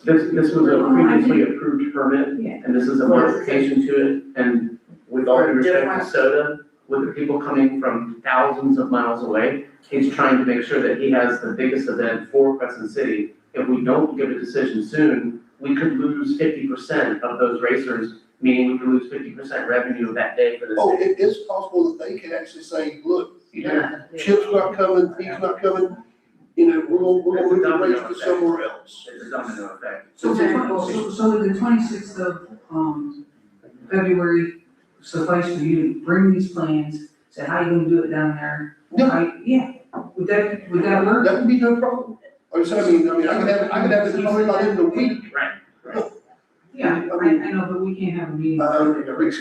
This was a previously approved permit, and this is a modification to it, and with all due respect to Soda, with the people coming from thousands of miles away, he's trying to make sure that he has the biggest event for Crescent City. If we don't give a decision soon, we could lose 50% of those racers, meaning we could lose 50% revenue of that day for the Oh, city. it's possible that they can actually say, look, you know, Yeah. Chip's not coming, he's not coming, you know, we're gonna move the race to somewhere else. It's a domino effect. So would the 26th of, February suffice for you to bring these plans, say how you gonna do it down there? Yeah, would that work? That would be no problem. Like I said, I mean, I could have it done by the end of the week. Right. Yeah, I know, but we can't have a meeting.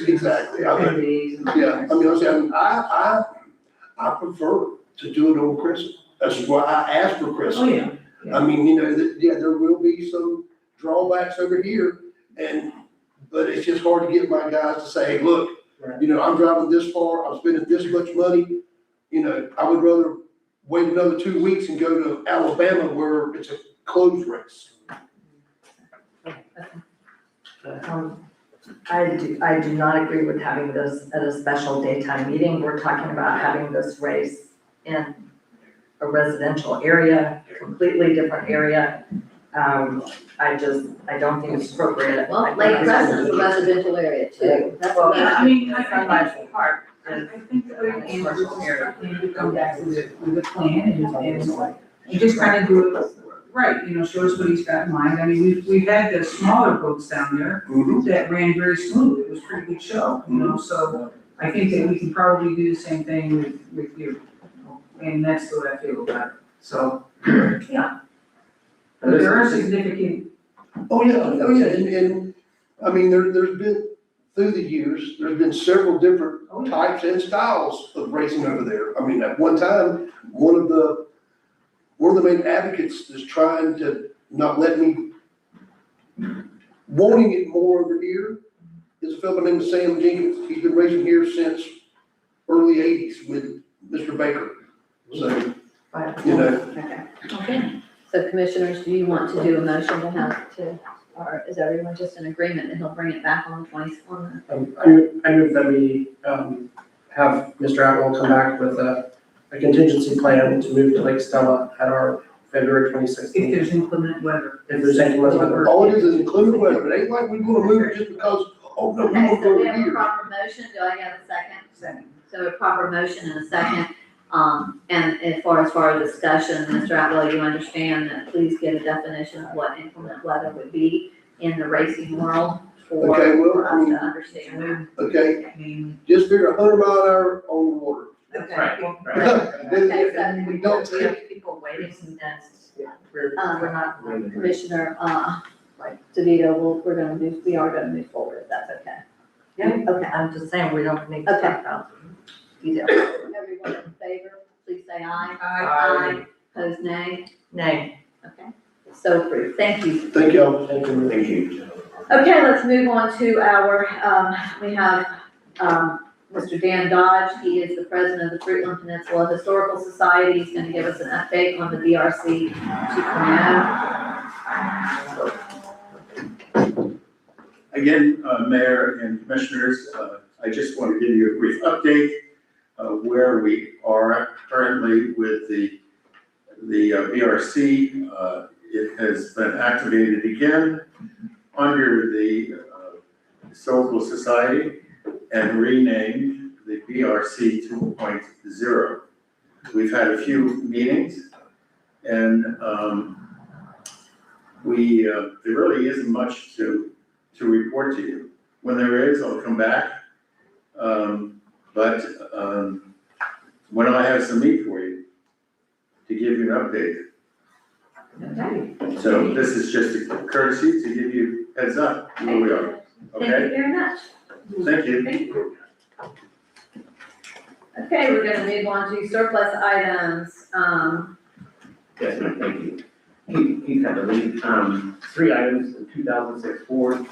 Exactly. 10 days. Yeah, I mean, I prefer to do it on Crescent. That's why I asked for Oh, Crescent. yeah. I mean, you know, there will be some drawbacks over here, but it's just hard to get my guys to say, hey, look, you know, I'm driving this far, I'm spending this much money. You know, I would rather wait another 2 weeks and go to Alabama where it's a closed race. I do not agree with having this at a special daytime meeting. We're talking about having this race in a residential area, completely different area. I don't think it's appropriate. Well, Lake Crescent is a residential area too. That's Well, what Yeah, I mean, I think part I think the way Andrew can come back with a plan and just kind of do it right, show us what he's got in mind. I mean, we've had the smaller boats down there that ran very smooth. It was a pretty good show, so I think that we can probably do the same thing with you. And that's the way I feel about it, so. Yeah. But there are significant. Oh, yeah, and, I mean, there's been, through the years, there's been several different types and styles of racing over there. I mean, at one time, one of the main advocates is trying to not let me, wanting it more over here, is a fellow named Sam Jenkins. He's been racing here since early '80s with Mr. Baker. So, Okay. So commissioners, do you want to do a motion to have to, or is everyone just in agreement that he'll bring it back on the 20th? I move that we, have Mr. Atwell come back with a contingency plan to move to Lake Stella at our February 26th. If there's inclement weather. If there's inclement weather. all it is inclement weather. It ain't like we're gonna move it just because, oh, no, we Okay, won't so go we have a here. proper motion. Do I have a second? Second. So a proper motion and a second. And as far as discussion, Mr. Atwell, you understand that please get a definition of what inclement weather would be in the racing world for Okay, well, for I us mean- to understand. Okay, just figure 100 mile an hour on the water. Okay. Okay, so We don't we have take, people waiting and We're not. Commissioner, DeVito, we are gonna move forward if that's okay. Yeah, Okay. I'm just saying, we don't need to Okay. talk about details. Everyone in favor, please say aye. Aye. Opposed, nay. Nay. Okay, so approved. Thank you. thank y'all. Thank you. Thank you. Okay, let's move on to our, we have, Mr. Dan Dodge. He is the president of the Fruitland Peninsula Historical Society. He's gonna give us an update on the DRC 2.0. Again, Mayor and Commissioners, I just want to give you a brief update of where we are currently with the BRC. It has been activated again under the Historical Society and renamed the BRC 2.0. We've had a few meetings and there really isn't much to report to you. When there is, I'll come back. But when I have some meat for you to give you an update. Okay. So this is just a courtesy to give you heads up where we are, Thank you okay? very much. Thank you. Thank you. Okay, we're gonna move on to surplus items. Yes, ma'am, thank you. He's got the lead, 3 items, the 2006 Ford,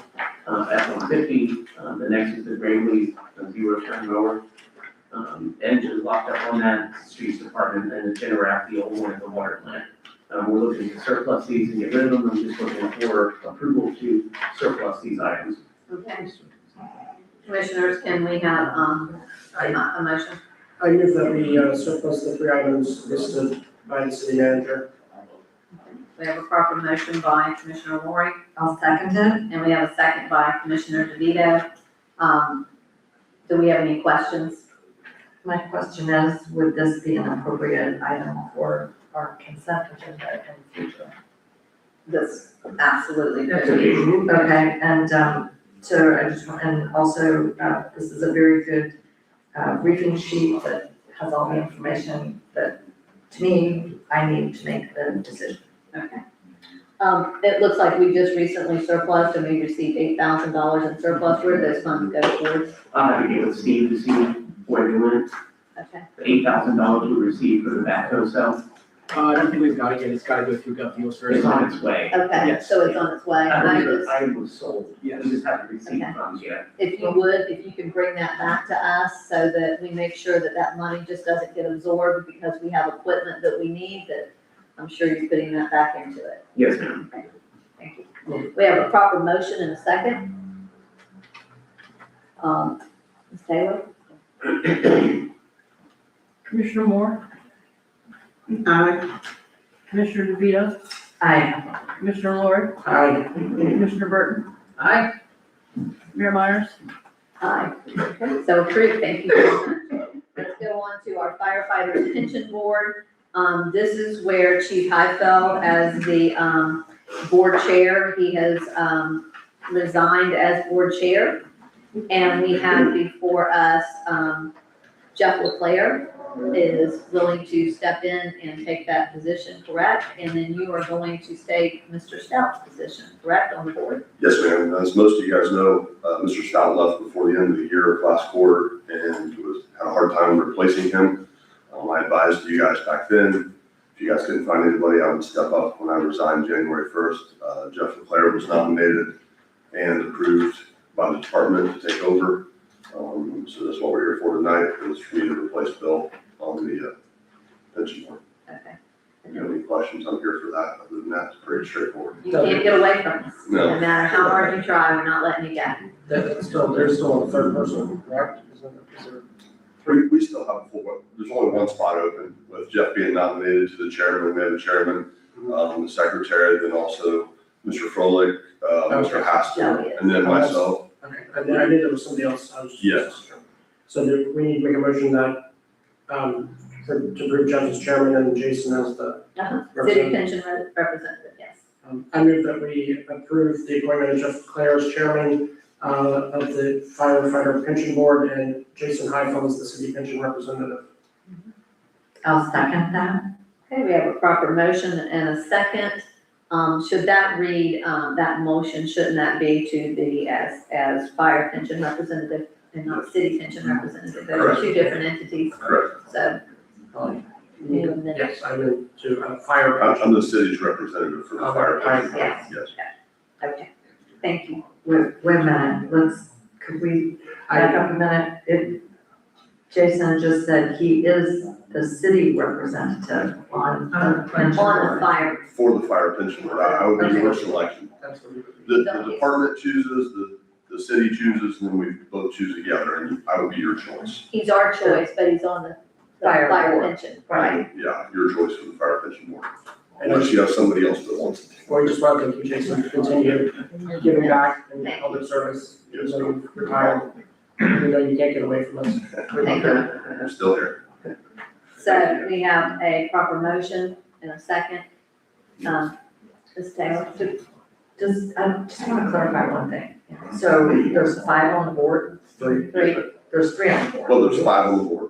F-150, the next is the Gravely, 0-turn mower. Engine locked up on that, streets department, and the Generac, the old one at the water plant. We're looking to surplus these and get rid of them. I'm just looking for approval to surplus these items. Okay. Commissioners, can we have, a motion? I move that we surplus the 3 items listed by the city manager. We have a proper motion by Commissioner Lori, I'll second it. and we have a second by Commissioner DeVito. Do we have any questions? My question is, would this be an appropriate item for our consent agenda in the future? This absolutely could Could be. be. Okay, and so I just want, and also, this is a very good briefing sheet that has all the information that, to me, I need to make the decision. Okay. It looks like we just recently surplused and we received $8,000 in surplus. Where did those funds go towards? I'll have to get with Steve to see where they went. Okay. The $8,000 we received for the backhoe sale, I don't think we've got it yet. It's gotta go through Gov Deals first. it's on its way. Okay, Yes. so it's on its way. I I believe just, the item was sold, we Yes. just haven't received Okay. funds yet. if you would, if you can bring that back to us so that we make sure that that money just doesn't get absorbed because we have equipment that we need, that I'm sure you're putting that back into it. Yes, ma'am. Thank you. We have a proper motion and a second. Ms. Taylor? Commissioner Moore, Aye. Commissioner DeVito, Aye. Commissioner Lord, Aye. Commissioner Burton, Aye. Mayor Myers. Aye. Okay, so approved, thank you very much. Let's go on to our firefighter pension board. This is where Chief Highfeld, as the, board chair, he has, resigned as board chair. And we have before us, Jeff Leclerc is willing to step in and take that position, correct? And then you are going to take Mr. Stout's position, correct, on the board? Yes, ma'am. As most of you guys know, Mr. Stout left before the end of the year, last quarter, and had a hard time replacing him. I advised you guys back then, if you guys couldn't find anybody, I would step up. When I resigned January 1st, Jeff Leclerc was nominated and approved by the department to take over. So that's what we're here for tonight, is for me to replace Bill on the pension board. Okay. If you have any questions, I'm here for that. Other than that, it's pretty straightforward. You can't get away from us. No. No matter how hard you try, we're not letting you go. There's still a third person, correct? Is there? We still have a full, there's only one spot open, with Jeff being nominated to the chairman. We have a chairman, the secretary, then also Mr. Froelich, Mr. Haston, and then myself. Okay, I knew there was somebody else. I was just. Yes. So do we need to make a motion that, to approve Jeff as chairman and Jason as the City pension representative, yes. I move that we approve the appointment of Jeff Clare as chairman of the firefighter pension board and Jason Highfield as the city pension representative. I'll second that. Okay, we have a proper motion and a second. Should that read, that motion, shouldn't that be to the, as fire pension representative and not city pension representative? Those are two different entities. Correct. So, Yes, I move to fire. I'm the city's representative for the fire pension. Yes. Yes. okay, thank you. Wait a minute, could we back up a minute? Jason just said he is the city representative on the pension On the board. fire. For the fire pension board, I would be your selection. That's what we would. The department chooses, the city chooses, and then we both choose together, and I would be your choice. He's our choice, but he's on the Fire fire board. pension. Right. Yeah, your choice for the fire pension board, And unless you have somebody else that wants it. we just want to thank you, Jason, to continue giving back in public service. Yes. So you've retired, even though you can't get away from us. Thank you. I'm still here. So we have a proper motion and a second. Ms. Taylor? I just want to clarify one thing. So there's 5 on the board? Three. There's 3 on the board. Well, there's 5 on the board.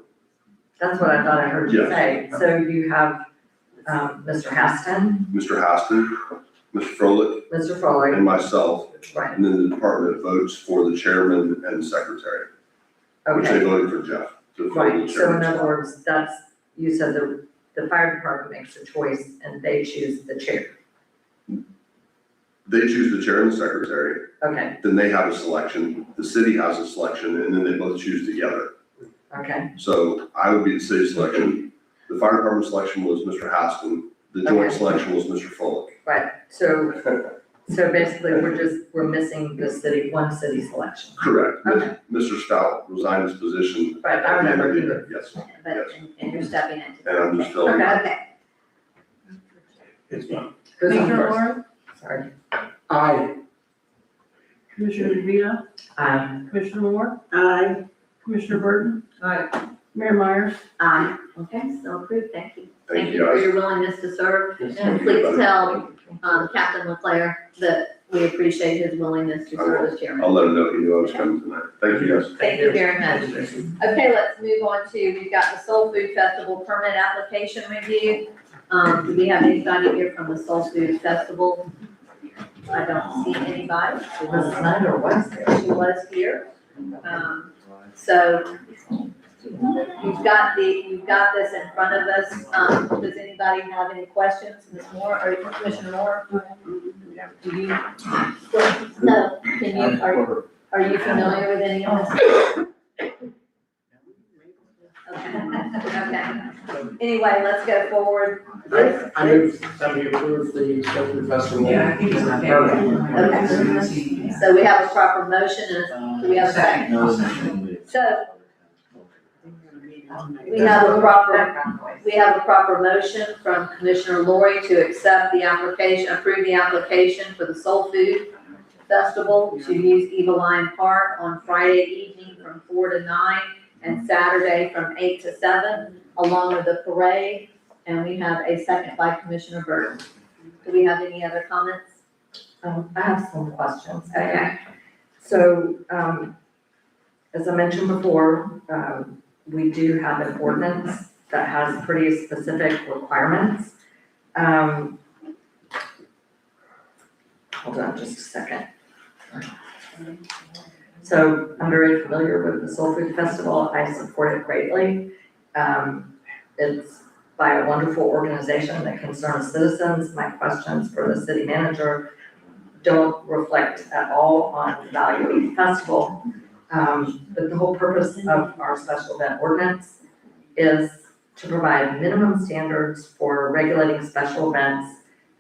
That's what I thought I heard you Yes. say. So you have, Mr. Haston, Mr. Haston, Mr. Froelich, Mr. Froelich, and myself, right, and then the department votes for the chairman and secretary, which they okay, voted for Jeff to fill the right. So in chairman's other spot. words, that's, you said the fire department makes the choice and they choose the chair. They choose the chair and the secretary, Okay, then they have a selection, the city has a selection, and then they both choose together. okay, So I would be the city selection. The fire department selection was Mr. Haston, the joint Okay. selection was Mr. Froelich. right. So basically, we're missing the one city selection. Correct. Okay. Mr. Stout resigned his position. Right, I remember he did. Yes, But, and you're stepping into. and I'm just filling. Okay. It's fine. Who's on Commissioner first? Lord, Sorry. Aye. Commissioner DeVito, Aye. Commissioner Moore, Aye. Commissioner Burton, Aye. Mayor Myers. Aye. Okay, so approved, thank you. Thank you, for guys. your willingness to serve. And please tell, Captain Leclerc that we appreciate his willingness to serve as chairman. I'll let him know he knew I was coming tonight. Thank you, guys. Thank you very much. Okay, let's move on to, we've got the Soul Food Festival permit application review. Do we have anybody here from the Soul Food Festival? I don't see anybody. Was Snyder was there? She was here. So you've got this in front of us. Does anybody have any questions? Ms. Moore, or Commissioner Moore? Do you? No, can you, are you familiar with any of this? Okay. Anyway, let's go forward. I move that we approve the Soul Food Festival. Yeah, I think it's okay. Okay. So we have a proper motion and do we have a second? So we have a proper motion from Commissioner Lori to accept the application, approve the application for the Soul Food Festival to use Eveline Park on Friday evening from 4 to 9 and Saturday from 8 to 7, along with the parade. And we have a second by Commissioner Burton. Do we have any other comments? I have some questions. Okay. So, as I mentioned before, we do have an ordinance that has pretty specific requirements. Hold on just a second. So I'm very familiar with the Soul Food Festival. I support it greatly. It's by a wonderful organization that concerns citizens. My questions for the city manager don't reflect at all on the value of the festival. But the whole purpose of our special event ordinance is to provide minimum standards for regulating special events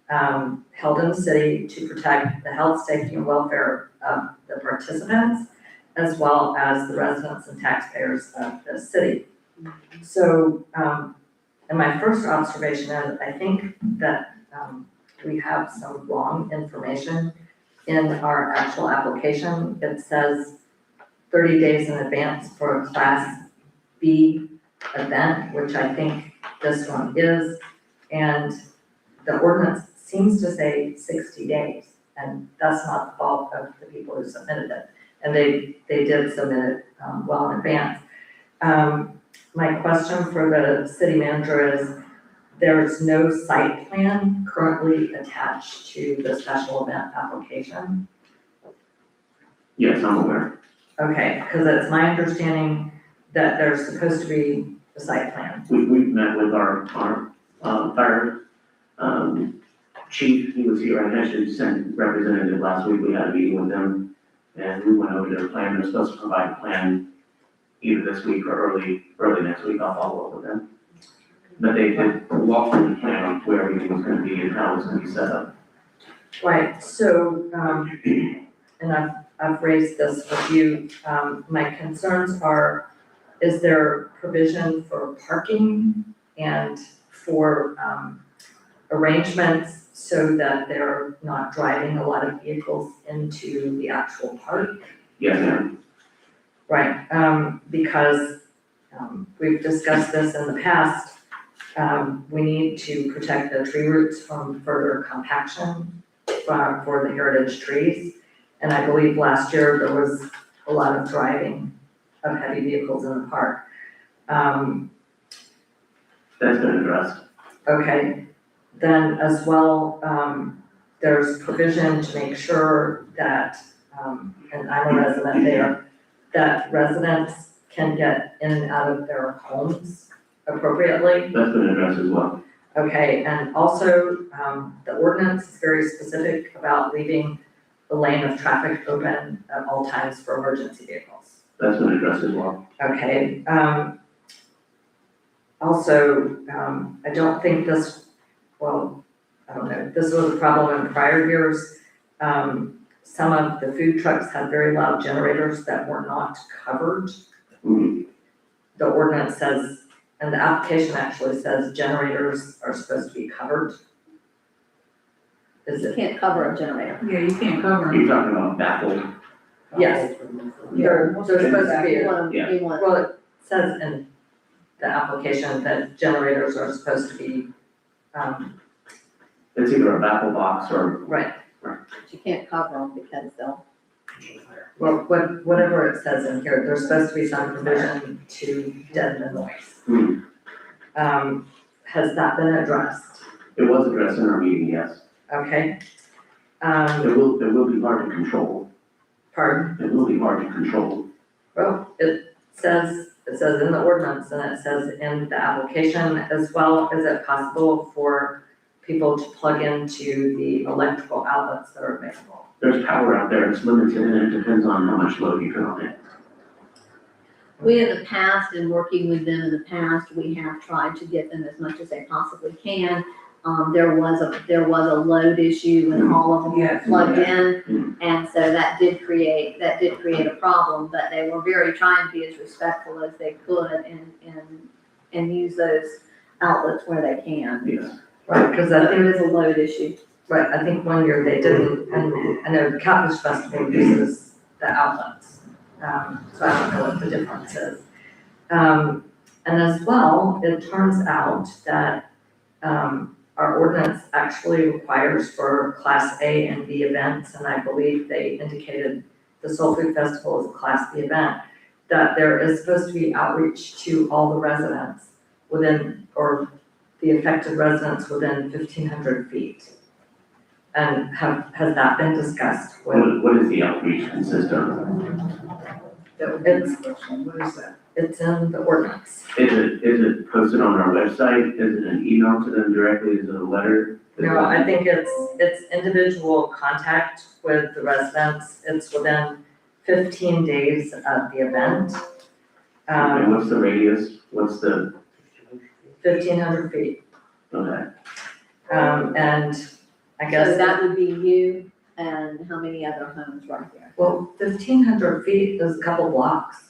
held in the city to protect the health, safety, and welfare of the participants, as well as the residents and taxpayers of the city. So, and my first observation is I think that we have some wrong information in our actual application. It says 30 days in advance for a Class B event, which I think this one is, and the ordinance seems to say 60 days, and that's not the fault of the people who submitted it, and they did submit it well in advance. My question for the city manager is, there's no site plan currently attached to the special event application? Yes, I'm aware. Okay, because it's my understanding that there's supposed to be a site plan. We've met with our fire, chief, he was here, I actually sent representative last week, we had a meeting with them, and we went over their plan, they're supposed to provide a plan either this week or early next week, I'll follow up with them. But they did walk through the plan of where everything was gonna be and how it was gonna be set up. Right, so, and I've raised this with you, my concerns are, is there provision for parking and for, arrangements so that they're not driving a lot of vehicles into the actual park? Yes, ma'am. Right, because, we've discussed this in the past, we need to protect the tree roots from further compaction for the heritage trees. And I believe last year there was a lot of driving of heavy vehicles in the park. That's been addressed. Okay, then as well, there's provision to make sure that, and I'm a resident there, that residents can get in and out of their homes appropriately. That's been addressed as well. Okay, and also, the ordinance is very specific about leaving the lane of traffic open at all times for emergency vehicles. That's been addressed as well. Okay, also, I don't think this, well, I don't know, this was a problem in prior years. Some of the food trucks had very loud generators that were not covered. Mm-hmm. The ordinance says, and the application actually says generators are supposed to be covered. Is You it? can't cover a generator. Yeah, you can't cover You're it. talking about baffled. Yes, they're supposed to be, You want, well, it says in the application that generators are supposed to be, It's either a baffle box or, right. you can't cover them because they'll, Well, whatever it says in here, there's supposed to be some provision to deaden the noise. Has that been addressed? it was addressed in our meeting, yes. Okay. It will be hard to control. Pardon? It will be hard to control. Well, it says in the ordinance and it says in the application, as well as it possible for people to plug into the electrical outlets that are available. There's power out there, it's limited, and it depends on how much load you put on it. We in the past, and working with them in the past, we have tried to get them as much as they possibly can. There was a load issue when all of them were plugged in, and so that did create a problem, but they were very trying to be as respectful as they could and use those outlets where they can. Yes. Right, because But there is a load issue. right, I think one year they didn't, and I know Catfish Festival uses the outlets. So I don't know what the difference is. And as well, it turns out that, our ordinance actually requires for Class A and B events, and I believe they indicated the Soul Food Festival is a Class B event, that there is supposed to be outreach to all the residents within, or the affected residents within 1,500 feet. And has that been discussed with? What is the outreach consist of? What is that? It's in the ordinance. Is it posted on our website? Is it an email to them directly? Is it a letter? No, I think it's individual contact with the residents. It's within 15 days of the event. And what's the radius? What's the, 1,500 feet. okay. And I guess. So that would be you and how many other homes right there? Well, 1,500 feet is a couple blocks.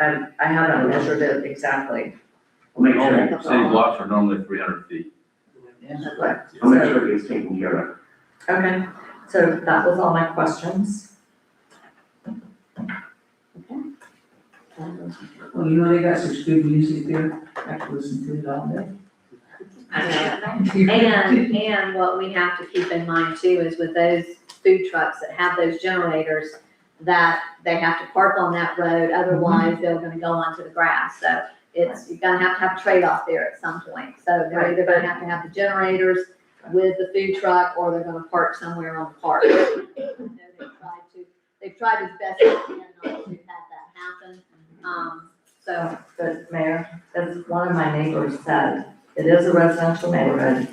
I haven't measured it exactly. I'll make sure, City blocks are normally 300 feet. Right. I'll make sure it gets taken care of. Okay, so that was all my questions. Well, you know, they got such good music there, I could listen to it all day. And what we have to keep in mind too is with those food trucks that have those generators, that they have to park on that road, otherwise they're gonna go onto the grass. So you're gonna have a trade-off there at some point. So they're either gonna have the generators with the food truck, or they're gonna park somewhere on the park. They've tried as best they can not to have that happen. But Mayor, as one of my neighbors said, it is a residential neighborhood.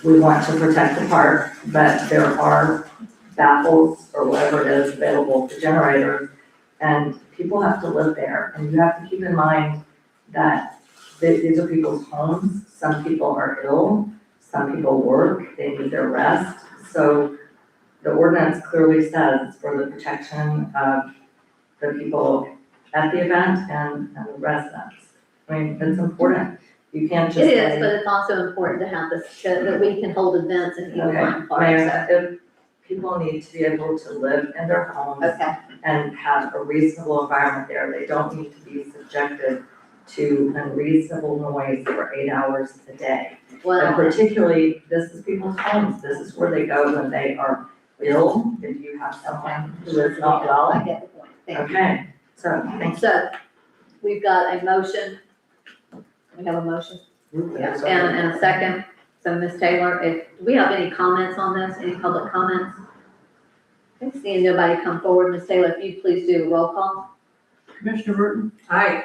We want to protect the park, but there are baffles or whatever it is available for generators, and people have to live there. And you have to keep in mind that these are people's homes. Some people are ill, some people work, they need their rest. So the ordinance clearly says it's for the protection of the people at the event and the residents. I mean, it's important. You can't just It say. is, but it's also important to have this, that we can hold events and people Okay, find parks. Mayor, if people need to be able to live in their homes Okay. and have a reasonable environment there, they don't need to be subjected to unreasonable noise for 8 hours a day. And Well, particularly, this is people's homes, this is where they go when they are ill, if you have someone who is not I well. get the point. Thank you. Okay, so, thank you. So, we've got a motion. We have a motion. Yeah, and a second. So Ms. Taylor, do we have any comments on this, any public comments? Okay, seeing nobody come forward, Ms. Taylor, if you please do a roll call. Commissioner Burton, Aye.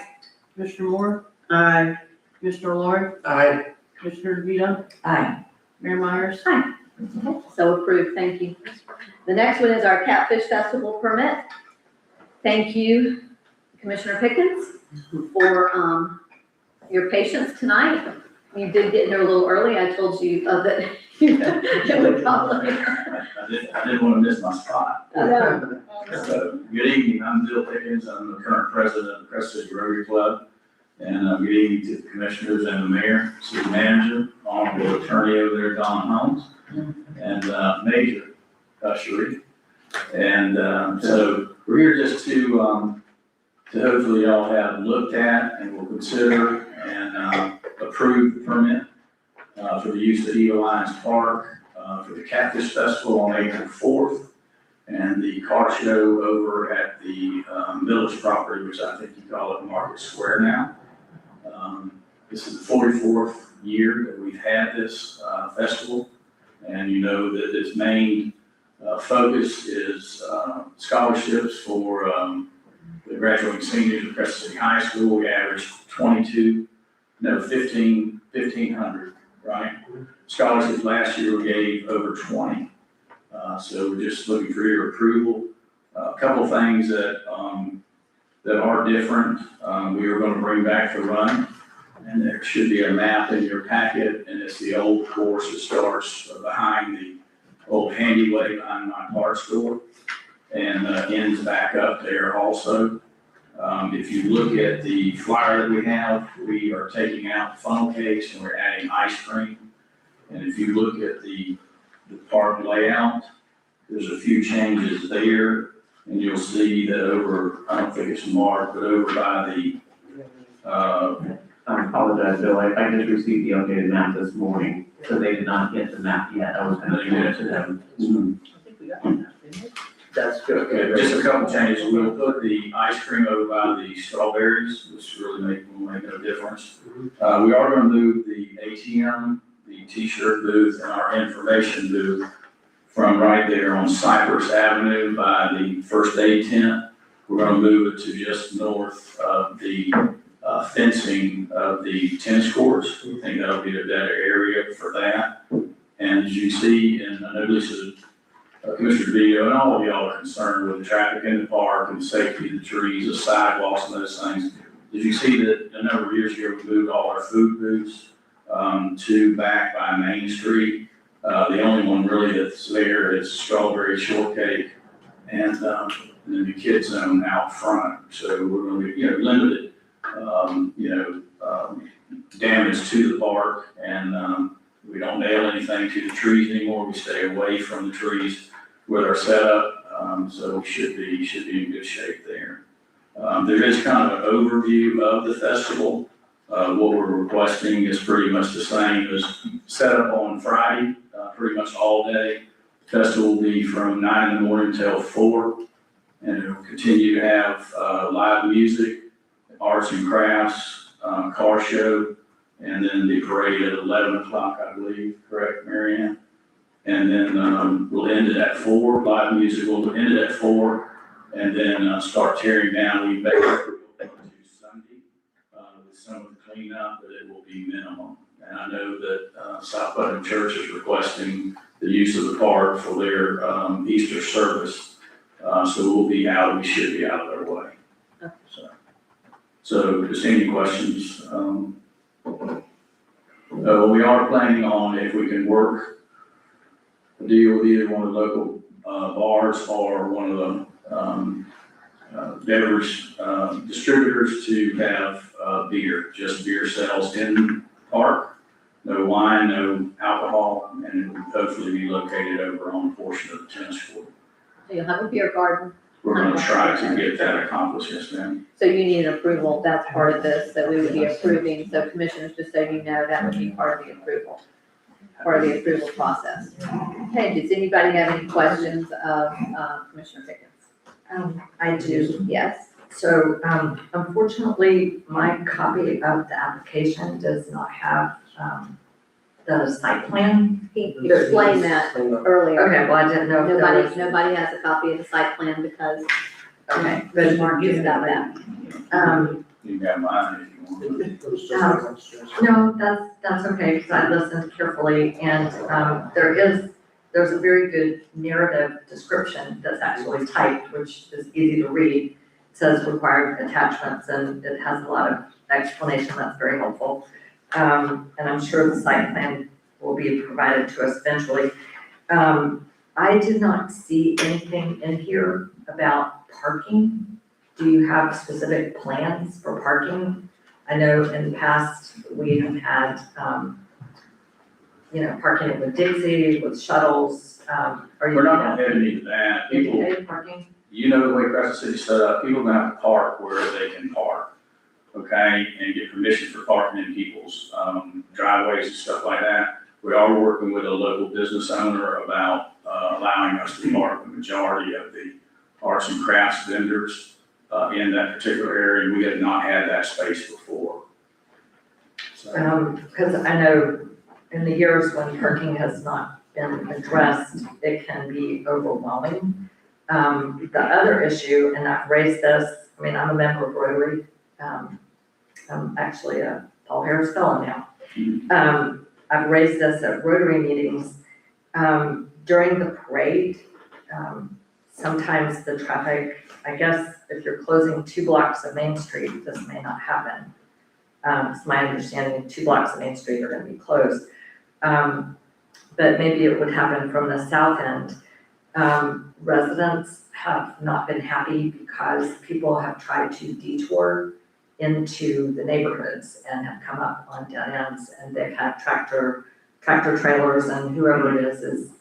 Commissioner Moore, Aye. Commissioner Lloyd, Aye. Commissioner DeVito, Aye. Mayor Myers. Hi. So approved, thank you. The next one is our Catfish Festival permit. Thank you, Commissioner Pickens, for your patience tonight. You did get there a little early, I told you that it would probably. I didn't want to miss my spot. So, good evening, I'm Bill Pickens, I'm the current president of the Crescent City Rotary Club. And good evening to the commissioners and the mayor, city manager, honorable attorney over there, Don Holmes, and Major Ushery. And so we're here just to hopefully y'all have looked at and will consider and approve the permit for the use of Eagle Lions Park for the Catfish Festival on April 4th and the car show over at the village property, which I think you call it Market Square now. This is the 44th year that we've had this festival, and you know that its main focus is scholarships for the graduating seniors of Crescent City High School. We averaged 1,500, right? Scholarships last year we gave over 20. So we're just looking for your approval. A couple of things that that are different. We are gonna bring back the run, and there should be a map in your packet, and it's the old course that starts behind the old Handyway behind my car store, and ends back up there also. If you look at the flyer that we have, we are taking out funnel cakes and we're adding ice cream. And if you look at the park layout, there's a few changes there. And you'll see that over, I don't think it's marked, but over by the, I apologize, Bill, I just received the updated map this morning, so they did not get the map yet, I was gonna get it to them. That's good. Okay, just a couple changes. We'll put the ice cream over by the strawberries, which really will make no difference. We are gonna move the ATM, the T-shirt booth, and our information booth from right there on Cypress Avenue by the first aid tent. We're gonna move it to just north of the fencing of the tennis courts. We think that'll be a better area for that. And as you see, and I know this is Commissioner Vito, and all of y'all are concerned with the traffic in the park and the safety of the trees, the sidewalks and those things. Did you see that a number of years ago, we moved all our food booths to back by Main Street? The only one really that's there is strawberry shortcake and then the kids zone out front. So we're gonna be, limited, damage to the park, and we don't nail anything to the trees anymore. We stay away from the trees with our setup, so we should be in good shape there. There is kind of an overview of the festival. What we're requesting is pretty much the same as set up on Friday, pretty much all day. The festival will be from 9 in the morning till 4, and it will continue to have live music, arts and crafts, car show, and then the parade at 11 o'clock, I believe, correct, Mary Ann? And then we'll end it at 4, live music will end it at 4, and then start tearing down. We may have to go to Sunday with some of the cleanup, but it will be minimum. And I know that South Putnam Church is requesting the use of the park for their Easter service. So we should be out of their way. So just any questions? We are planning on, if we can work a deal with either one of the local bars or one of the beverage distributors to have beer, just beer sales in the park. No wine, no alcohol, and it will hopefully be located over on a portion of the tennis court. So you'll have a beer garden. We're gonna try to get that accomplished, yes, ma'am. So you need an approval, that's part of this, that we would be approving, so commissioners, just so you know, that would be part of the approval, part of the approval process. Okay, does anybody have any questions of Commissioner Pickens? I do. Yes? So, unfortunately, my copy of the application does not have, the site plan. He explained that earlier. Okay, well, I didn't know if there was. Nobody has a copy of the site plan because Okay, but Mark gives that back. You got mine if you want. No, that's okay, because I listened carefully, and, there's a very good narrative description that's actually typed, which is easy to read. It says required attachments, and it has a lot of explanation that's very helpful. And I'm sure the site plan will be provided to us eventually. I did not see anything in here about parking. Do you have specific plans for parking? I know in the past, we have had, parking with Dixie, with shuttles, We're not gonna head into that. People, parking? the way Crescent City's set up, people are gonna have to park where they can park, okay? And get permission for parking in people's driveways and stuff like that. We are working with a local business owner about allowing us to park the majority of the arts and crafts vendors in that particular area. We have not had that space before. Because I know in the years when parking has not been addressed, it can be overwhelming. The other issue, and I've raised this, I'm a member of Rotary. I'm actually a Paul Harris fellow now. I've raised this at Rotary meetings. During the parade, sometimes the traffic, I guess, if you're closing 2 blocks of Main Street, this may not happen. It's my understanding 2 blocks of Main Street are gonna be closed. But maybe it would happen from the south end. Residents have not been happy because people have tried to detour into the neighborhoods and have come up on dead ends, and they've had tractor trailers and whoever it is,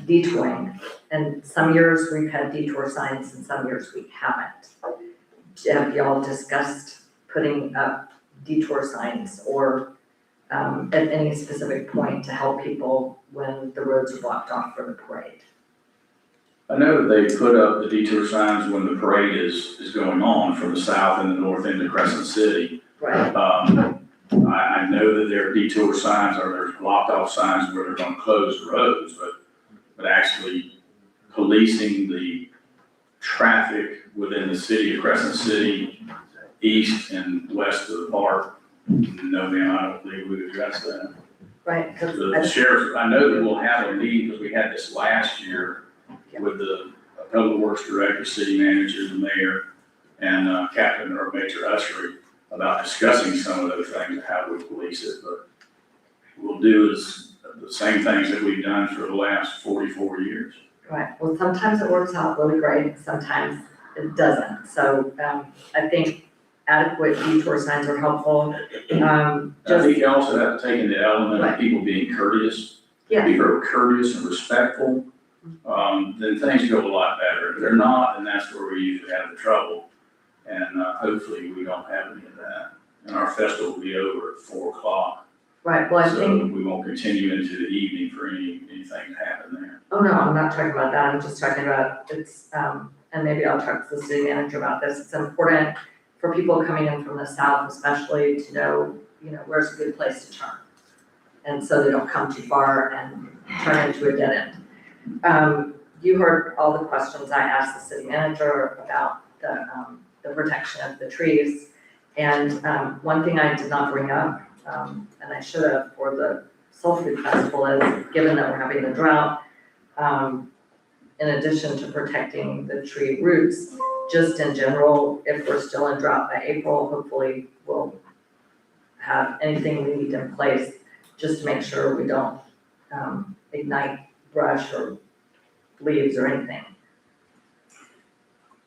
detouring. And some years we've had detour signs and some years we haven't. Have y'all discussed putting up detour signs or at any specific point to help people when the roads are blocked off for the parade? I know that they put up the detour signs when the parade is going on from the south and the north end of Crescent City. Right. I know that there are detour signs or there's blocked off signs where they're gonna close the roads, but actually policing the traffic within the city of Crescent City, east and west of the park, no, ma'am, I don't think we address that. Right. The sheriff, I know that we'll have a meeting, because we had this last year with the public works director, city manager, the mayor, and captain or Major Ushery about discussing some of those things and how we police it. But we'll do is the same things that we've done for the last 44 years. Right, well, sometimes it works out really great, sometimes it doesn't. So I think adequate detour signs are helpful. I think you also have to take in the element of people being courteous. Yeah. People are courteous and respectful, then things go a lot better. If they're not, then that's where we usually have the trouble. And hopefully we don't have any of that. And our festival will be over at 4 o'clock. Right, well, I think. So we won't continue into the evening for anything to happen there. Oh, no, I'm not talking about that, I'm just talking about it's, and maybe I'll talk to the city manager about this. It's important for people coming in from the south especially to know, where's a good place to turn. And so they don't come too far and turn into a dead end. You heard all the questions I asked the city manager about the protection of the trees. And one thing I did not bring up, and I should have for the Soul Food Festival is, given that we're having the drought, in addition to protecting the tree roots, just in general, if we're still in drought by April, hopefully we'll have anything we need in place just to make sure we don't ignite brush or leaves or anything.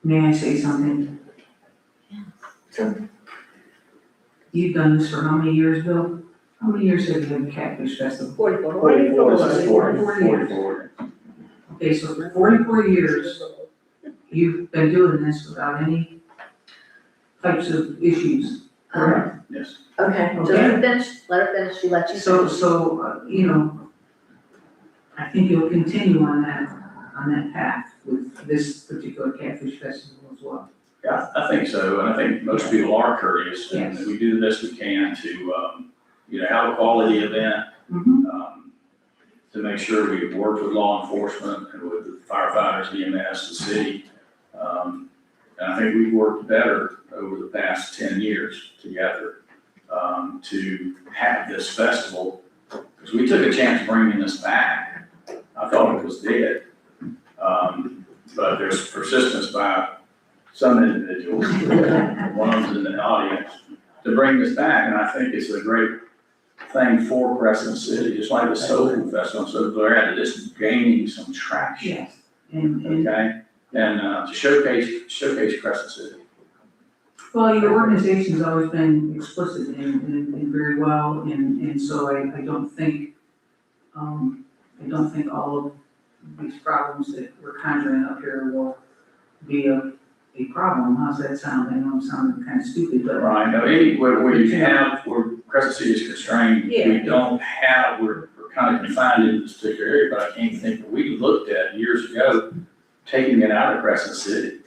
May I say something? Sure. You've done this for how many years, Bill? How many years have you had the Catfish Festival? 44, this is 44. Okay, so for 44 years, you've been doing this without any types of issues, correct? Yes. Okay, Just to finish, let her finish, she let you finish. So, I think you'll continue on that path with this particular Catfish Festival as well. Yeah, I think so, and I think most people are courteous, and Yes. we do the best we can to, have a quality event, to make sure we work with law enforcement and with the firefighters, EMS, the city. And I think we've worked better over the past 10 years together, to have this festival, because we took a chance bringing this back. I thought it was dead, but there's persistence by some individuals, ones in the audience, to bring this back, and I think it's a great thing for Crescent City, just like the Soul Food Festival. So glad that it's gaining some traction. Yes. And Okay, and to showcase Crescent City. well, your organization's always been explicit and very well, and so I don't think all of these problems that we're conjuring up here will be a problem. How's that sound? I know I'm sounding kind of stupid, but. Right, now, where Crescent City is constrained, we're kind of confined in this particular area, but I can't think, we looked at years ago, taking it out of Crescent City,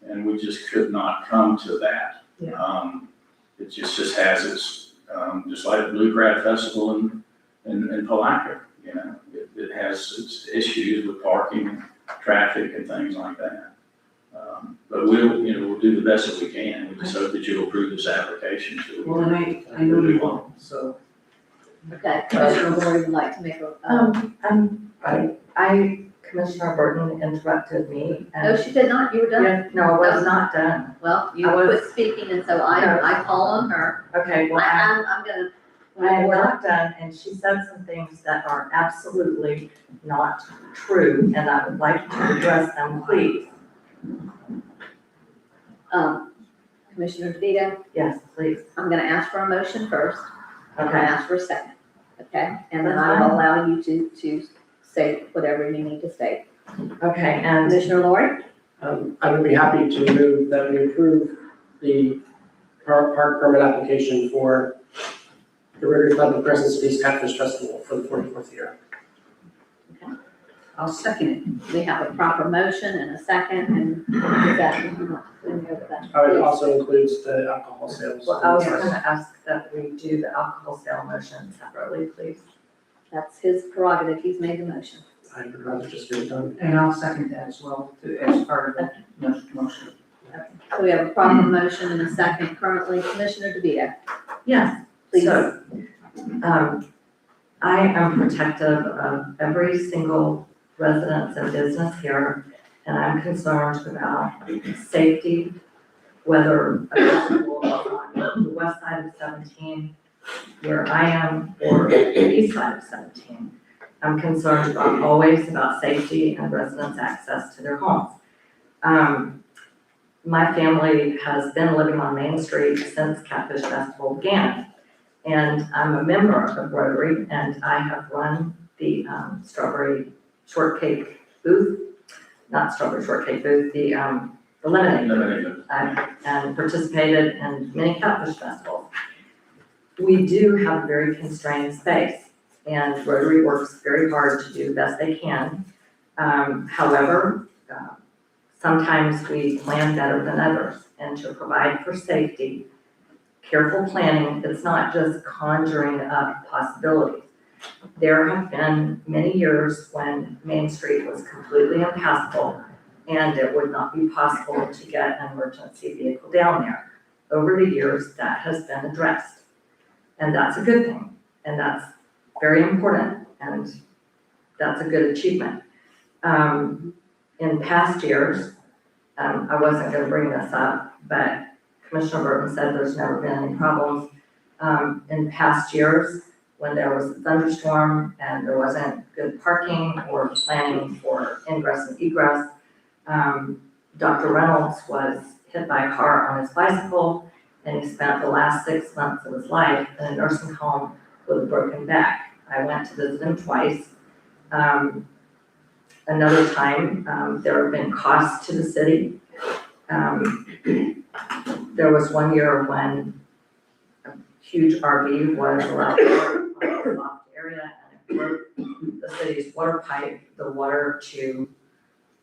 and we just could not come to that. Yeah. It just has its, just like the Blue Crab Festival in Palatka, it has its issues with parking, traffic and things like that. But we'll do the best that we can. We just hope that you'll approve this application. So Well, and I know you won't, so. Okay, Commissioner Lori would like to make a, Commissioner Burton interrupted me and. No, she did not, you were done. Yeah, no, I was not done. Well, you I was- quit speaking, and so No. I call on her. Okay, well, I'm gonna. I am not done, and she said some things that are absolutely not true, and I would like to address them, please. Commissioner DeVito, Yes, please. I'm gonna ask for a motion first. I'm gonna Okay. ask for a second, okay? And then That's I fine. will allow you to say whatever you need to say. Okay, and Commissioner Lori? I would be happy to move that we approve the park permit application for the Rotary Club of Crescent City's Catfish Festival for the 44th year. I'll second it. We have a proper motion and a second, and is that, let me over that. It also includes the alcohol sales. well, I was gonna ask that we do the alcohol sale motion separately, please. That's his prerogative, he's made the motion. I would rather just get it done. And I'll second that as well, as part of the motion. So we have a proper motion and a second currently. Commissioner DeVito, Yes, please. so, I am protective of every single residence and business here, and I'm concerned about safety, whether accessible on the west side of 17, where I am, or the east side of 17. I'm concerned always about safety and residents' access to their homes. My family has been living on Main Street since Catfish Festival began. And I'm a member of Rotary, and I have run the strawberry shortcake booth, not strawberry shortcake booth, the lemonade. And participated in many Catfish festivals. We do have a very constrained space, and Rotary works very hard to do the best they can. However, sometimes we plan better than others, and to provide for safety, careful planning, it's not just conjuring up possibilities. There have been many years when Main Street was completely impassable and it would not be possible to get an emergency vehicle down there. Over the years, that has been addressed. And that's a good thing, and that's very important, and that's a good achievement. In past years, I wasn't gonna bring this up, but Commissioner Burton said there's never been any problems. In past years, when there was a thunderstorm and there wasn't good parking or planning for ingress and egress, Dr. Reynolds was hit by a car on his bicycle, and he spent the last 6 months of his life in a nursing home with a broken back. I went to visit him twice. Another time, there have been costs to the city. There was one year when a huge RV was allowed to park on a loft area, and it broke the city's water pipe. The water to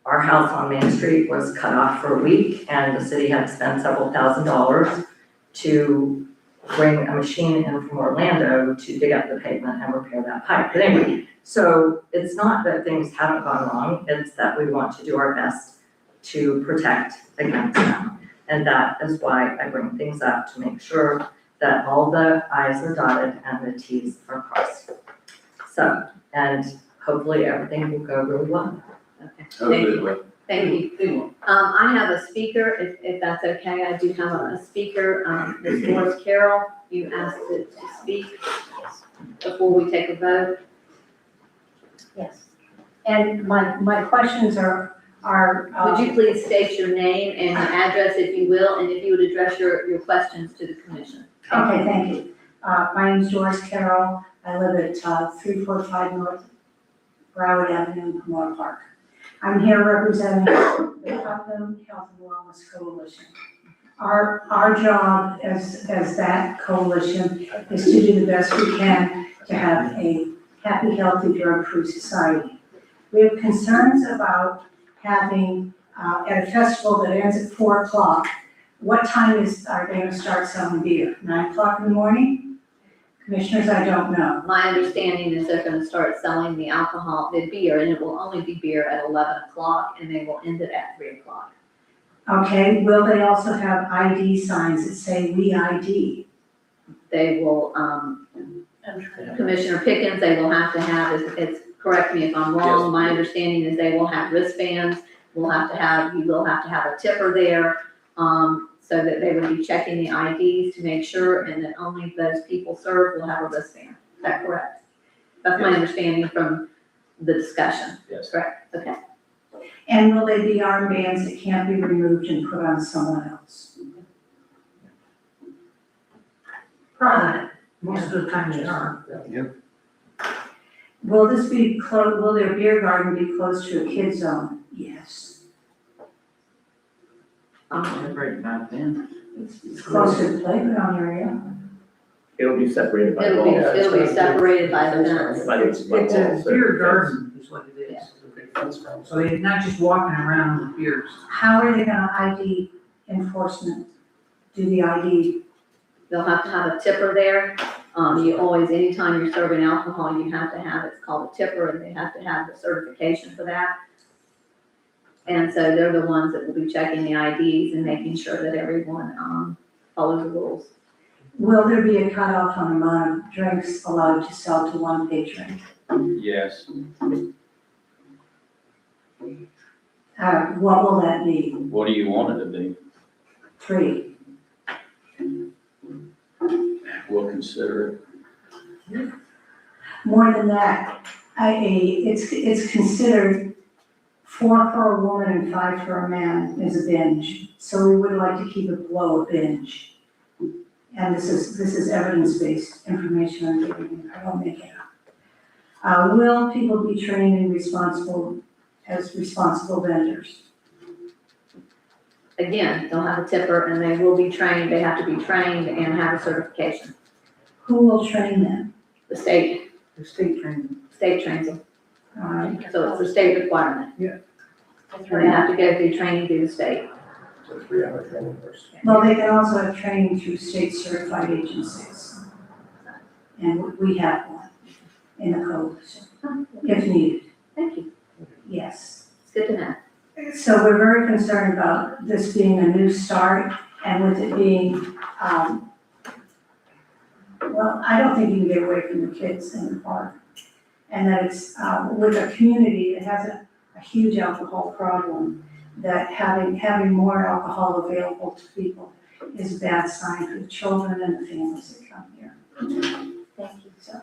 our house on Main Street was cut off for a week, and the city had spent several $1,000s to bring a machine in from Orlando to dig up the pavement and repair that pipe. But anyway, so it's not that things haven't gone wrong, it's that we want to do our best to protect against them. And that is why I bring things up, to make sure that all the i's are dotted and the t's are crossed. So, and hopefully everything will go really well. Okay, thank you. I have a speaker, if that's okay. I do have a speaker, Ms. Morris Carroll. You asked to speak before we take a vote. Yes. And my questions are. Would you please state your name and your address, if you will, and if you would address your questions to the commission? Okay, thank you. My name is Doris Carroll. I live at 345 North Broward Avenue, Moore Park. I'm here representing the Putnam Health and Wellness Coalition. Our job as that coalition is to do the best we can to have a happy, healthy, drug-free society. We have concerns about having, at a festival that ends at 4 o'clock, what time are they gonna start selling beer? 9 o'clock in the morning? Commissioners, I don't know. My understanding is they're gonna start selling the alcohol, the beer, and it will only be beer at 11 o'clock, and they will end it at 3 o'clock. Okay, will they also have ID signs that say "We ID"? They will, Commissioner Pickens, they will have to have, it's correct me if I'm wrong, my understanding is they will have wristbands, you will have to have a tipper there, so that they would be checking the IDs to make sure, and that only those people served will have a wristband. Is that correct? That's my Yes. understanding from the discussion. Yes. Correct, okay. And will they be armbands that can't be removed and put on someone else? Probably, most of the time they are. Will this be will their beer garden be close to a kid zone? Yes. Right back then. It's close to the playground area. It'll be separated by It'll walls. be separated by the fence. It's a beer garden is what it is. Big fence around. So they're not just walking around with beers. How are they gonna ID enforcement? Do the ID? They'll have to have a tipper there. You always, anytime you're serving alcohol, you have to have, it's called a tipper, and they have to have the certification for that. And so they're the ones that will be checking the IDs and making sure that everyone, follows the rules. Will there be a cutoff on the amount of drinks allowed to sell to one patron? Yes. What will that be? What do you want it to be? 3? We'll consider it. More than that, it's considered 4 for a woman and 5 for a man is a binge. So we would like to keep it below a binge. And this is evidence-based information I'm giving you, I don't make it up. Will people be trained and responsible vendors? Again, they'll have a tipper and they will be trained, they have to be trained and have a certification. Who will train them? The state The state training. trains them, All right. so it's a state requirement. Yeah. And they have to go through training through the state. So 3-hour training course. Well, they can also have training through state certified agencies. And we have one in the code, so if needed, Thank you, yes. it's good to know. So we're very concerned about this being a new start and with it being, well, I don't think you can get away from the kids in the park. And that it's, with a community that has a huge alcohol problem, that having more alcohol available to people is a bad sign for the children and the families that come here. Thank you, so.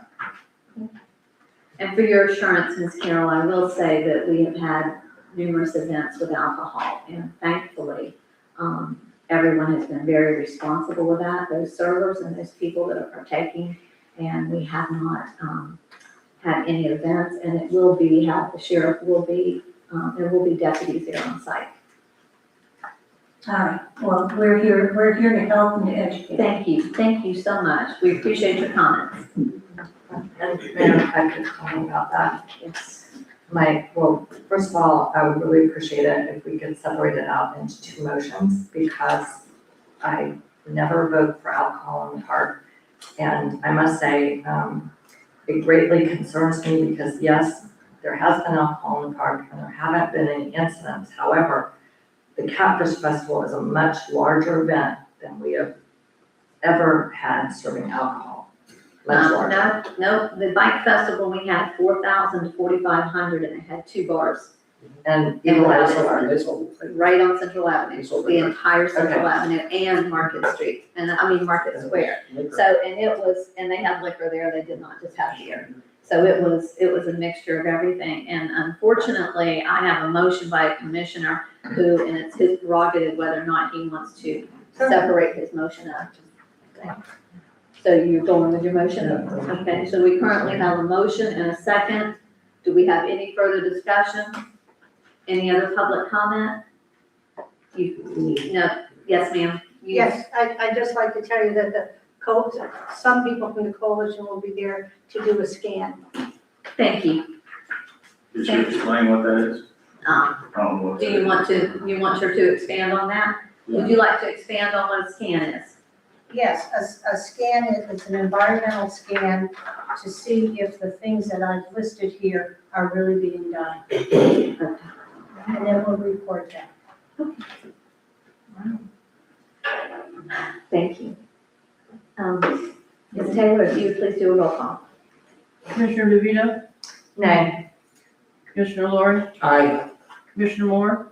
And for your assurance, Ms. Carroll, I will say that we have had numerous events with alcohol, and thankfully, everyone has been very responsible with that, those servers and those people that are partaking, and we have not, had any events, and it will be, the sheriff will be, there will be deputies there on site. All right, well, we're here to help and to educate. Thank you so much, we appreciate your comments. And Mayor, if I could comment about that. Well, first of all, I would really appreciate it if we could separate it out into 2 motions, because I never vote for alcohol in the park. And I must say, it greatly concerns me because yes, there has been alcohol in the park and there haven't been any incidents. However, the Catfish Festival is a much larger event than we have ever had serving alcohol. Much larger. No, the bike festival, we had 4,000 to 4,500 and it had 2 bars. And And even allowed last it year, right on Central Avenue, It's over the there. entire Central Okay. Avenue and Market Street, and Market Square. So, and they had liquor there, they did not just have beer. So it was a mixture of everything, and unfortunately, I have a motion by a commissioner who, and it's his prerogative whether or not he wants to separate his motion out. So you're going with your motion? Okay, so we currently have a motion and a second. Do we have any further discussion? Any other public comment? No, yes, ma'am. Yes, I'd just like to tell you that some people from the coalition will be there to do a scan. Thank you. Did you explain what that is? Do you want her to expand on that? Would you like to expand on what a scan is? Yes, a scan is an environmental scan to see if the things that I've listed here are really being done. And then we'll report that. Thank you. Ms. Taylor, if you would please do a roll call. Commissioner DeVito, nay. Commissioner Lori, Aye. Commissioner Moore,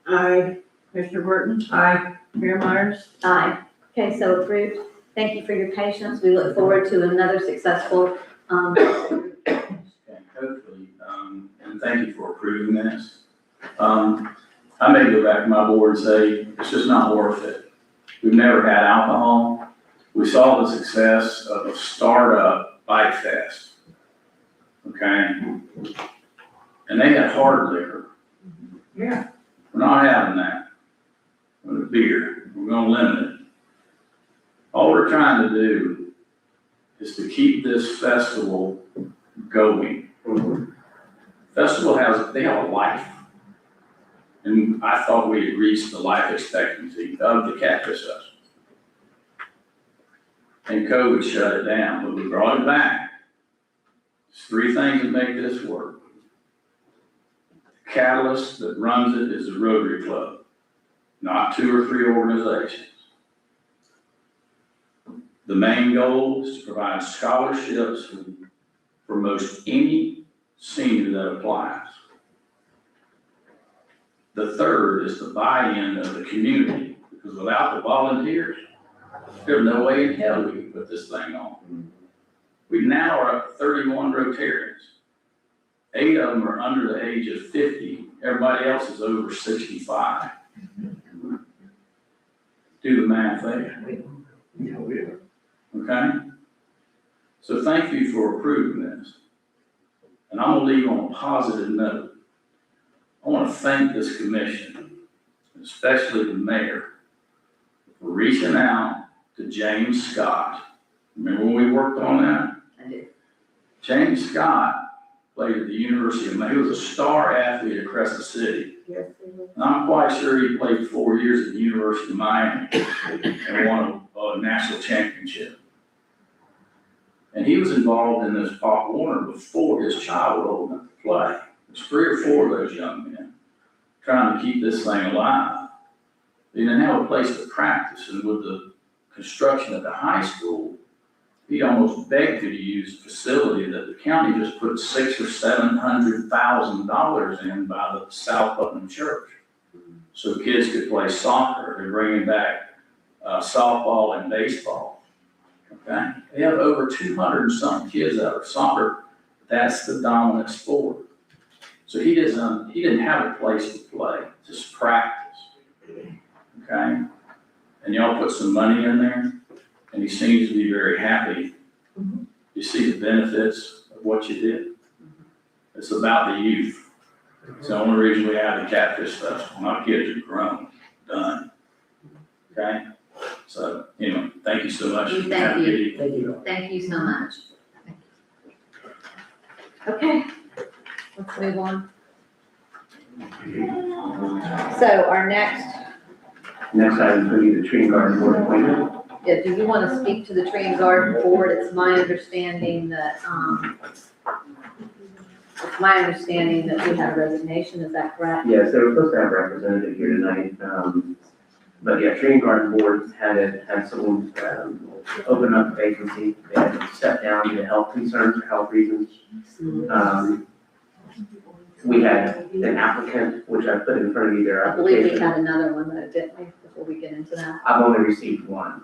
Aye. Commissioner Burton, Aye. Mayor Myers. Aye. Okay, so approved. Thank you for your patience. We look forward to another successful, And hopefully, and thank you for approving this. I may go back to my board and say, it's just not worth it. We've never had alcohol. We saw the success of a startup bike fest. Okay? And they had hard liquor. Yeah. We're not having that. With beer, we're gonna limit it. All we're trying to do is to keep this festival going. Festival they have a life. And I thought we had reached the life expectancy of the Catfish Festival. And COVID shut it down, but we brought it back. There's three things that make this work. The catalyst that runs it is the Rotary Club, not 2 or 3 organizations. The main goal is to provide scholarships for most any senior that applies. The third is the buy-in of the community, because without the volunteers, there's no way in hell we can put this thing on. We now are up to 31 Rotarians. 8 of them are under the age of 50. Everybody else is over 65. Do the math there. Okay? So thank you for approving this. And I'm gonna leave on a positive note. I want to thank this commission, especially the mayor, for reaching out to James Scott. Remember when we worked on that? I did. James Scott played at the University of Maine. He was a star athlete at Crescent City. Yes, And I'm quite sure he played 4 years at the University of Miami and won a national championship. And he was involved in this Pop Warner before his child was old enough to play. There's 3 or 4 of those young men trying to keep this thing alive. They didn't have a place to practice, and with the construction of the high school, he almost begged you to use a facility that the county just put $600,000 or $700,000 in by the South Putnam Church. So kids could play soccer. They're bringing back softball and baseball. Okay, they have over 200 and some kids out of soccer. That's the dominant sport. So he didn't have a place to play, just practice. Okay, and y'all put some money in there, and he seems to be very happy. You see the benefits of what you did. It's about the youth. It's the only reason we have the Catfish Festival. My kids are grown, done. Okay, so anyway, thank you so much. Thank Have a you. good evening. Thank you. Thank you so much. Okay, let's move on. So our next, Next item is going to be the tree garden board appointment. yeah, do you want to speak to the tree and garden board? It's my understanding that, we have a resignation, is that correct? Yes, they were supposed to have a representative here tonight. But yeah, tree and garden board had someone, open up a vacancy. They had to step down due to health concerns or health reasons. We had an applicant, which I put in front of you there. I believe we had another one though, didn't we, before we get into that? I've only received one.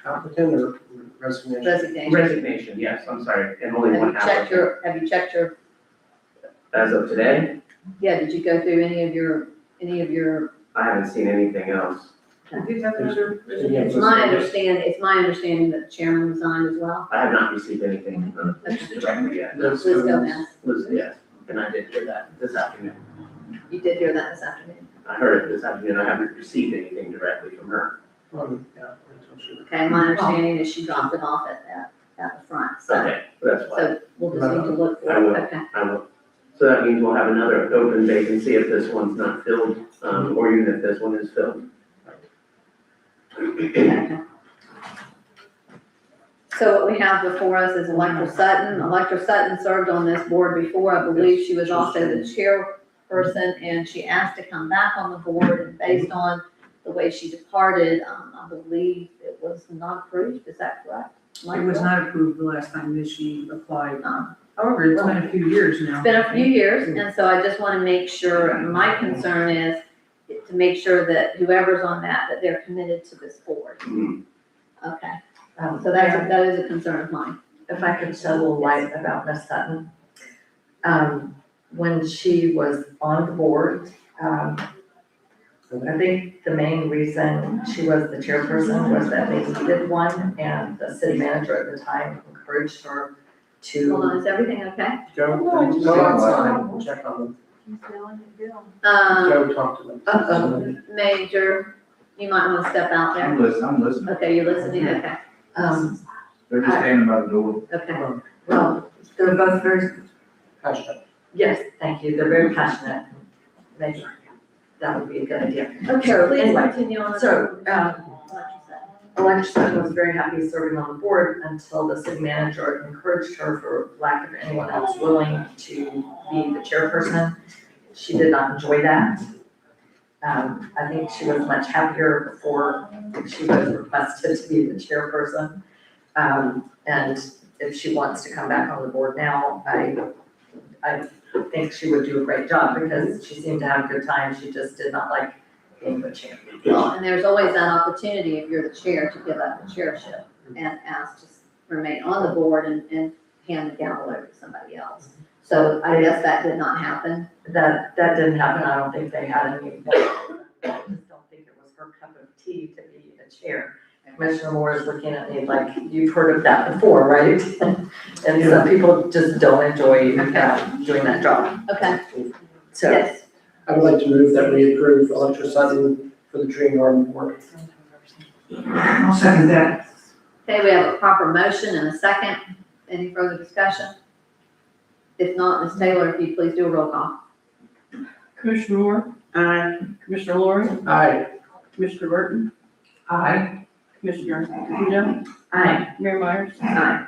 Applicant or resignation? Resignation. Resignation, yes, I'm sorry, and only one applicant. Have you checked your, As of today, yeah, did you go through any of your, I haven't seen anything else. it's my understanding that the chairman resigned as well. I have not received anything directly yet. Liz Gomez, Yes, and I did hear that this afternoon. you did hear that this afternoon. I heard it this afternoon. I haven't received anything directly from her. Okay, my understanding is she dropped it off at the front, so. Okay, that's why. So we'll just need to look for I will. it, okay. I will. So that means we'll have another open vacancy if this one's not filled, or even if this one is filled. Okay. So what we have before us is Electra Sutton. Electra Sutton served on this board before. I believe she was also the chairperson, and she asked to come back on the board, and based on the way she departed, I believe it was not approved. Is that correct? It was not approved the last time that she applied. However, it's been a few years now. It's been a few years, and so I just want to make sure, my concern is to make sure that whoever's on that they're committed to this board. Okay, so that is a concern of mine. If I could shed a little light about Miss Sutton. When she was on the board, I think the main reason she was the chairperson was that they needed one, and the city manager at the time encouraged her to. Hold on, is everything okay? Go outside and check on them. Go talk to them. Major, you might want to step out there. I'm listening. Okay, you're listening, okay, They're just standing by the door. okay. Well, they're both very, Hashtag. yes, thank you, they're very passionate. Maybe that would be a good idea. Okay, So please anyway, continue on. So, Alexa Sutton was very happy serving on the board until the city manager encouraged her, for lack of anyone else willing, to be the chairperson. She did not enjoy that. I think she was much happier before she was requested to be the chairperson. And if she wants to come back on the board now, I think she would do a great job, because she seemed to have a good time. She just did not like being the chair. And there's always that opportunity, if you're the chair, to give up the chairship and ask to remain on the board and hand the gavel over to somebody else. So I guess that did not happen. That didn't happen. I don't think they had any. I just don't think it was her cup of tea to be a chair. Commissioner Moore is looking at me like, you've heard of that before, right? And some people just don't enjoy doing that job. Okay, So, yes. I would like to move that we approve Alexa Sutton for the tree garden board. I'll second that. Okay, we have a proper motion and a second. Any further discussion? If not, Ms. Taylor, if you'd please do a roll call. Commissioner Moore? Aye. Commissioner Lori? Aye. Commissioner Burton? Aye. Commissioner Tejeda? aye. Mayor Myers? Aye.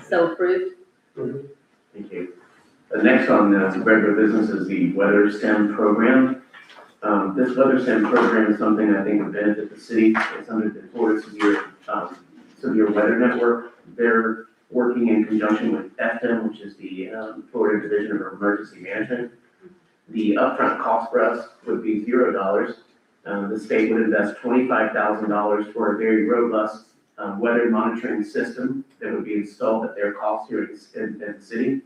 So approved. Thank you. The next on the regular business is the Weather STEM program. This Weather STEM program is something I think would benefit the city. It's under the Florida Severe Weather Network. They're working in conjunction with FDEM, which is the Florida Division of Emergency Management. The upfront cost for us would be $0. The state would invest $25,000 for a very robust weather monitoring system that would be installed at their cost here in the city.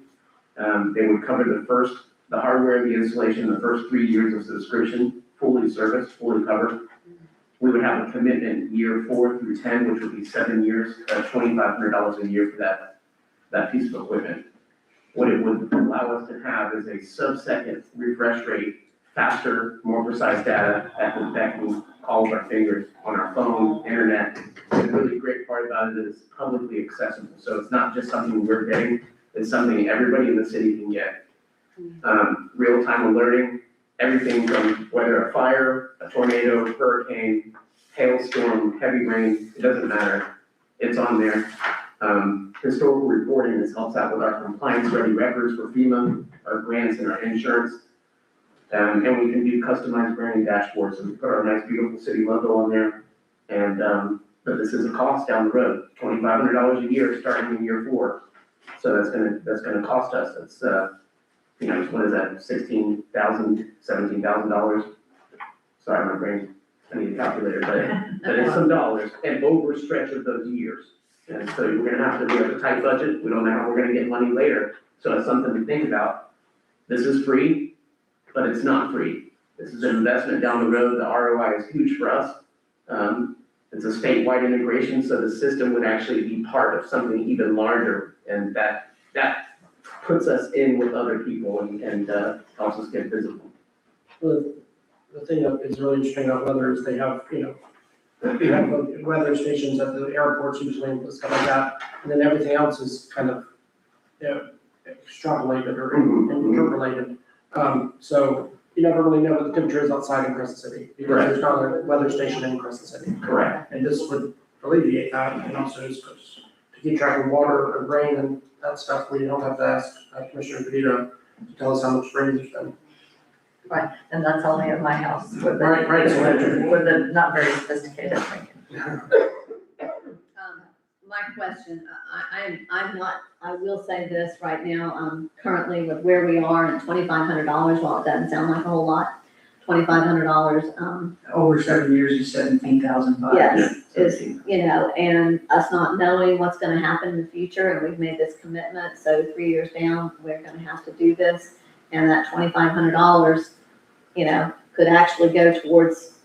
They would cover the hardware, the installation, the first 3 years of subscription, fully serviced, fully covered. We would have a commitment year 4 through 10, which would be 7 years, $2,500 a year for that piece of equipment. What it would allow us to have is a sub-second refresh rate, faster, more precise data at the beck of all of our fingers on our phone, internet. The really great part about it is publicly accessible. So it's not just something we're getting, it's something everybody in the city can get. Real-time alerting, everything from whether a fire, a tornado, hurricane, hailstorm, heavy rain, it doesn't matter. It's on there. Historical reporting, this helps out with our compliance-ready records for FEMA, our grants and our insurance. And we can do customized branding dashboards, so we put our nice, beautiful city logo on there. And, but this is a cost down the road, $2,500 a year starting in year 4. So that's gonna cost us. It's, what is that, $16,000, $17,000? Sorry, my brain, I need a calculator, but it's some dollars, and over a stretch of those years. And so we're gonna have to do a tight budget. We don't know how we're gonna get money later. So it's something to think about. This is free, but it's not free. This is an investment down the road. The ROI is huge for us. It's a statewide integration, so the system would actually be part of something even larger, and that puts us in with other people and helps us get visible. The thing that is really interesting about weather is they have, they have weather stations at the airports usually and stuff like that, and then everything else is kind of, extrapolated or interpolated. So you never really know what the temperature is outside in Crescent City, because there's not a weather station in Crescent City. Correct. And this would alleviate that, and also just to keep track of water and rain and that stuff, we don't have to ask Commissioner Tejeda to tell us how much rain there's been. Right, and that's only at my house with the, Right, so with the not very sophisticated thing. my question, I'm not, I will say this right now, currently with where we are at $2,500, while it doesn't sound like a whole lot, $2,500, Over 7 years is $17,005. yes, is, you know, and us not knowing what's gonna happen in the future, and we've made this commitment, so 3 years down, we're gonna have to do this, and that $2,500, you know, could actually go towards,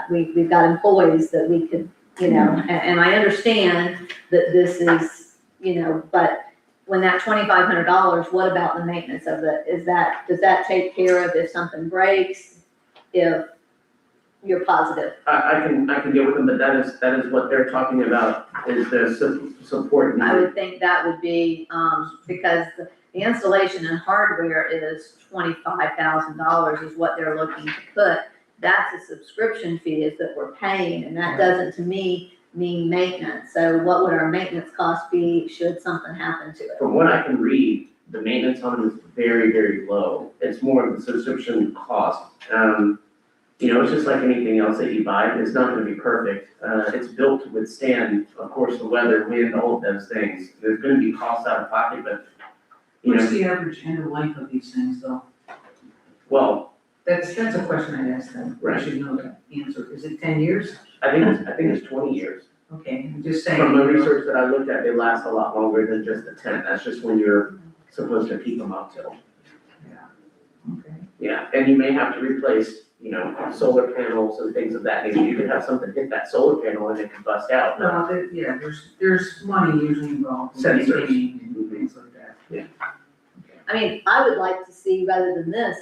we've got employees that we could, you know, and I understand that this is, you know, but when that $2,500, what about the maintenance of it? Does that take care of if something breaks, if you're positive? I can get with them, but that is what they're talking about, is the support. I would think that would be, because the installation and hardware is $25,000 is what they're looking to put. That's a subscription fee is that we're paying, and that doesn't, to me, mean maintenance. So what would our maintenance cost be should something happen to it? From what I can read, the maintenance on it is very, very low. It's more of the subscription cost. You know, it's just like anything else that you buy. It's not gonna be perfect. It's built to withstand, of course, the weather, wind, all of those things. There's gonna be costs out of pocket, but, you know, What's the average end of life of these things though? well, That's a question I'd ask them. I Right. should know that answer. Is it 10 years? I think it's 20 years. Okay, I'm just saying. From the research that I looked at, they last a lot longer than just the 10. That's just when you're supposed to keep them up till. Okay. Yeah, and you may have to replace, you know, solar panels and things of that nature. You could have something hit that solar panel and it could bust out. No, yeah, there's money usually involved. in Sensors. maintaining and things like that. Yeah. I mean, I would like to see, rather than this,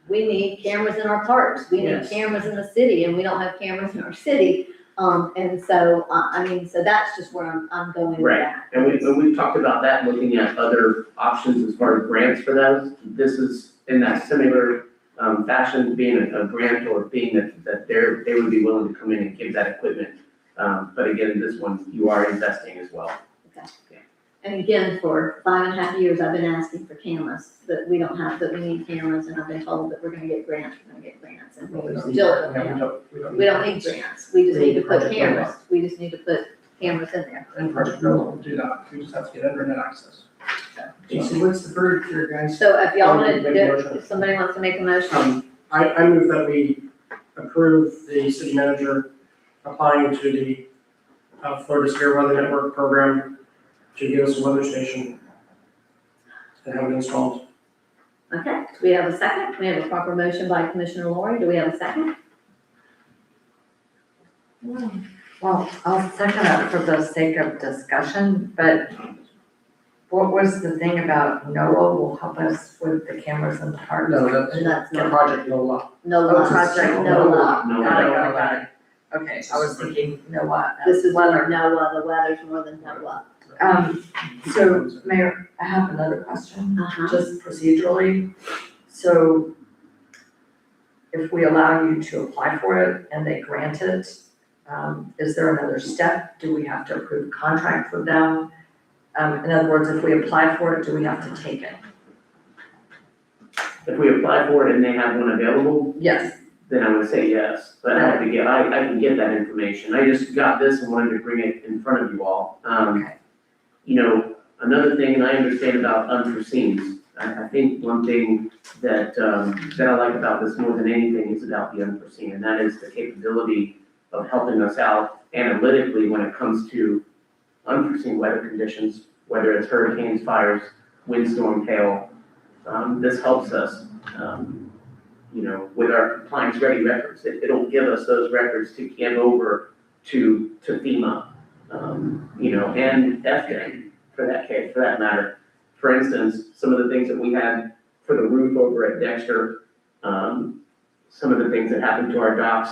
we need cameras in our parks, we need Yes. cameras in the city, and we don't have cameras in our city. And so, I mean, so that's just where I'm going with Right, that. and we've talked about that, looking at other options as far as grants for those. This is in that similar fashion, being a grant or being that they would be willing to come in and give that equipment. But again, this one, you are investing as well. And again, for 5.5 years, I've been asking for cameras, that we don't have, that we need cameras, and I've been told that we're gonna get grants, and we still don't have. We don't need grants, we just need to put cameras, we just need to put cameras in there. And Project Go will do that, we just have to get internet access. So what's the verdict here, guys? So if y'all wanna Make a do, motion. if somebody wants to make a motion, I move that we approve the city manager applying to the Florida Severe Weather Network program to give us a weather station and have it installed. okay, do we have a second? We have a proper motion by Commissioner Lori, do we have a second? Well, I'll second it for the sake of discussion, but what was the thing about NOAA will help us with the cameras in the park? No, that's That's the not, Project NOLA. no Oh, law, Project no law. No, Got it, no. got it, got it. Okay, I was thinking NOAA. This is weather. NOAA, the weather's more than NOAA. So Mayor, I have another question, Uh-huh. just procedurally. So if we allow you to apply for it and they grant it, is there another step? Do we have to approve a contract with them? In other words, if we apply for it, do we have to take it? If we apply for it and they have one available, Yes. then I would say yes, but I have to get, I can get that information. I just got this and wanted to bring it in front of you all. Okay. You know, another thing, and I understand about unforeseens. I think one thing that I like about this more than anything is about the unforeseen, and that is the capability of helping us out analytically when it comes to unforeseen weather conditions, whether it's hurricanes, fires, windstorm, hail. This helps us, you know, with our compliance ready records. It'll give us those records to give over to FEMA, you know, and FDA for that case, for that matter. For instance, some of the things that we had for the roof over at Dexter, some of the things that happened to our docks,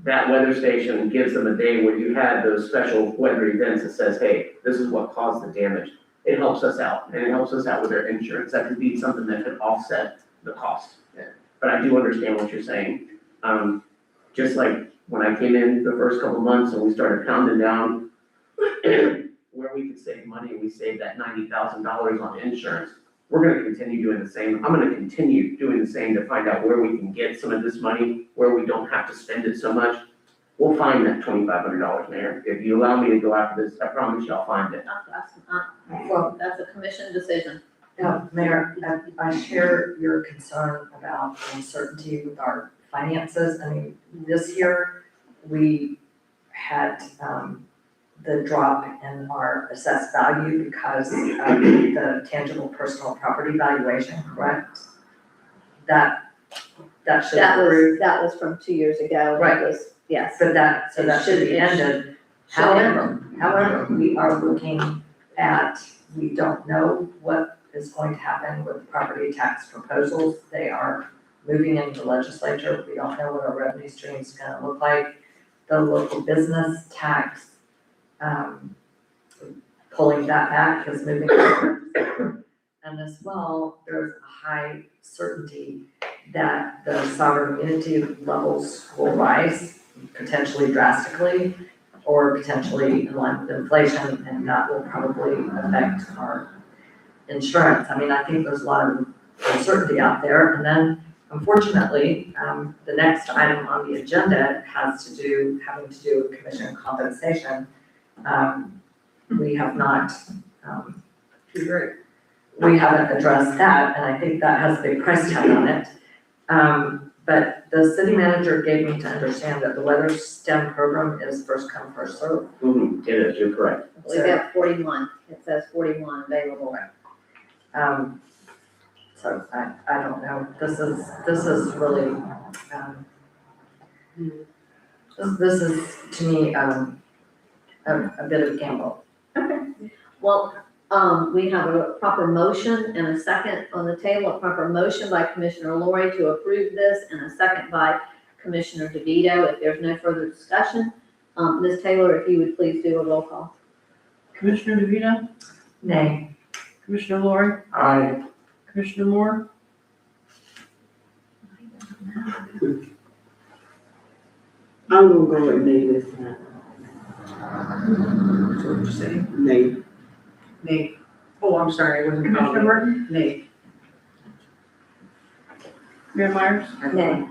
that weather station gives them a day where you had those special weather events that says, hey, this is what caused the damage. It helps us out, and it helps us out with their insurance. That could be something that could offset the cost. But I do understand what you're saying. Just like when I came in the first couple of months and we started pounding down where we could save money, and we saved that $90,000 on insurance. We're gonna continue doing the same. I'm gonna continue doing the same to find out where we can get some of this money, where we don't have to spend it so much. we'll find that $2,500, Mayor. If you allow me to go after this, I promise you I'll find it. That's a commission decision. Mayor, I share your concern about uncertainty with our finances. I mean, this year, we had, the drop in our assessed value because of the tangible personal property valuation, correct? That should improve. That was from 2 years ago. Right. It was, yes. So that should be It ended. should end. However, we are looking at, we don't know what is going to happen with the property tax proposals. They are moving into the legislature. We don't know what our revenue stream is gonna look like. The local business tax, pulling that back is moving forward. And as well, there's a high certainty that the sovereign immunity levels will rise potentially drastically or potentially in line with inflation, and that will probably affect our insurance. I mean, I think there's a lot of uncertainty out there. And then unfortunately, the next item on the agenda has to do, having to do with commission compensation. We have not, we haven't addressed that, and I think that has a big price tag on it. But the city manager gave me to understand that the weather STEM program is first come, first served. It is, you're correct. We got 41, it says 41 available. So I don't know, this is really, this is to me, a bit of a gamble. Well, we have a proper motion and a second on the table, a proper motion by Commissioner Lori to approve this and a second by Commissioner DeVito. If there's no further discussion, Ms. Taylor, if you would please do a roll call. Commissioner DeVito? Nay. Commissioner Lori? Aye. Commissioner Moore? I'm gonna go with nay this time. So what you say? Nay. Nay. Oh, I'm sorry, I wasn't. Commissioner Burton? Nay. Mayor Myers? Nay.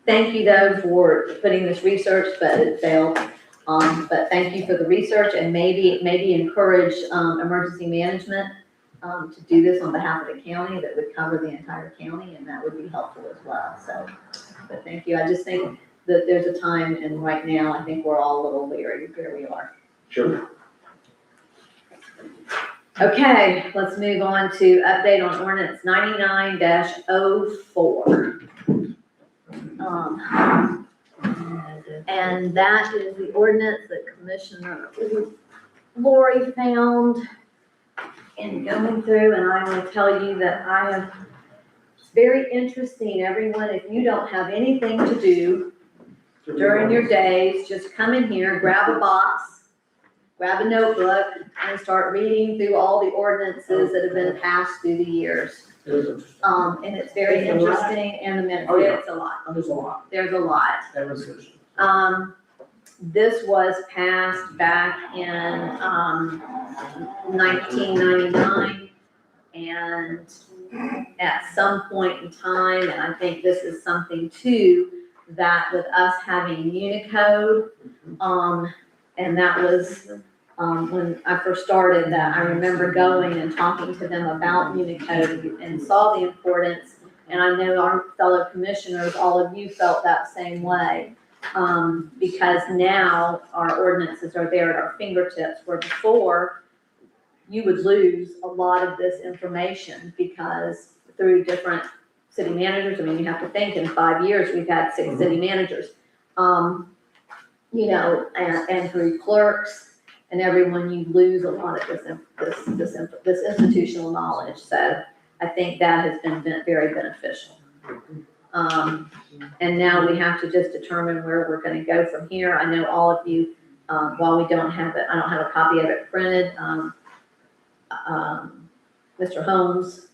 Thank you though for putting this research, but it failed. But thank you for the research and maybe encourage, emergency management, to do this on behalf of the county that would cover the entire county, and that would be helpful as well. So, but thank you. I just think that there's a time, and right now, I think we're all a little leery where we are. Sure. Okay, let's move on to update on ordinance 99-04. And that is the ordinance that Commissioner Lori found in going through, and I will tell you that it's very interesting, everyone, if you don't have anything to do during your days, just come in here, grab a box, grab a notebook, and start reading through all the ordinances that have been passed through the years. And it's very interesting, and the minutes, it's a lot. There's a lot. There's a lot. That resolution. This was passed back in, 1999, and at some point in time, and I think this is something too, that with us having Unicode, and that was, when I first started that, I remember going and talking to them about Unicode and saw the importance, and I know our fellow commissioners, all of you felt that same way. Because now our ordinances are there at our fingertips, where before you would lose a lot of this information because through different city managers, I mean, you have to think in 5 years, we've had 6 city managers. You know, and through clerks and everyone, you lose a lot of this institutional knowledge. So I think that has been very beneficial. And now we have to just determine where we're gonna go from here. I know all of you, while we don't have it, I don't have a copy of it printed. Mr. Holmes,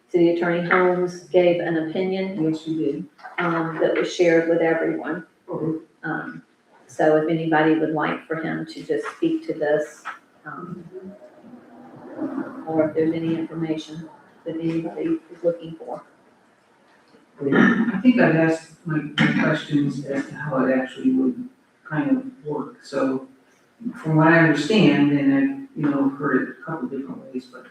City Attorney Holmes gave an opinion. Yes, you did. That was shared with everyone. So if anybody would like for him to just speak to this, or if there's any information that anybody is looking for. I think I've asked my questions as to how it actually would kind of work. So from what I understand, and I've, heard it a couple different ways, but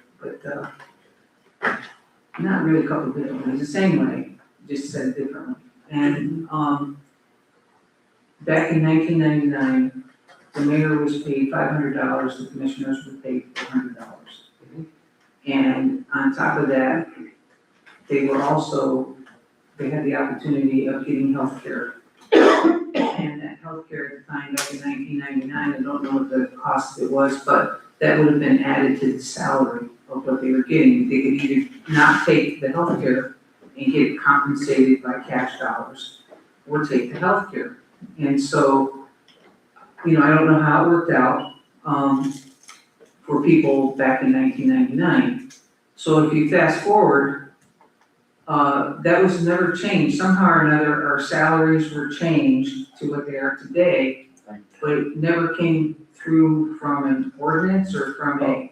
not really a couple different ways, the same way, just said differently. And, back in 1999, the mayor was paid $500, the commissioners were paid $400. And on top of that, they had the opportunity of getting health care. And that health care at the time, back in 1999, I don't know what the cost of it was, but that would have been added to the salary of what they were getting. They could either not take the health care and get compensated by cash dollars, or take the health care. And so, I don't know how it worked out, for people back in 1999. So if you fast forward, that was never changed. Somehow or another, our salaries were changed to what they are today, but it never came through from an ordinance or from it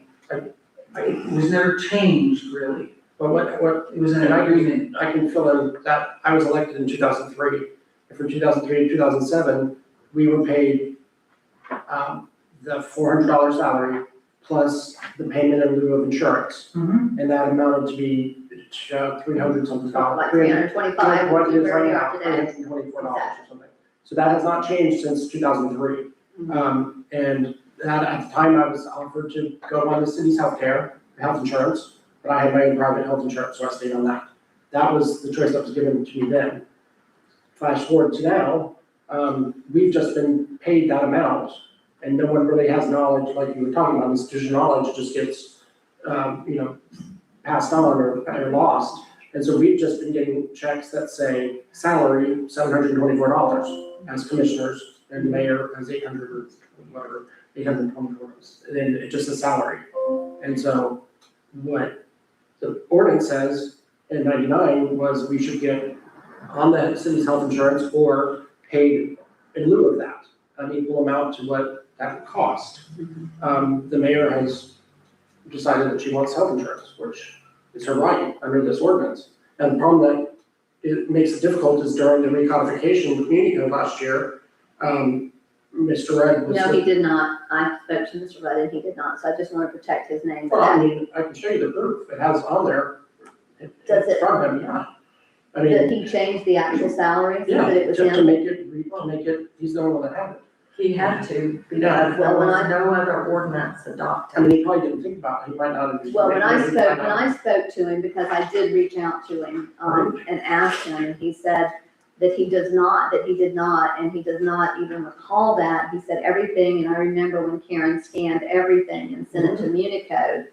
was never changed really. But what, It was an agreement. I can fill in that, I was elected in 2003. And from 2003 to 2007, we were paid, the $400 salary plus the payment in lieu of insurance. Mhm. And that amounted to be 300 something dollars. Like 325, What it is where right you now, are today. $324 or something. So that has not changed since 2003. And that, at the time, I was offered to go on the city's health insurance, but I had my own private health insurance, so I stayed on that. That was the choice that was given to me then. Flash forward to now, we've just been paid that amount, and no one really has knowledge, like you were talking about, institutional knowledge just gets, passed on or lost. And so we've just been getting checks that say salary, $724 as commissioners, and mayor has 800 or whatever, $824. And then it just says salary. And so what the ordinance says in 99 was we should get on the city's health insurance or paid in lieu of that, an equal amount to what that would cost. The mayor has decided that she wants health insurance, which is her right under this ordinance. And the problem that it makes it difficult is during the recodification of the community code last year, Mr. Red was. No, he did not. I spoke to Mr. Rudd and he did not, so I just want to protect his name. Well, I mean, I can show you the proof. It has on there. Does it? From him, yeah. I That mean, he changed the actual salary, so yeah, that it was just to him? make it, he's the only one that had it. He had to, because Yeah. there was no other ordinance adopted. I mean, he probably didn't think about it. He might not have. Well, when I spoke to him, because I did reach out to him, and asked him, and he said that he did not, and he does not even recall that. He said everything, and I remember when Karen scanned everything and sent it to Municode.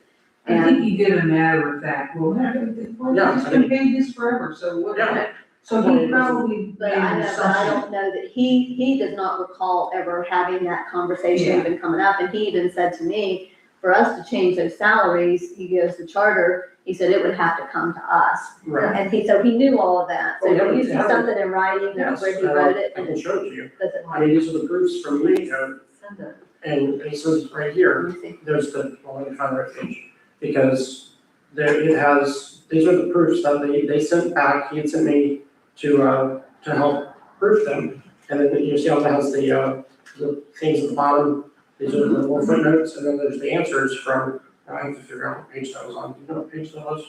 I think he did a matter of fact, well, he's been paying this forever, so what? Yeah. So he probably But made I an know, but I assumption. don't know that he does not recall ever having that conversation Yeah. even coming up, and he even said to me, for us to change those salaries, he goes, the charter, he said it would have to come to us. Right. And so he knew all of that, so Oh, yeah, do you but see yeah. something in writing Yes, where he wrote it? I can show it to you. Does it? I mean, these are the proofs from Unicode, Send it. and it says right here, Let me see. there's the, well, let me find the right page. Because there, it has, these are the proofs that they sent back, he had sent me to help proof them. And then you see how it has the things at the bottom, these are the little footnotes, and then there's the answers from, I have to figure out what page that was on. Do you know what page that was?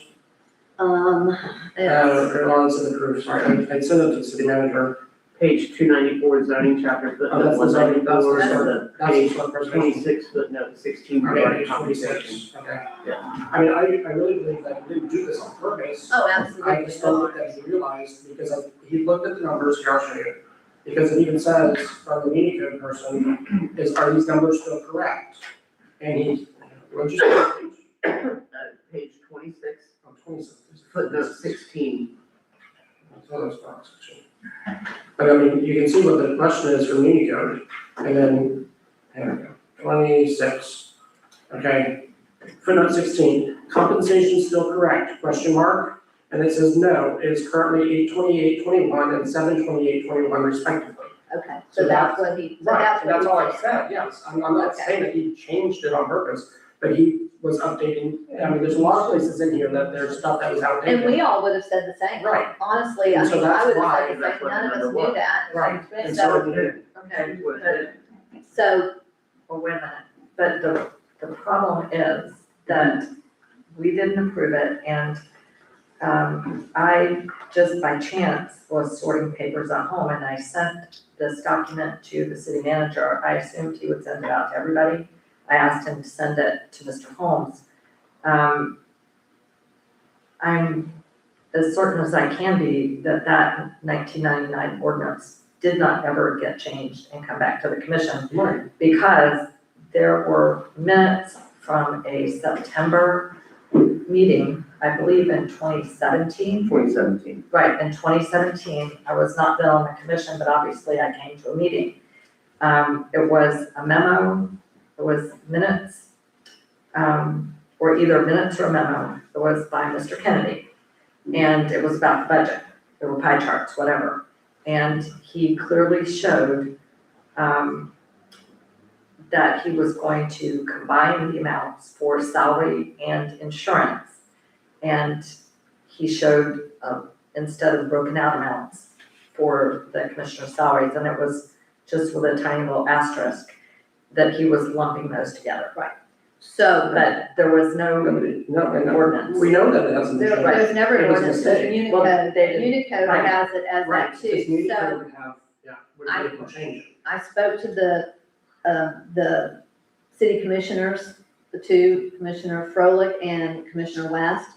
It's, It's in the proofs, sorry, I sent it to the city manager. Page 294 zoning chapter Oh, footnote that's the zoning, that's the 194, zoning, and that's page the zoning presentation. 26 footnote 16 Okay, regarding page compensation. 26, okay. Yeah. I mean, I really believe that he didn't do this on purpose. oh, absolutely. I just don't think that he realized, because he looked at the numbers, here, I'll show you. Because it even says from the media code person, are these numbers still correct? And he, what'd you say? Page 26, 26. footnote 16. But I mean, you can see what the question is from Unicode, and then, there we go, 26, okay. Footnote 16, compensation still correct, question mark? And it says no, it is currently 8/28/21 and 7/28/21 respectively. Okay, so that's what he, so Right, that's and what that's he all I said. said, yes, I'm not Okay. saying that he changed it on purpose, but he was updating, I mean, there's a lot of places in here that there's stuff that was outdated. And we all would have said the same. Right. Honestly, I And so mean, I that's would have why- said the that's same, what none of us number knew one. that. Right, and So, so, Okay, but, so, well, wait a minute, but the problem is that we didn't approve it, and I just by chance was sorting papers at home, and I sent this document to the city manager. I assumed he would send it out to everybody. I asked him to send it to Mr. Holmes. I'm as certain as I can be that that 1999 ordinance did not ever get changed and come back to the commission. Right. Because there were minutes from a September meeting, I believe in 2017. 2017. Right, in 2017, I was not then on the commission, but obviously I came to a meeting. It was a memo, it was minutes, or either minutes or a memo. It was by Mr. Kennedy. And it was about the budget. There were pie charts, whatever. And he clearly showed that he was going to combine the amounts for salary and insurance. And he showed, instead of broken out amounts for the commissioner's salaries, and it was just with a tiny little asterisk, that he was lumping those together. right. So, But there was no ordinance. we know that it hasn't been changed. there's never an It was a ordinance, there's mistake. Well, Unicode, they didn't- Unicode right. has it as Right, that because too. Unicode So would have, would be able to change it. I spoke to the city commissioners, the two, Commissioner Froelich and Commissioner West,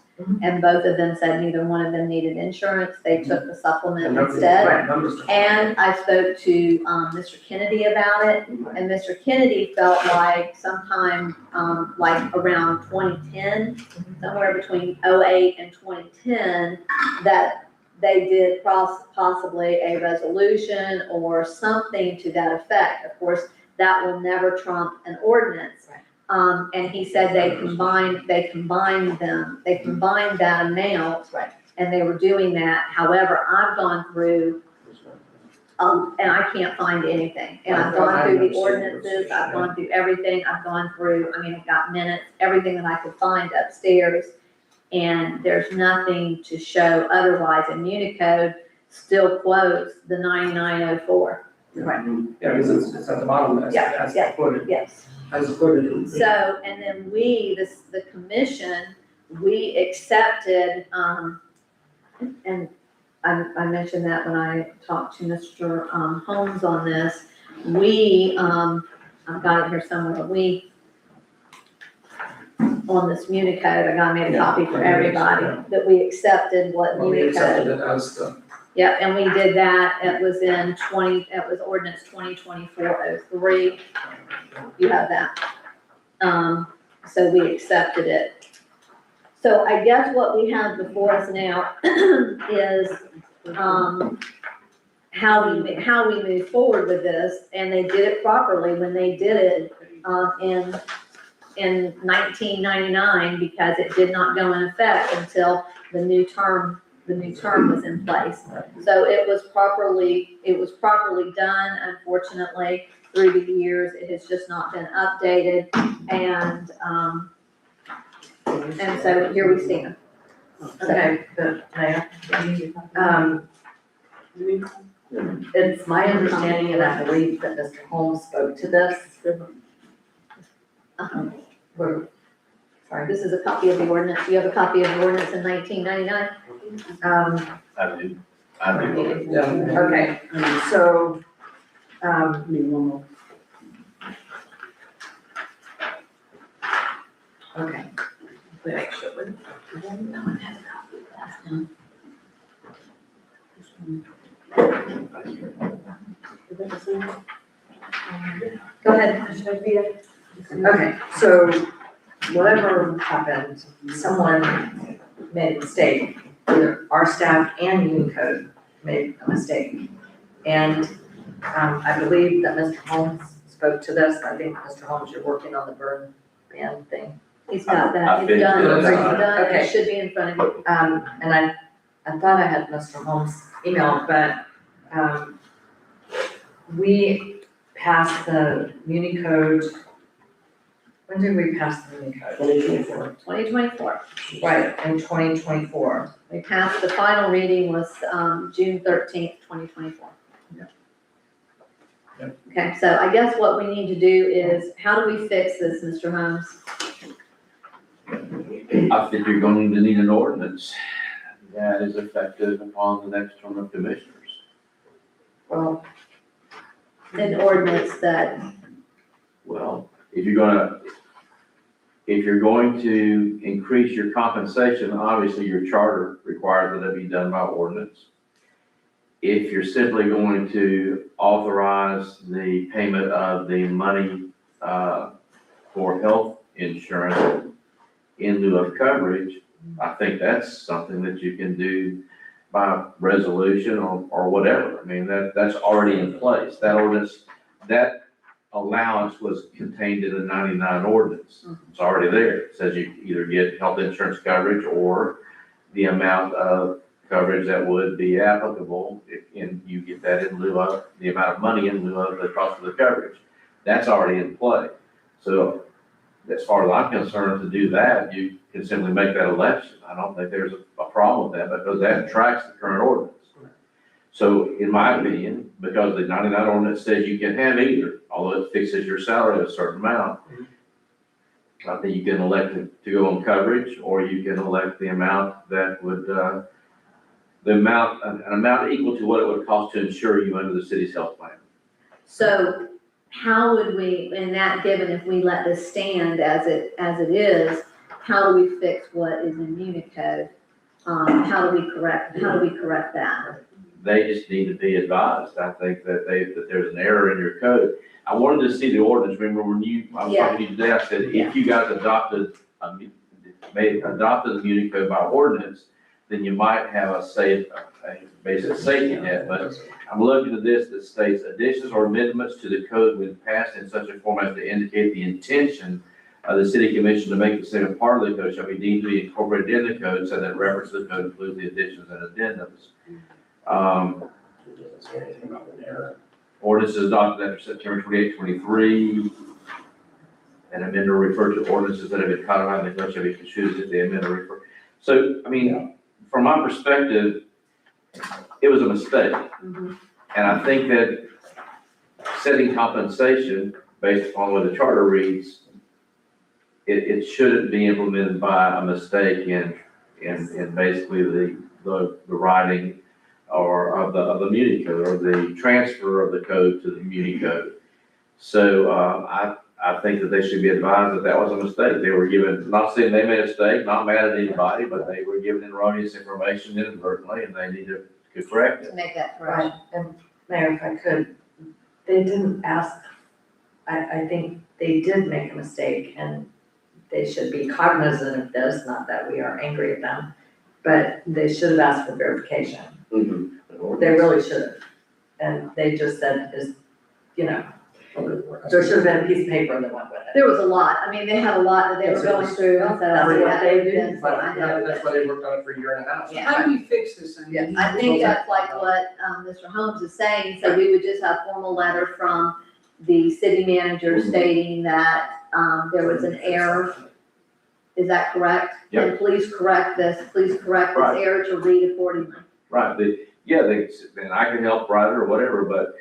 and both of them said neither one of them needed insurance, they took the supplement instead. Right, numbers. And I spoke to, Mr. Kennedy about it, and Mr. Kennedy felt like sometime, like around 2010, somewhere between 08 and 2010, that they did possibly a resolution or something to that effect. Of course, that will never trump an ordinance. And he said they combined that amount. Right. And they were doing that. However, I've gone through, and I can't find anything. And I've gone through the ordinances, I've gone through everything, I've got minutes, everything that I could find upstairs. And there's nothing to show otherwise, and Unicode still quotes the 9904. Right. Yeah, because it's at the bottom, as quoted. Yes. As quoted. So, and then the commission, we accepted, and I mentioned that when I talked to Mr. Holmes on this, I've got it here somewhere, on this Unicode, I made a copy for everybody, that we accepted what Well, we accepted Unicode. it as the, Yeah, and we did that, it was ordinance 2024-03. You have that. So we accepted it. So I guess what we have before us now is, how we move forward with this, and they did it properly when they did it, in 1999, because it did not go in effect until the new term was in place. So it was properly done. Unfortunately, through the years, it has just not been updated, and so here we stand. Okay, but Mayor, it's my understanding, and I believe that Mr. Holmes spoke to this. Sorry, this is a copy of the ordinance. You have a copy of the ordinance in 1999? I do. Okay, so, Need one more. okay. Make sure. No one has a Go ahead, Commissioner Vita. Okay, so whatever happened, someone made a mistake. Either our staff and Unicode made a mistake. And I believe that Mr. Holmes spoke to this. I think, Mr. Holmes, you're working on the burn ban thing. He's got that, I've it's been done, through it's that. done, Okay. it should be in front of you. And I thought I had Mr. Holmes' email, but we passed the Unicode When did we pass the new code? 2024. 2024. Right, in 2024. We passed, the final reading was, June 13th, 2024. Okay, so I guess what we need to do is, how do we fix this, Mr. Holmes? I think you're going to need an ordinance that is effective upon the next term of commissioners. Well, An ordinance that, Well, if you're going to increase your compensation, obviously your charter requires that it be done by ordinance. If you're simply going to authorize the payment of the money for health insurance in lieu of coverage, I think that's something that you can do by resolution or whatever. I mean, that's already in place. That ordinance, that allowance was contained in the 99 ordinance. It's already there. It says you either get health insurance coverage or the amount of coverage that would be applicable and you get that in lieu of the amount of money in lieu of the cost of the coverage. That's already in play. So as far as I'm concerned, to do that, you can simply make that election. I don't think there's a problem with that because that tracks the current ordinance. So in my opinion, because the 99 ordinance says you can have either, although it fixes your salary at a certain amount, I think you can elect to go on coverage, or you can elect the amount that would, an amount equal to what it would cost to insure you under the city's health plan. so how would we, in that given, if we let this stand as it is, how do we fix what is in Unicode? How do we correct that? They just need to be advised. I think that there's an error in your code. I wanted to see the ordinance. Remember when I was talking to you today, I said, if you guys adopted the Unicode by ordinance, then you might have a basic safety net. But I'm looking at this that states additions or amendments to the code when passed in such a form as to indicate the intention of the city commission to make the same a part of the code shall be deemed to be incorporated in the code, so that reference to the code includes the additions and addendums. Ordinances adopted after September 28, 23. An amendment referred to ordinances that have been codified in the code shall be construed as if the amendment refer. So, I mean, from my perspective, it was a mistake. And I think that setting compensation based upon what the charter reads, it shouldn't be implemented by a mistake in basically the writing or of the Muni code or the transfer of the code to the Muni code. So I think that they should be advised that that was a mistake. They were given, not saying they made a mistake, not mad at anybody, but they were given erroneous information inadvertently and they need to correct it. To make that right, correction. and Mayor, if I could, they didn't ask, I think they did make a mistake and they should be cognizant of this, not that we are angry at them, but they should have asked for verification. They really should have. And they just said, there should have been a piece of paper that went with it. There was a lot. I mean, they had a lot that they were going through, and so That's we what had they evidence, do. but I know That's that. why they worked on it for a year and a half. Yeah. How do we fix this? I think that's like what, Mr. Holmes is saying, so we would just have a formal letter from the city manager stating that, there was an error. Is that correct? Yep. And please correct this Right. error to read accordingly. Right, then I can help write it or whatever, but,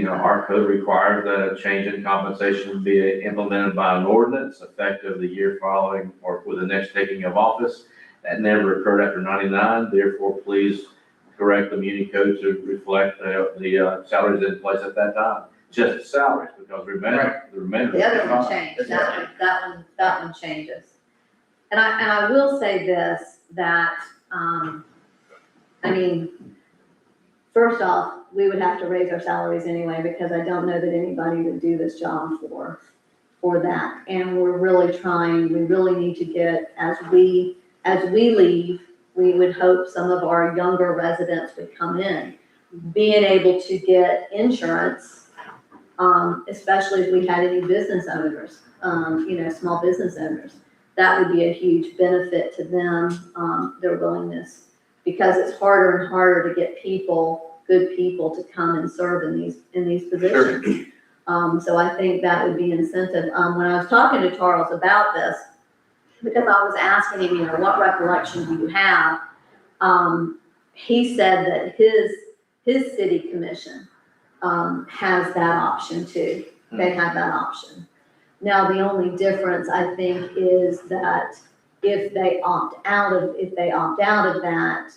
our code requires that a change in compensation be implemented by an ordinance effective the year following or with the next taking of office. That never occurred after 99, therefore please correct the Muni code to reflect the salaries in place at that time. Just the salaries, because remember. The other one changed, that one changes. And I will say this, that, first off, we would have to raise our salaries anyway, because I don't know that anybody would do this job for that. And we really need to get, as we leave, we would hope some of our younger residents would come in. Being able to get insurance, especially if we had any business owners, small business owners, that would be a huge benefit to them, their willingness, because it's harder and harder to get good people to come and serve in these positions. So I think that would be incentive. When I was talking to Charles about this, because I was asking him, what recollection do you have? He said that his city commission, has that option too. They have that option. Now, the only difference, I think, is that if they opt out of that,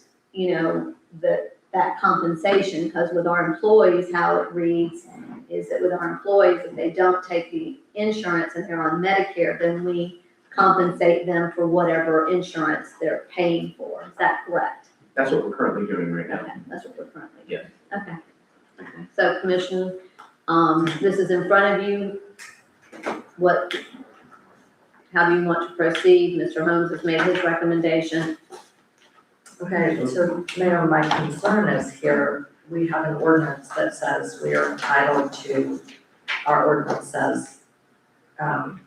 that compensation, because with our employees, how it reads is that with our employees, if they don't take the insurance and they're on Medicare, then we compensate them for whatever insurance they're paying for. Is that correct? That's what we're currently doing right now. Okay, that's what we're currently Yeah. doing. Okay. Okay, so Commissioner, this is in front of you. How do you want to proceed? Mr. Holmes has made his recommendation. Okay, so Mayor, my concern is here, we have an ordinance that says we are entitled to, our ordinance says, and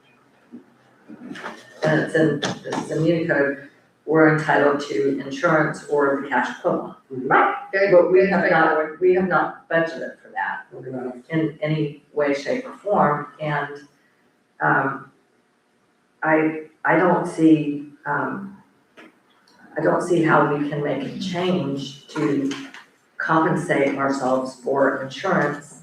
this is in Unicode, we're entitled to insurance or the cash equivalent. Right. But we have not budgeted for that in any way, shape, or form, and, I don't see how we can make a change to compensate ourselves for insurance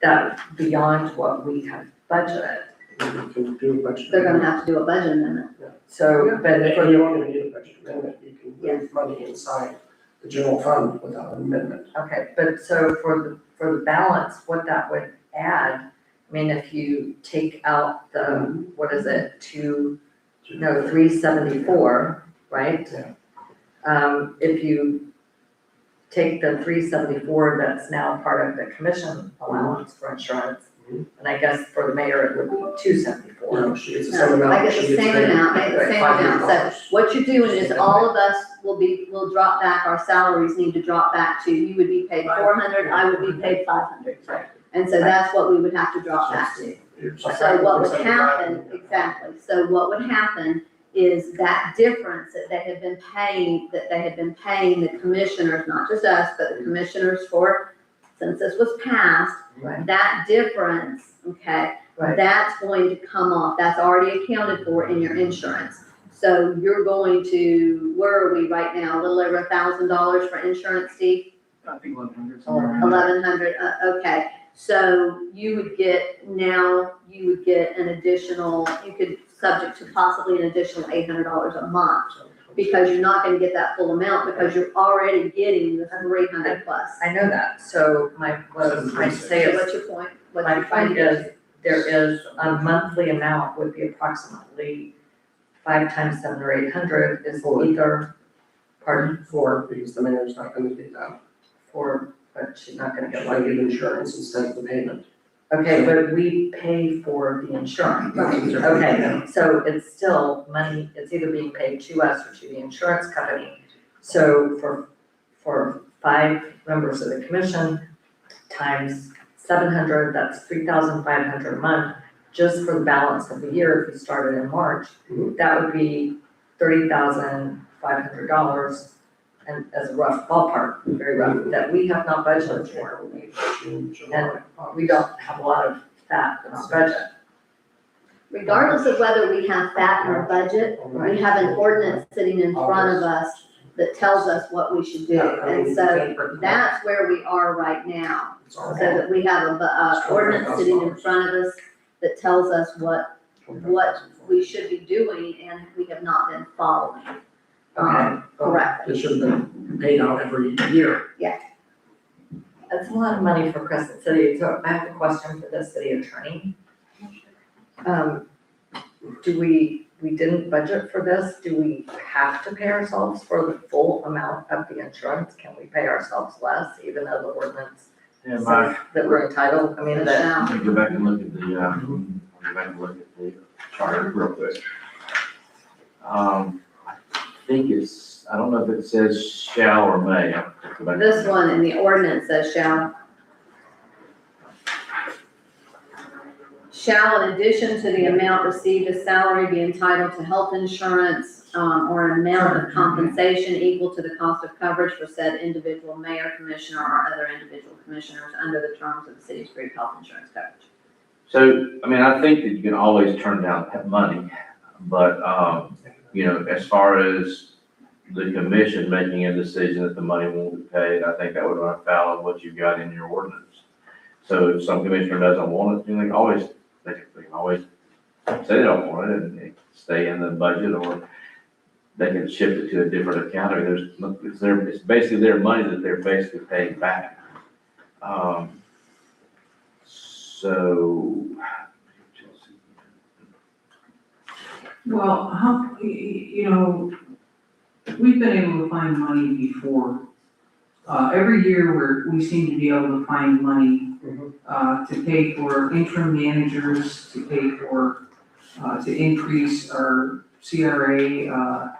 that beyond what we have budgeted. They're gonna have to do a budget amendment. So, but If you want to need a budget amendment, you can move money inside the general fund without an amendment. okay, but so for the balance, what that would add, I mean, if you take out the, what is it, 374, right? Yeah. If you take the 374 that's now part of the commission allowance for insurance, and I guess for the mayor, it would be 274. No, she gets the same amount. I get the same amount, I get the same amount. So what you're doing is all of us will drop back, our salaries need to drop back to, you would be paid 400, I would be paid 500. And so that's what we would have to drop back to. So what would happen, exactly, so what would happen is that difference that they had been paying, the commissioners, not just us, but the commissioners since this was passed, that difference, okay, that's going to come off, that's already accounted for in your insurance. So you're going to, where are we right now, a little over $1,000 for insurance, Steve? I think 1,100. 1,100, okay. So you would get an additional, subject to possibly an additional $800 a month, because you're not gonna get that full amount, because you're already getting the 300 plus. I know that, so what I'm trying to say So is, what's your point? my point is, there is a monthly amount would be approximately 5 times 7 or 800 is either, pardon? 4, because the mayor's not gonna do that. 4, but she's not gonna get I one. give insurance instead of the payment. Okay, but we pay for the insurance. Okay, so it's still money, it's either being paid to us or to the insurance company. So for 5 members of the commission times 700, that's 3,500 a month, just for the balance of the year, if we started in March, that would be $30,500, and as a rough ballpark, very rough, that we have not budgeted for. And we don't have a lot of fat in our budget. Regardless of whether we have fat in our budget, we have an ordinance sitting in front of us that tells us what we should do. And so that's where we are right now. So that we have a ordinance sitting in front of us that tells us what we should be doing, and we have not been following. Correctly. It should have been paid out every year. That's a lot of money for Crescent City, so I have a question for the city attorney. We didn't budget for this, do we have to pay ourselves for the full amount of the insurance? Can we pay ourselves less, even though the ordinance says that we're entitled, I mean, that. Let me go back and look at the, charter real quick. I think I don't know if it says shall or may. I'll have to go back. This one in the ordinance says shall in addition to the amount received as salary be entitled to health insurance, or an amount of compensation equal to the cost of coverage for said individual mayor, commissioner, or other individual commissioners under the terms of the city's group health insurance coverage. So, I mean, I think that you can always turn down money, but, you know, as far as the commission making a decision that the money won't be paid, I think that would run afoul of what you've got in your ordinance. So if some commissioner doesn't want it, you know, they can always say they don't want it and it stay in the budget, or they can shift it to a different account, or it's basically their money that they're basically paying back. So. Well, you know, we've been able to find money before. Every year we seem to be able to find money, to pay for interim managers, to pay for, to increase our CRA,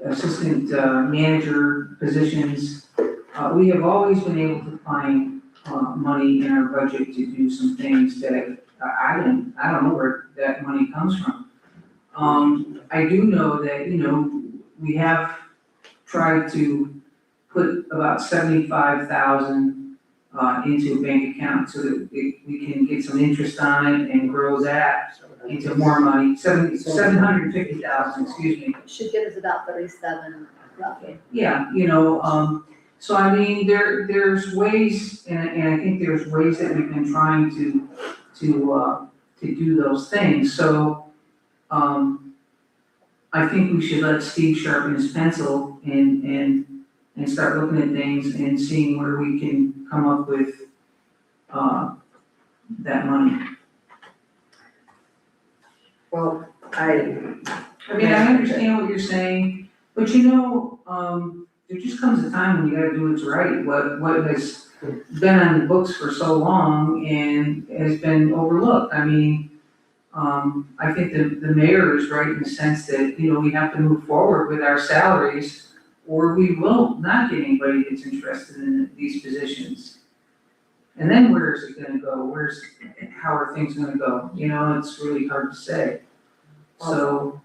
assistant, manager positions. We have always been able to find, money in our budget to do some things that I don't know where that money comes from. I do know that, you know, we have tried to put about 75,000 into a bank account so that we can get some interest on it and grow that into more money, 750,000, excuse me. Should give us about 37 roughly. Yeah, you know, so I mean, there's ways, and I think there's ways that we've been trying to do those things, so, I think we should let Steve sharpen his pencil and start looking at things and seeing where we can come up with, that money. Well, I mean, I understand what you're saying, but you know, there just comes a time when you gotta do what's right, what has been on the books for so long and has been overlooked. I mean, I think the mayor is right in the sense that, you know, we have to move forward with our salaries, or we will not get anybody that's interested in these positions. And then where is it gonna go? How are things gonna go? You know, it's really hard to say. So.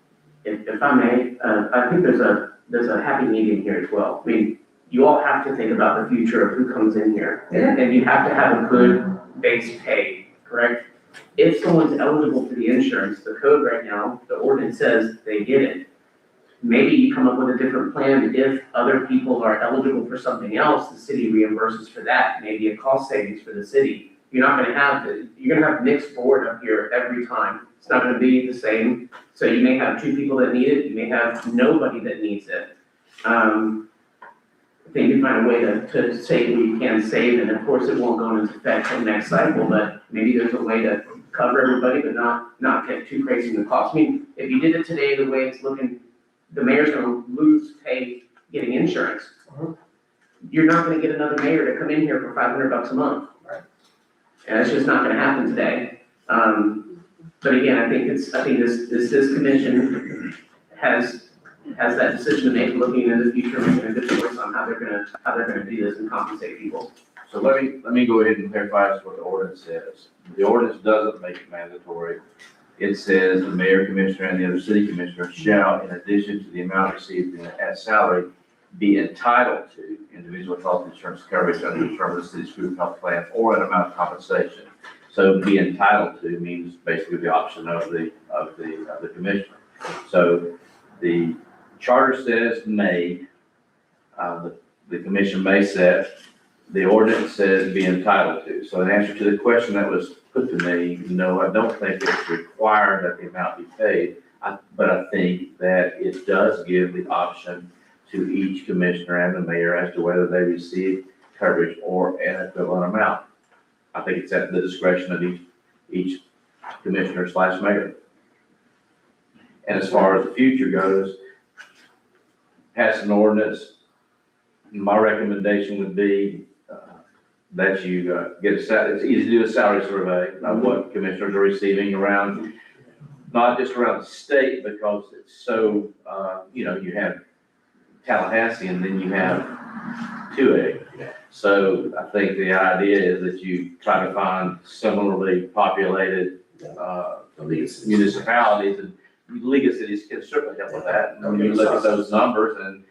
If I may, I think there's a happy medium here as well. I mean, you all have to think about the future of who comes in here. And you have to have a good base pay, correct? If someone's eligible for the insurance, the code right now, the ordinance says they get it. Maybe you come up with a different plan. If other people are eligible for something else, the city reimburses for that, maybe a cost savings for the city. You're gonna have mixed board up here every time. It's not gonna be the same. So you may have 2 people that need it, you may have nobody that needs it. I think you find a way to save what you can save, and of course it won't go into effect till next cycle, but maybe there's a way to cover everybody, but not get too crazy in the cost. I mean, if you did it today, the way it's looking, the mayor's gonna lose pay getting insurance. You're not gonna get another mayor to come in here for $500 a month. And it's just not gonna happen today. But again, I think this commission has that decision to make, looking into the future, making a good choice on how they're gonna do this and compensate people. So let me go ahead and clarify what the ordinance says. The ordinance doesn't make it mandatory. It says the mayor, commissioner, and the other city commissioner shall, in addition to the amount received as salary, be entitled to individual health insurance coverage under the terms of the city's group health plan or an amount of compensation. So be entitled to means basically the option of the commissioner. So the charter says may, the commission may set, the ordinance says be entitled to. So in answer to the question that was put to me, no, I don't think it's required that the amount be paid, but I think that it does give the option to each commissioner and the mayor as to whether they receive coverage or an equivalent amount. I think it's at the discretion of each commissioner / mayor. And as far as the future goes, pass an ordinance, my recommendation would be that you get it's easy to do a salary survey of what commissioners are receiving around, not just around the state, because it's so, you have Tallahassee and then you have 2A. So I think the idea is that you try to find similarly populated municipalities, and League of Cities can certainly help with that. And when you look at those numbers and,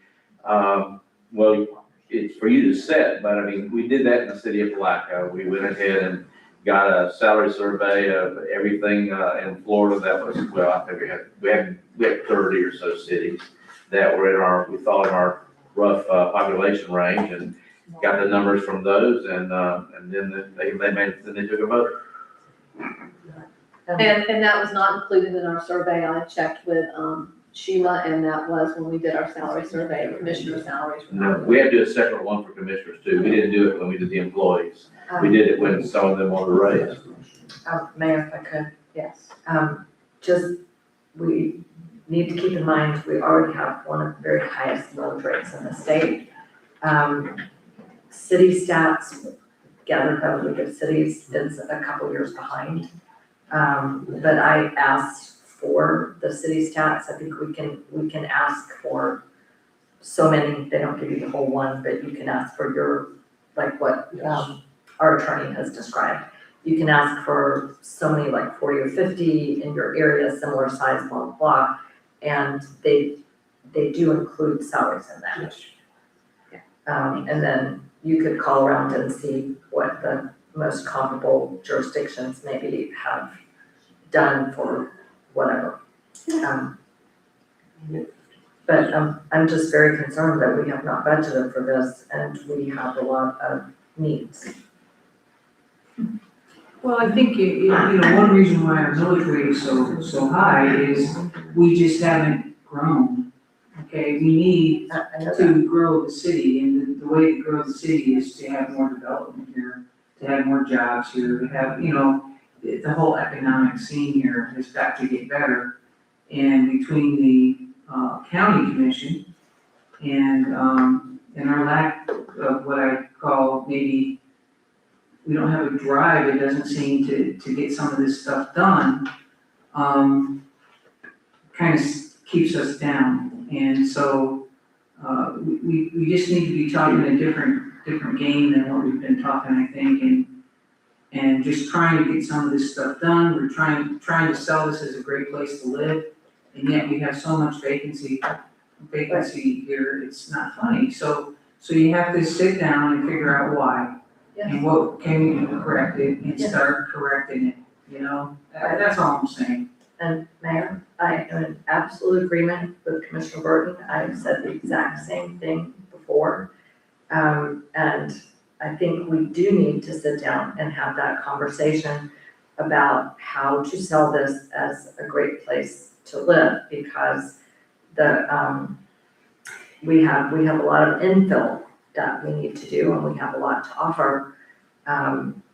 well, it's for you to set, but I mean, we did that in the city of Palaco. We went ahead and got a salary survey of everything, in Florida that was, well, I think we had 30 or so cities that were in our, we thought in our rough, population range, and got the numbers from those, and then they took a vote. And that was not included in our survey. I checked with, Sheila, and that was when we did our salary survey, commissioner salaries. No, we had to do a separate one for commissioners too. We didn't do it when we did the employees. We did it when some of them wanted to raise. Mayor, if I could. Yes. We need to keep in mind, we already have one of the very highest millage rates in the state. City stats gathered by the League of Cities is a couple years behind. But I asked for the city stats. I think we can ask for so many, they don't give you the whole one, but you can ask for your, like what, our attorney has described. You can ask for so many, like 40 or 50 in your area, similar size, blah, blah, blah. And they do include salaries in that. And then you could call around and see what the most comparable jurisdictions maybe have done for whatever. But I'm just very concerned that we have not budgeted for this and we have a lot of needs. Well, I think, one reason why our millage rate is so high is we just haven't grown. Okay, we need to grow the city, and the way to grow the city is to have more development here, to have more jobs here, to have, the whole economic scene here has got to get better. And between the county commission and our lack of what I call maybe, we don't have a drive, it doesn't seem to get some of this stuff done, kind of keeps us down. And so, we just need to be talking a different game than what we've been talking, I think, and just trying to get some of this stuff done. We're trying to sell this as a great place to live, and yet we have so much vacancy here, it's not funny. So you have to sit down and figure out why. Yes. And what can we do to correct it and start correcting it, That's all I'm saying. And Mayor, I am in absolute agreement with Commissioner Burton. I've said the exact same thing before. And I think we do need to sit down and have that conversation about how to sell this as a great place to live, because we have a lot of infill that we need to do, and we have a lot to offer,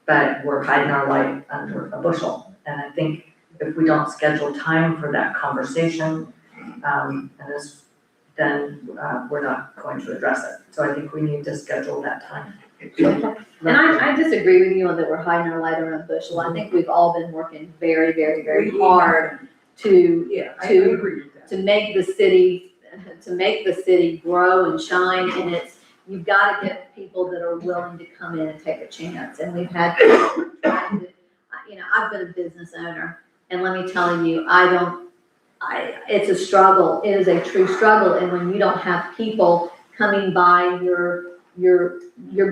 but we're hiding our light under a bushel. And I think if we don't schedule time for that conversation, then we're not going to address it. So I think we need to schedule that time. And I disagree with you on that we're hiding our light around the bushel. I think we've all been working very, very, very hard to make the city grow and shine, and you've got to get people that are willing to come in and take a chance. And we've had people trying to, I've been a business owner, and let me tell you, it's a struggle. It is a true struggle. And when you don't have people coming by your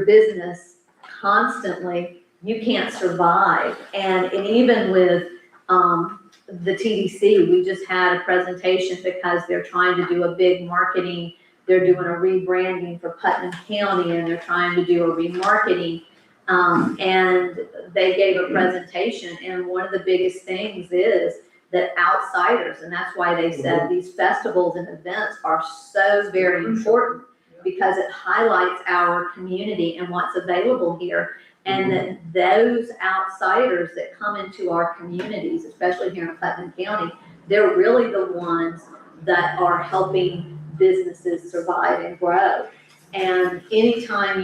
business constantly, you can't survive. And even with the TDC, we just had a presentation because they're trying to do a big marketing. They're doing a rebranding for Putnam County, and they're trying to do a remarketing. And they gave a presentation, and one of the biggest things is that outsiders, and that's why they said these festivals and events are so very important, because it highlights our community and what's available here. And that those outsiders that come into our communities, especially here in Putnam County, they're really the ones that are helping businesses survive and grow. And anytime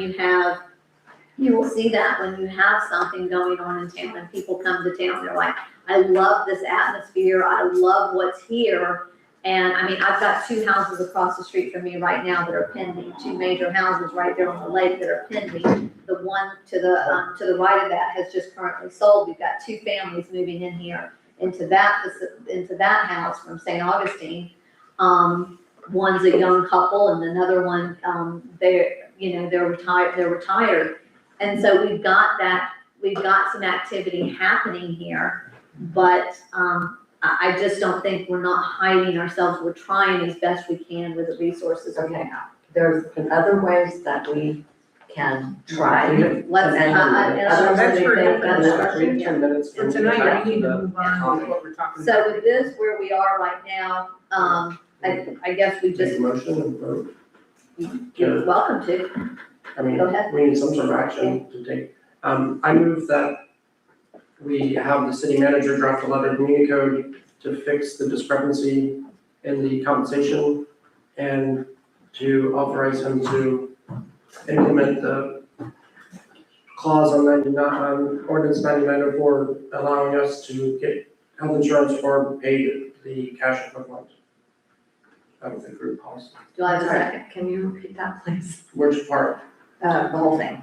you will see that when you have something going on in town and people come to town, they're like, I love this atmosphere, I love what's here. And I've got 2 houses across the street from me right now that are pending, 2 major houses right there on the lake that are pending. The one to the right of that has just currently sold. We've got 2 families moving in here into that house from St. Augustine. One's a young couple, and another one, they're retired. And so we've got we've got some activity happening here, but, I just don't think we're not hiding ourselves. We're trying as best we can with the resources we Okay. have. There's other ways that we can try. Let's, And others that's that for they think different that's- discussion. 10 minutes. And tonight, we need to move on with what we're talking about. So with this, where we are right now, I guess we Make just, a motion and vote. you're welcome to. I mean, Go ahead. we need some sort of action to take. I move that we have the city manager draft a letter of community code to fix the discrepancy in the compensation and to authorize him to implement the clause on ordinance 9904, allowing us to get health insurance or pay the cash equivalent of the group policy. Do I have a second? Can you repeat that, please? Which part? The whole thing.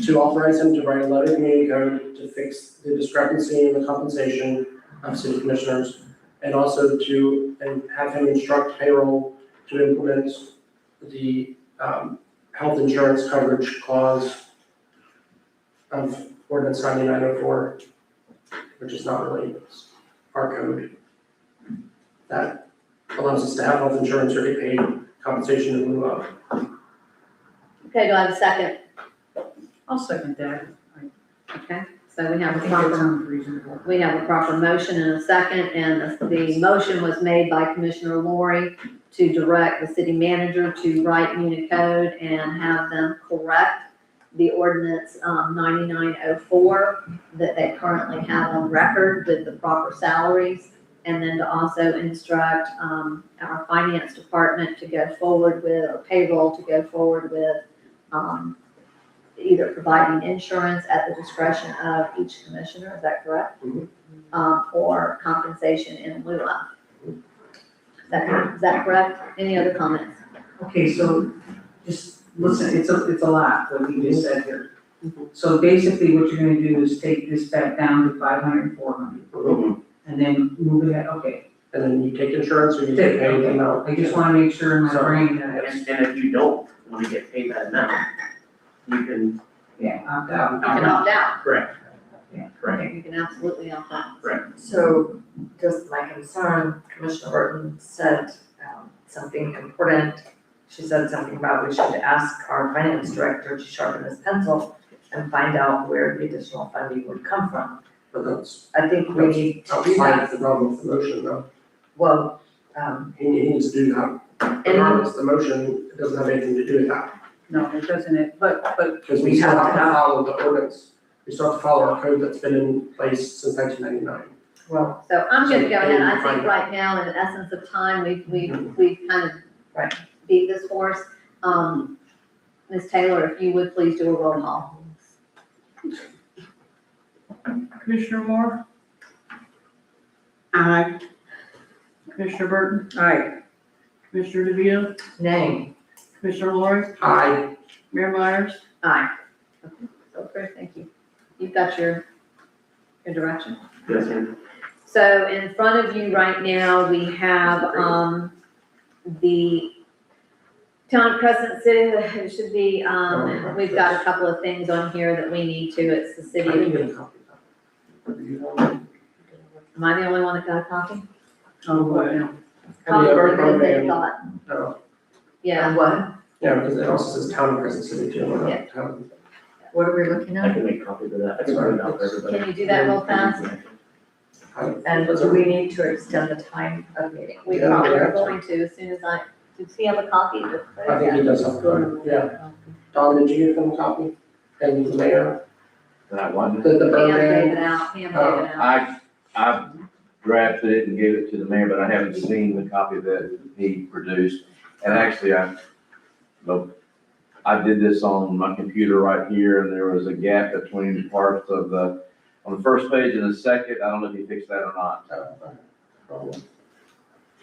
To authorize him to write a letter of community code to fix the discrepancy in the compensation of city commissioners, and also to have him instruct payroll to implement the health insurance coverage clause of ordinance 9904, which is not really our code. That allows us to have health insurance or get paid compensation in lieu of. Okay, do I have a second? I'll second that. Okay, so we have I a think that proper, sounds reasonable. we have a proper motion and a second, and the motion was made by Commissioner Lori to direct the city manager to write Unicode and have them correct the ordinance 9904 that they currently have on record with the proper salaries, and then to also instruct our finance department to go forward with, or payroll to go forward with either providing insurance at the discretion of each commissioner, is that correct? Or compensation in lieu of. Is that correct? Any other comments? Okay, so just listen, it's a lot, what we just said here. So basically what you're gonna do is take this back down to 500 and 400. And then move it, okay. And then you take insurance or you take pay the amount. I just wanna make sure in my brain that And it's, if you don't want to get paid that amount, you can. yeah, opt out. You can opt out. Correct. Yeah. Correct. You can absolutely opt out. So just my concern, Commissioner Burton said something important. She said something about we should ask our finance director to sharpen his pencil and find out where the additional funding would come from. But that's I think we need to do outside that. the realm of the motion though. Well, He needs to do that. Regardless, the motion doesn't have anything to do with that. No, it doesn't, but Because we still have to follow the ordinance. We still have to follow our code that's been in place since 1999. well, So I'm gonna go ahead, I Fine. think right now, in the essence of time, we've kind of beat this horse. Ms. Taylor, if you would please do a roll call. Commissioner Moore, Aye. Commissioner Burton, Aye. Commissioner DeVito, nay. Commissioner Lori, Aye. Mayor Myers. Aye. Okay, thank you. You've got your direction. Yes, sir. So in front of you right now, we have, the Town of Crescent City, it should be, we've got a couple of things on here that we need to, it's the I didn't city. get a copy of that. Am I the only one that got a copy? Oh, what now? Copy Yeah, because they okay. thought, No. yeah. And what? Yeah, because it also says town of Crescent City too. We're Yeah. not town. What are we looking I at? can make copies of that. I can print it out for everybody. Can you do that real fast? And do we need to extend the time of meeting? We Yeah, probably are yeah. going to, as soon as does he have a copy? I think he does have a copy, yeah. Don, did you give him a copy? And the mayor? That one. The Pam Bergman? gave it out, Pam gave it out. I drafted it and gave it to the mayor, but I haven't seen the copy that he produced. And actually, I did this on my computer right here, and there was a gap between parts of on the first page and the second. I don't know if he fixed that or not.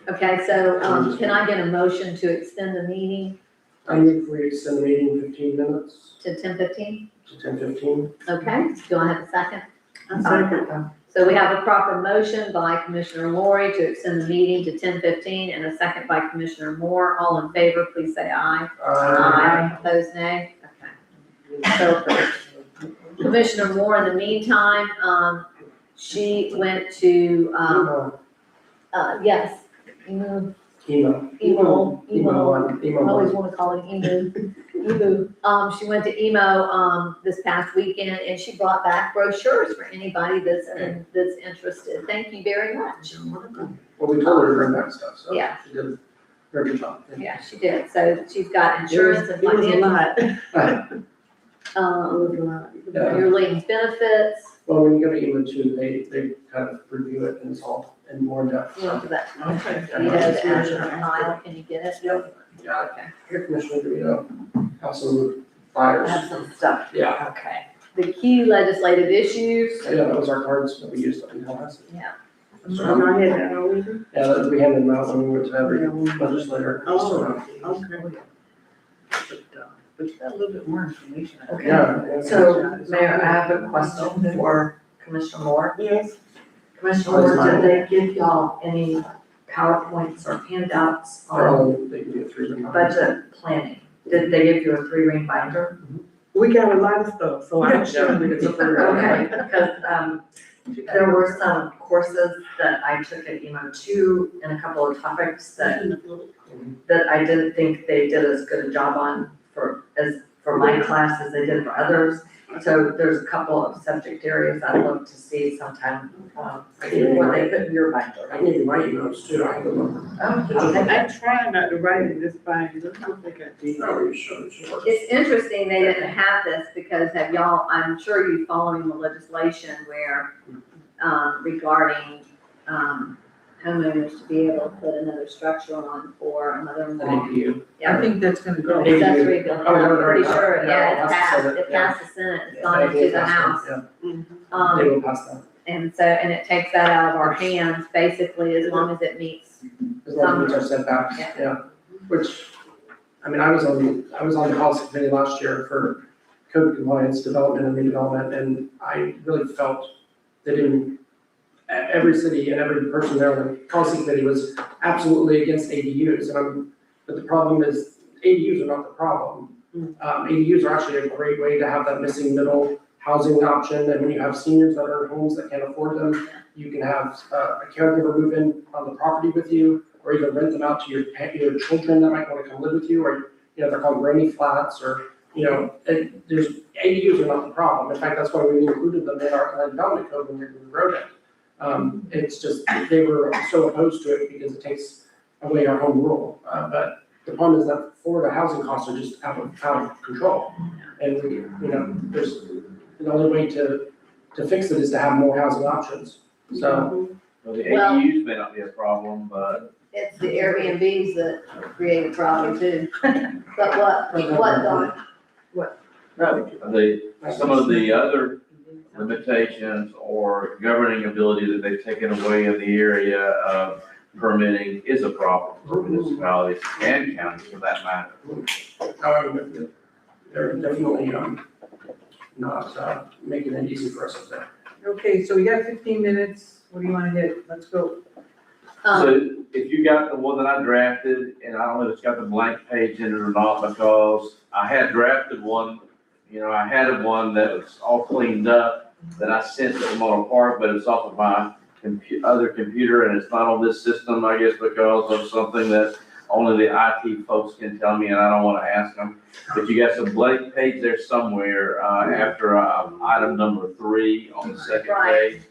Okay, so, can I get a motion to extend the meeting I move we extend the meeting 15 minutes to 10:15? to 10:15. Okay, do I have a second? So we have a proper motion by Commissioner Lori to extend the meeting to 10:15 and a second by Commissioner Moore. All in favor, please say aye. Opposed, nay? Okay. So approved. Commissioner Moore, in the meantime, she went to, yes, Emo. I always want to call it emu. She went to emo, this past weekend, and she brought back brochures for anybody that's interested. Thank you very much. Well, we told her to bring back stuff, so Yeah. she did a very good job. Yeah, she did. So she's got insurance and financial. Your liens benefits. Well, when you go to EMA too, they kind of review it and it's all in more depth. Look at that. Okay. You know the Azure file, can you get it? Yep. Yeah. Okay. Here, Commissioner, do you have some flyers? Have some stuff. Yeah. Okay. The key legislative issues. Yeah, that was our cards that we used up until last. Yeah. So I'm not heading out either. Yeah, that we handed them out when we went to every legislator. Oh, okay. But you got a little bit more information. Okay, Yeah. so Mayor, I have a question for Commissioner Moore. Yes. Commissioner Moore, did they give y'all any PowerPoints or handouts on They can do 3 ring. budget planning? Did they give you a 3-ring binder? We got a lot of stuff, so I'm sure. It's a 3-ring. Okay, because, there were some courses that I took at EMO too, and a couple of topics that I didn't think they did as good a job on for my class as they did for others. So there's a couple of subject areas I'd love to see sometime, what they put in your binder. I need to write emails too, I have to look. Oh, okay. I tried not to write in this binder, I don't think I did. No, you should, it should work. It's interesting they didn't have this because I'm sure you're following the legislation where, regarding, homeowners to be able to put another structure on for another Thank home. you. I think that's gonna go. Accessory building, Oh, no, I'm no, pretty no, sure, no, yeah, it's that's passed, Senate, it yeah. passed the Senate, it's Yeah, gone they into will the pass House. that, yeah. Um, They will pass that, and so, and it takes that out of our hands, basically, as long as it meets. as long as we are setbacks, Yeah. yeah. Which, I mean, I was on the policy committee last year for code compliance, development and redevelopment, and I really felt that every city and every person there on the policy committee was absolutely against ADUs, but the problem is, ADUs are not the problem. ADUs are actually a great way to have that missing middle housing option, and when you have seniors that are in homes that can't afford them, you can have a caregiver move in on the property with you, or even rent them out to your children that might want to come live with you, or, they're called granny flats, or, ADUs are not the problem. In fact, that's why we included them in our development code when we wrote it. It's just, they were so opposed to it because it takes away our home rule. But the problem is that Florida housing costs are just out of control. And, there's, the only way to fix it is to have more housing options. So, Well, the ADUs may not be a problem, but It's the Airbnbs that create a problem too. But what, Don? some of the other limitations or governing ability that they've taken away in the area of permitting is a problem for municipalities and counties for that matter. however, they're definitely, not, making it easy for us up there. Okay, so we got 15 minutes, what do you wanna hit? Let's go. So if you got the one that I drafted, and I don't know if it's got the blank page in it or not, because I had drafted one, I had one that was all cleaned up that I sent to Memorial Park, but it's off of my other computer and it's not on this system, I guess, because of something that only the IT folks can tell me and I don't want to ask them. But you got some blank page there somewhere, after, item number 3 on the second page.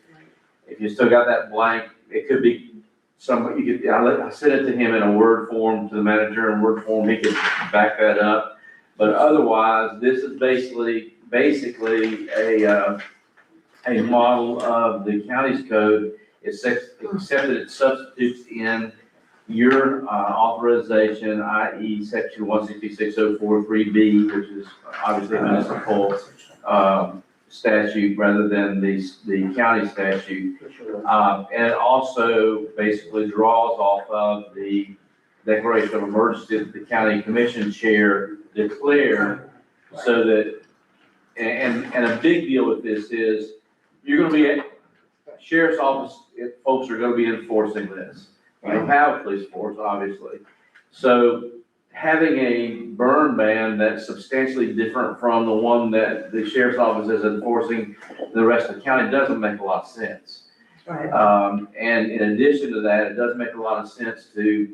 If you still got that blank, it could be I sent it to him in a Word form, to the manager in Word form, he could back that up. But otherwise, this is basically a model of the county's code, except that it substitutes in your authorization, i.e. section 166.043B, which is obviously a municipal statute rather than the county statute. And it also basically draws off of the declaration of emergency that the county commission chair declared, so that, and a big deal with this is, you're gonna be at sheriff's office, folks are gonna be enforcing this. We don't have a police force, obviously. So having a burn ban that's substantially different from the one that the sheriff's office is enforcing the rest of the county doesn't make a lot of sense. Right. And in addition to that, it does make a lot of sense to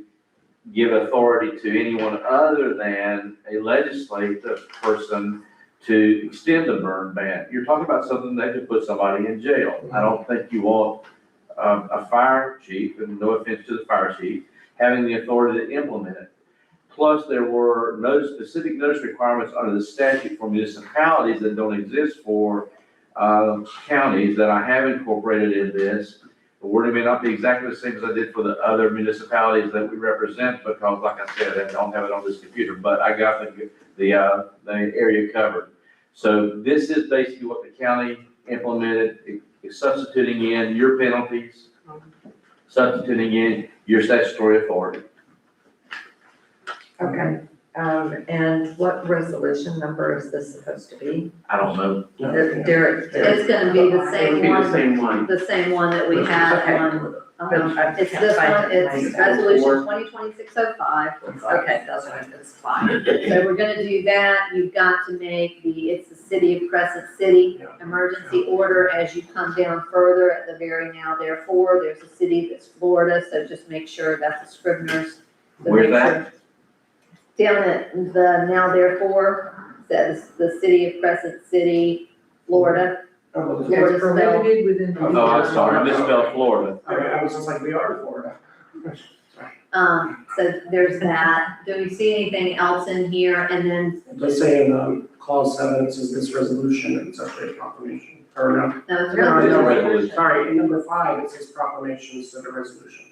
give authority to anyone other than a legislative person to extend the burn ban. You're talking about something that could put somebody in jail. I don't think you want a fire chief, and no offense to the fire chief, having the authority to implement it. Plus, there were specific notice requirements under the statute for municipalities that don't exist for counties that I have incorporated in this. The wording may not be exactly the same as I did for the other municipalities that we represent, because like I said, I don't have it on this computer, but I got the area covered. So this is basically what the county implemented, is substituting in your penalties, substituting in your statutory authority. Okay, and what resolution number is this supposed to be? I don't know. Derek. It's gonna be the same It'll be one. the same one. The same one that we had Okay. on, But I it's can't this find one, it. it's resolution 2026-05. Okay, that's right, it's fine. So we're gonna do that, you've got to make it's the City of Crescent City emergency order. As you come down further at the very now therefore, there's a city that's Florida, so just make sure that's the Scribner's. So Where's make that? sure- Down at the now therefore, says the City of Crescent City, Florida. Florida spelled- Prohibited within. Oh, I'm sorry, I misspelled Florida. Okay, I was just like, we are in Florida. So there's that. Do we see anything else in here? And then, Just saying, clause 7, it says this resolution, and it's actually a proclamation, or no? no, it's No, no, resolution. resolution. Sorry, in number 5, it says proclamation instead of resolution.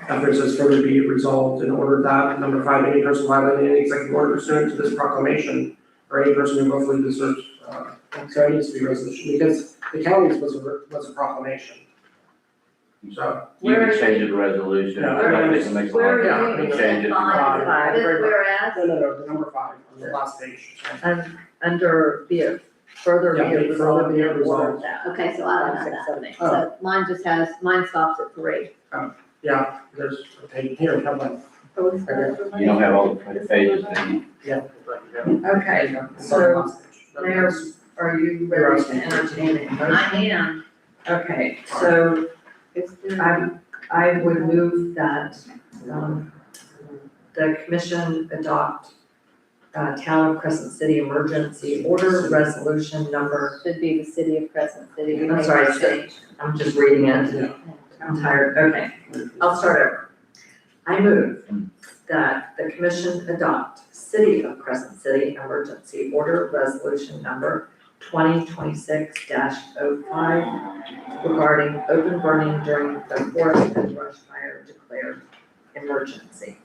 After it says further be it resolved in order that, number 5, any person violating any executive order pursuant to this proclamation, or any person who willfully deserves, so it needs to be resolution, because the county's was a proclamation. So, You can change it to resolution. Yeah. I don't think it makes a lot Where of Yeah, are you? difference. Change it to Five, five. this whereas? no, the number 5 on the last page. And under be it further be Yeah, it be it further resolved be it in order resolved. that. Okay, so I don't have that. So mine just has, mine stops at 3. Yeah, there's, okay, here, come on. You don't have all the pages in. Yeah. Okay, so Mayor, are you ready to entertain a motion? I am. Okay, so I would move that, the commission adopt, Town of Crescent City Emergency Order Resolution Number, Should be the City of Crescent City. We I'm made sorry, that change. I'm just reading it. I'm tired, okay, I'll start over. I move that the commission adopt City of Crescent City Emergency Order Resolution Number 2026-05 regarding open burning during the forest and brush fire declared emergency.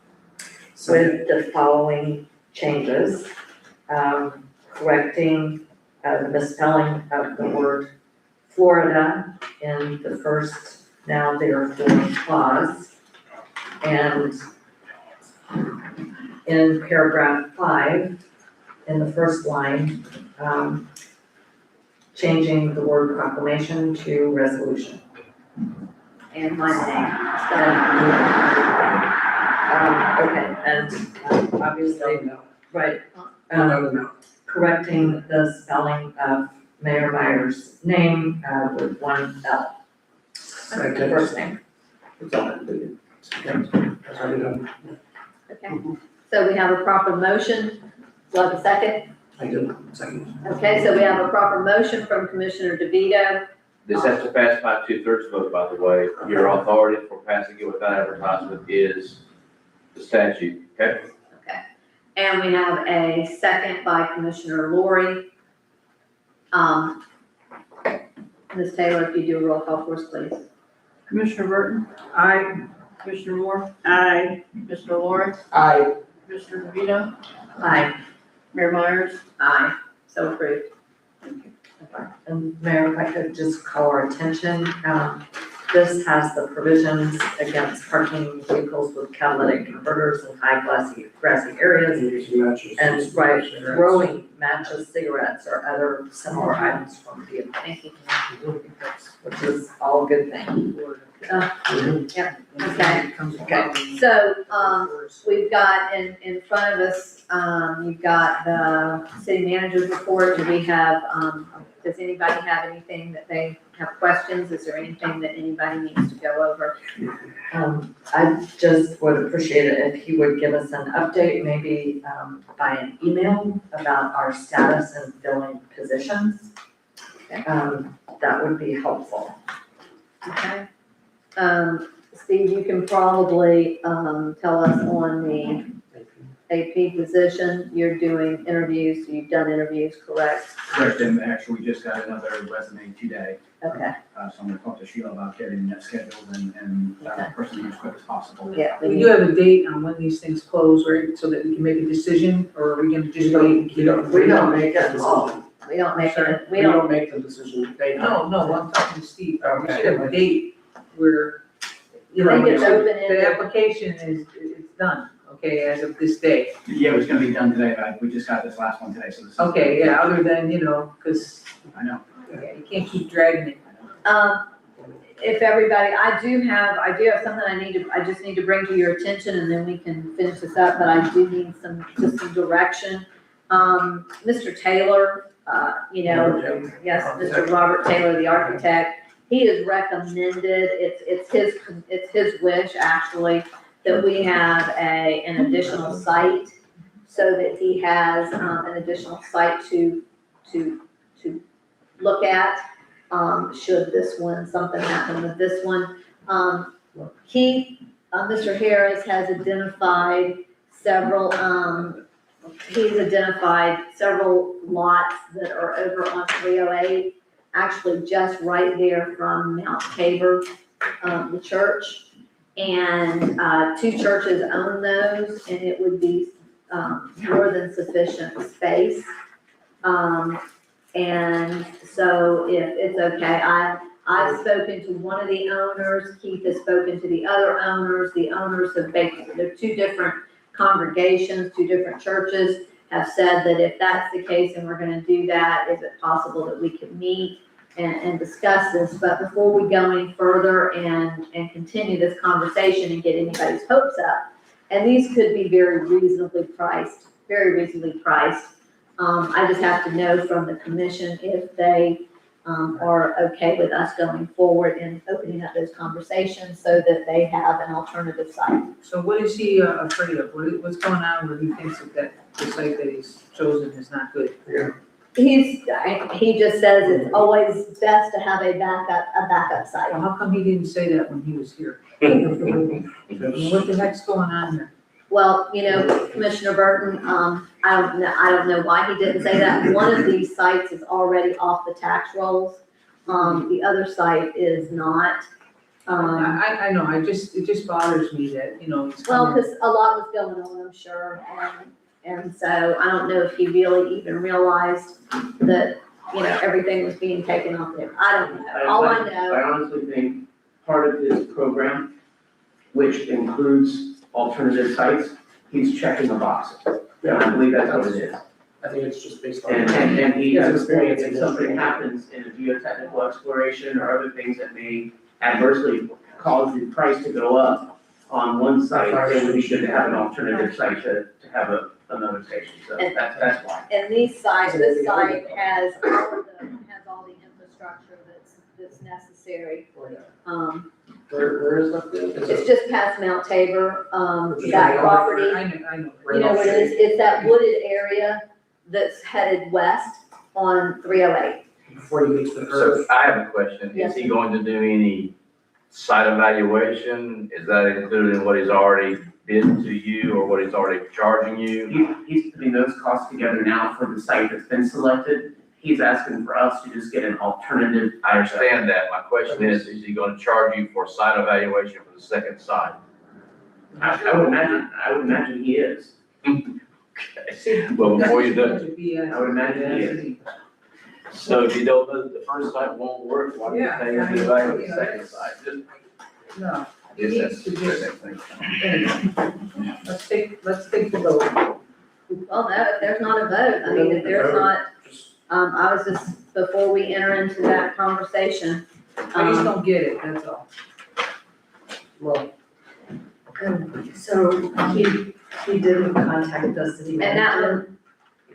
With the following changes, correcting the misspelling of the word Florida in the first now therefore clause. And in paragraph 5, in the first line, changing the word proclamation to resolution. And my name. Okay, and obviously, right, No. correcting the spelling of Mayor Meyer's name with one L. Second. First name. It's all included. Yeah, that's already done. Okay, so we have a proper motion. Do I have a second? I did, second. Okay, so we have a proper motion from Commissioner DeVito. This has to pass by 2/3 vote, by the way. Your authority for passing it without advertisement is the statute, okay? And we have a second by Commissioner Lori. Ms. Taylor, if you do a roll call for us, please. Commissioner Burton? Aye. Commissioner Moore? Aye. Mr. Lawrence? Aye. Commissioner DeVito? Aye. Mayor Myers? Aye, so approved. And Mayor, if I could just call our attention, This has the provisions against parking vehicles with catalytic converters in high grassy areas and growing matches, cigarettes, or other similar items from vehicles. Thank you. Which is all a good thing. Yeah, okay, so, we've got in front of us, you've got the city manager's report. Do we have, does anybody have anything that they have questions? Is there anything that anybody needs to go over? I just would appreciate it if he would give us an update, maybe, by an email about our status in filling positions. That would be helpful. Okay. Steve, you can probably, tell us on the AP position, you're doing interviews, you've done interviews, correct? Correct, and actually, we just got another resume today. Okay. So I'm gonna talk to Sheila about getting that scheduled and person as quick as possible. Yeah. We do have a date on when these things close, right, so that we can make a decision, or are we gonna just wait and keep it? We don't make it long. We don't make it, We don't make the decision. They No, I'm talking to Steve, we Okay. should have a date where, you I know, think it's open-ended. the application is done, okay, as of this day. Yeah, it was gonna be done today, but we just got this last one today, so this is. Okay, yeah, other than, cause, I know. yeah, you can't keep dragging it. If everybody, I do have something I just need to bring to your attention, and then we can finish this up, but I do need just some direction. Mr. Taylor, yes, Mr. Robert Taylor, the architect, he has recommended, it's his wish, actually, that we have an additional site, so that he has, an additional site to look at, should something happen with this one. Mr. Harris has identified several lots that are over on 308, actually just right there from Mount Tabor, the church. And, 2 churches own those, and it would be, more than sufficient space. And so if it's okay, I've spoken to one of the owners, Keith has spoken to the other owners. The owners have basically, they're 2 different congregations, 2 different churches, have said that if that's the case and we're gonna do that, is it possible that we could meet and discuss this? But before we go any further and continue this conversation and get anybody's hopes up, and these could be very reasonably priced. I just have to know from the commission if they are okay with us going forward and opening up those conversations so that they have an alternative site. So what is he afraid of? What's going on where he thinks that the site that he's chosen is not good? Yeah. He just says it's always best to have a backup site. Well, how come he didn't say that when he was here? What the heck's going on there? Well, Commissioner Burton, I don't know why he didn't say that. One of these sites is already off the tax rolls. The other site is not. I know, it just bothers me that, he's Well, coming. because a lot was going on, I'm sure, and so I don't know if he really even realized that, everything was being taken off there. I don't know. All I know. I honestly think part of his program, which includes alternative sites, he's checking the boxes. And I believe that's what it is. I think it's just based on. And he has experience experience if something happens in a geotechnical exploration or other things that may adversely cause the price to go up on one site, then we should have an alternative site to have another station, so that's why. And this site has all the infrastructure that's necessary. Where is that? It's just past Mount Tabor, that property. I know. You know what it is? It's that wooded area that's headed west on 308. Before you get to the curve. So I have a question. Yes. Is he going to do any site evaluation? Is that included in what he's already bid to you or what he's already charging you? He's putting those costs together now for the site that's been selected. He's asking for us to just get an alternative. I understand that. My question is he going to charge you for site evaluation for the second site? I would imagine he is. Okay. Well, before you do, I would imagine he is. So if you don't know that the first site won't work, why do you say you do back on the second site? No, it Yes, needs to that's just, the same thing. anyway, let's take the vote. Well, no, if there's not a vote, I mean, if there's not, I was just, before we enter into that conversation, I just don't get it, that's all. Well, So he didn't contact the city and that manager?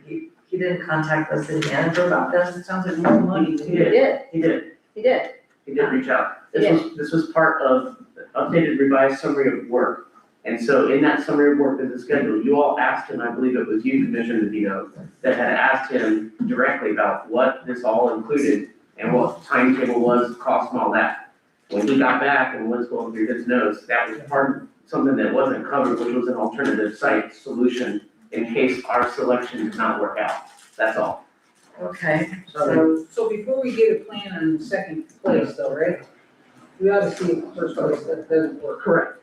He didn't contact the city manager about this? It sounds like more money to he get. did, He did. he did. He did reach out. This was part of the updated revised summary of work. And so in that summary of work as a schedule, you all asked him, I believe it was you, Commissioner DeVito, that had asked him directly about what this all included and what the timetable was, cost and all that. When he got back and was going through his notes, that was part of something that wasn't covered, which was an alternative site solution in case our selection did not work out. That's all. Okay, So before we get a plan on second place though, right? We ought to see if first place that doesn't work. Correct.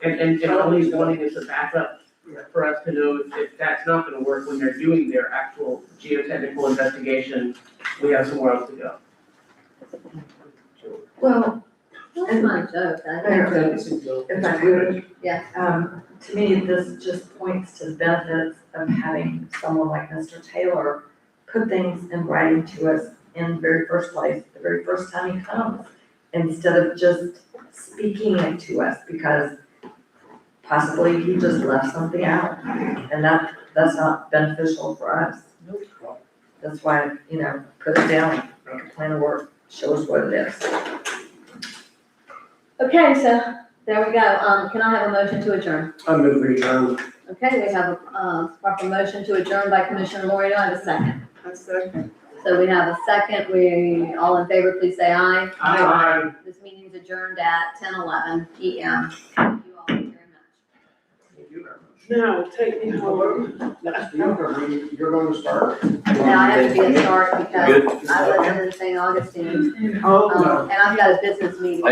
And only wanting is a backup for us to know if that's not gonna work when they're doing their actual geotechnical investigation, we have somewhere else to go. well, That's not a joke, I think. if I could. Yeah. To me, this just points to the benefits of having someone like Mr. Taylor put things in writing to us in the very first place, the very first time he comes, instead of just speaking it to us, because possibly he just left something out, and that's not beneficial for us. That's why, put it down, make a plan of work, show us what it is. Okay, so there we go. Can I have a motion to adjourn? I move we adjourn. Okay, we have a proper motion to adjourn by Commissioner Lori. Do I have a second? A second. So we have a second. We, all in favor, please say aye. Aye. This meeting's adjourned at 10:11 PM. Thank you all very much. Thank you very much. Now, take me home. You're going to start? Now I have to be a start because I live in St. Augustine. Oh, And I've got a business meeting.